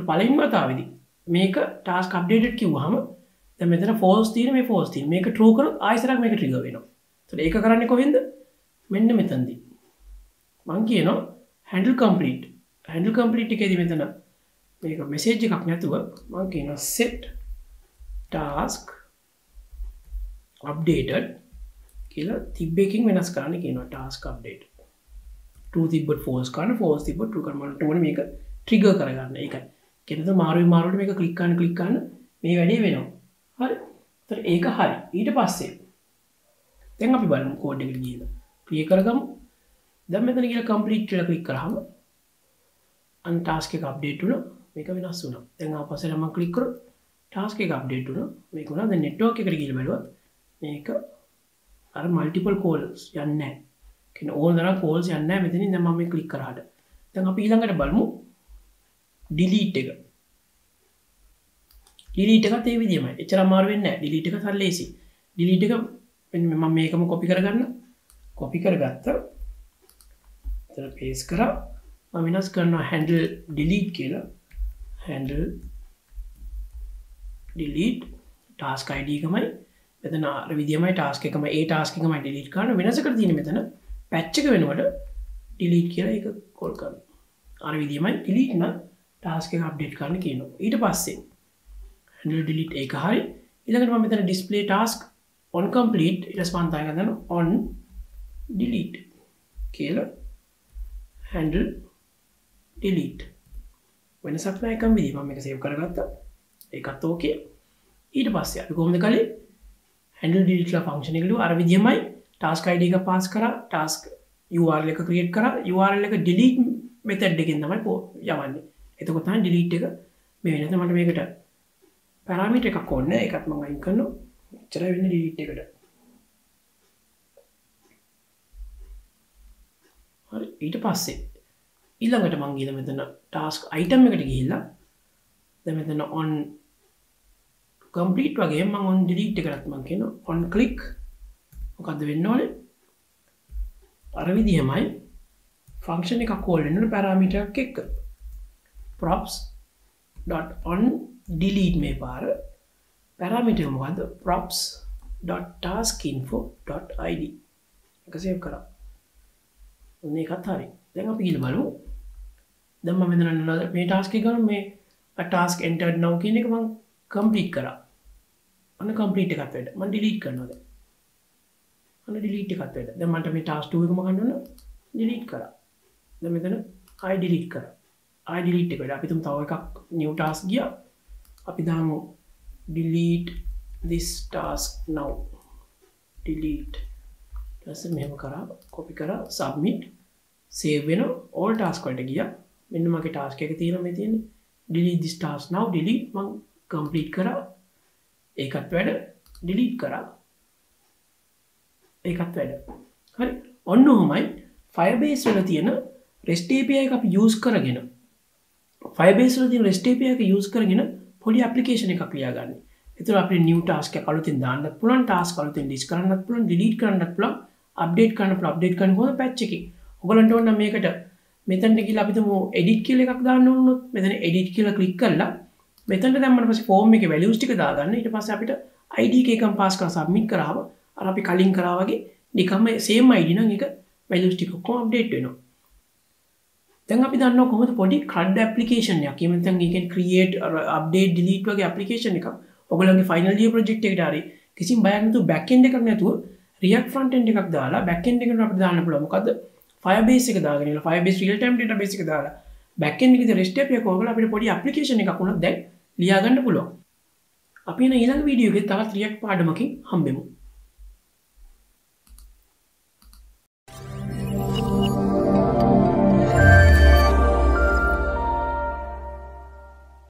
පළවෙනි වතාවේදී මේක task updated කිව්වහම දැන් මෙතන false තියෙන මේ false තියෙන. මේක true කරොත් ආයෙසරක් මේක trigger වෙනවා. එතකොට ඒක කරන්නේ කොහෙන්ද? මෙන්න මෙතනදී. මම කියනවා handle complete. handle complete එකේදී මෙතන මේක message එකක් නැතුව මම කියනවා set task updated කියලා තිබ්බකින් වෙනස් කරන්න කියනවා task update. true තිබ්බොත් false කරන්න, false තිබ්බොත් true කරන්න. මට ඕනේ මේක trigger කරගන්න. ඒකයි. කියනද මාරුවට මේක click කරන්න මේ වැඩේ වෙනවා. හරි. එතකොට ඒක හරි. ඊට පස්සේ දැන් අපි බලමු කෝඩ් එකට ගිහලා clear කරගමු. දැන් මෙතන ගිහලා complete කියලා click කරාම අන් task එක update වුණා. මේක වෙනස් වුණා. දැන් ආපස්සට මම click කරොත් task එක update වුණා. මේක වුණා. දැන් network එකට ගිහලා බලුවත් මේක අර multiple calls යන්නේ නැහැ. කියන්නේ ඕන තරම් calls යන්නේ නැහැ මෙතනින්. දැන් මම මේ click කරාට. දැන් අපි ඊළඟට බලමු delete එක. delete එකත් ඒ විදිහමයි. එච්චර අමාරු වෙන්නේ නැහැ. delete එක හරි ලේසි. delete එක මම මේකම copy කරගන්න. copy කරගත්තා. එතන paste කරා. මම වෙනස් කරනවා handle delete කියලා. handle delete task id එකමයි. මෙතන අර විදිහමයි task එකමයි ඒ task එකමයි delete කරන්න. වෙනසකට තියෙන්නේ මෙතන patch එක වෙනකොට delete කියලා ඒක call කරනවා. අර විදිහමයි delete නම් task එක update කරන්න කියනවා. ඊට පස්සේ handle delete එක හරි. ඊළඟට මම මෙතන display task on complete ඊට පස්සේ මම දාගෙන ගන්න on delete කියලා handle delete වෙනසක් නැහැ එකම විදිහ මම මේක save කරගත්තා. ඒකත් okay. ඊට පස්සේ අපි කොහොමද කළේ handle delete ලා function එක ලියුවා අර විදිහමයි task id එක pass කරා task URL එක create කරා URL එක delete method එකෙන් තමයි යවන්නේ. එතකොට තමයි delete එක මේ වෙනද මට මේකට parameter එකක් ඕනේ නැහැ. ඒකත් මම අයින් කරනවා. එච්චරයි වෙන්නේ delete එකට. හරි ඊට පස්සේ ඊළඟට මම ගිහලා මෙතන task item එකට ගිහිල්ලා දැන් මෙතන on complete වගේ මම on delete එකකට මම කියනවා on click මොකද්ද වෙන්න ඕනේ අර විදිහමයි function එකක් call වෙන්න ඕනේ parameter එකක් එක්ක props dot on delete මේ පාර parameter එක මොකද්ද props dot task info dot id එක save කරා ඔන්න ඒකත් හරි දැන් අපි ගිහලා බලමු දැන් මම මෙතන මේ task එක ගන්න මේ task entered now කියන එක මම complete කරා අන්න complete එකත් වැඩ මම delete කරනවා දැන් අන්න delete එකත් වැඩ දැන් මන්ට මේ task 2 එකම ගන්න ඕන delete කරා දැන් මෙතන ආයි delete කරා ආයි delete එක වැඩ අපි තුමු තව එකක් new task ගියා අපි දාමු delete this task now delete ඊට මෙහෙම කරා copy කරා submit save වෙන all task වලට ගියා මෙන්න මගේ task එක තියෙනවා මේ තියෙන්නේ delete this task now delete මම complete කරා ඒකත් වැඩ delete කරා ඒකත් වැඩ හරි ඔන්න ඔහොමයි Firebase වල තියෙන REST API එක අපි use කරගෙන Firebase වල තියෙන REST API එක use කරගෙන පොඩි application එකක් ලියාගන්න. ඒතර අපිට new task එක අලුතෙන් දාන්නත් පුළුවන් task අලුතෙන් list කරන්නත් පුළුවන් delete කරන්නත් පුළුවන් update කරන්න පුළුවන් update කරන්න කොහොමද patch එකේ ඔයගලන්ට ඕන නම් මේකට මෙතනට ගිහලා අපි තුමු edit කියලා එකක් දාන්න ඕනොත් මෙතන edit කියලා click කරලා මෙතනට දැම්මම පස්සේ form එකේ values ටික දාගන්න ඊට පස්සේ අපිට id එක එකම pass කරලා submit කරාම අර අපි කලින් කරා වගේ නිකම්ම same id නම් ඒක values ටික ඔක්කොම update වෙනවා දැන් අපි දන්නවා කොහොමද පොඩි CRUD application එකක් එහෙම නැත්නම් you can create update delete වගේ application එකක් ඔයගොල්ලන්ගේ final year project එකට හරි කිසිම බයක් නැතුව back end එකක් නැතුව React front end එකක් දාලා back end එකට අපිට දාන්න පුළුවන් මොකද්ද Firebase එක දාගෙන ඉන්න Firebase real time database එක දාලා back end එකේ REST API එක ඔයගොල්ලෝ අපිට පොඩි application එකක් උනත් දැන් ලියා ගන්න පුළුවන් අපි එන ඊළඟ වීඩියෝ එකේ තවත් React පාඩමකින් හම්බෙමු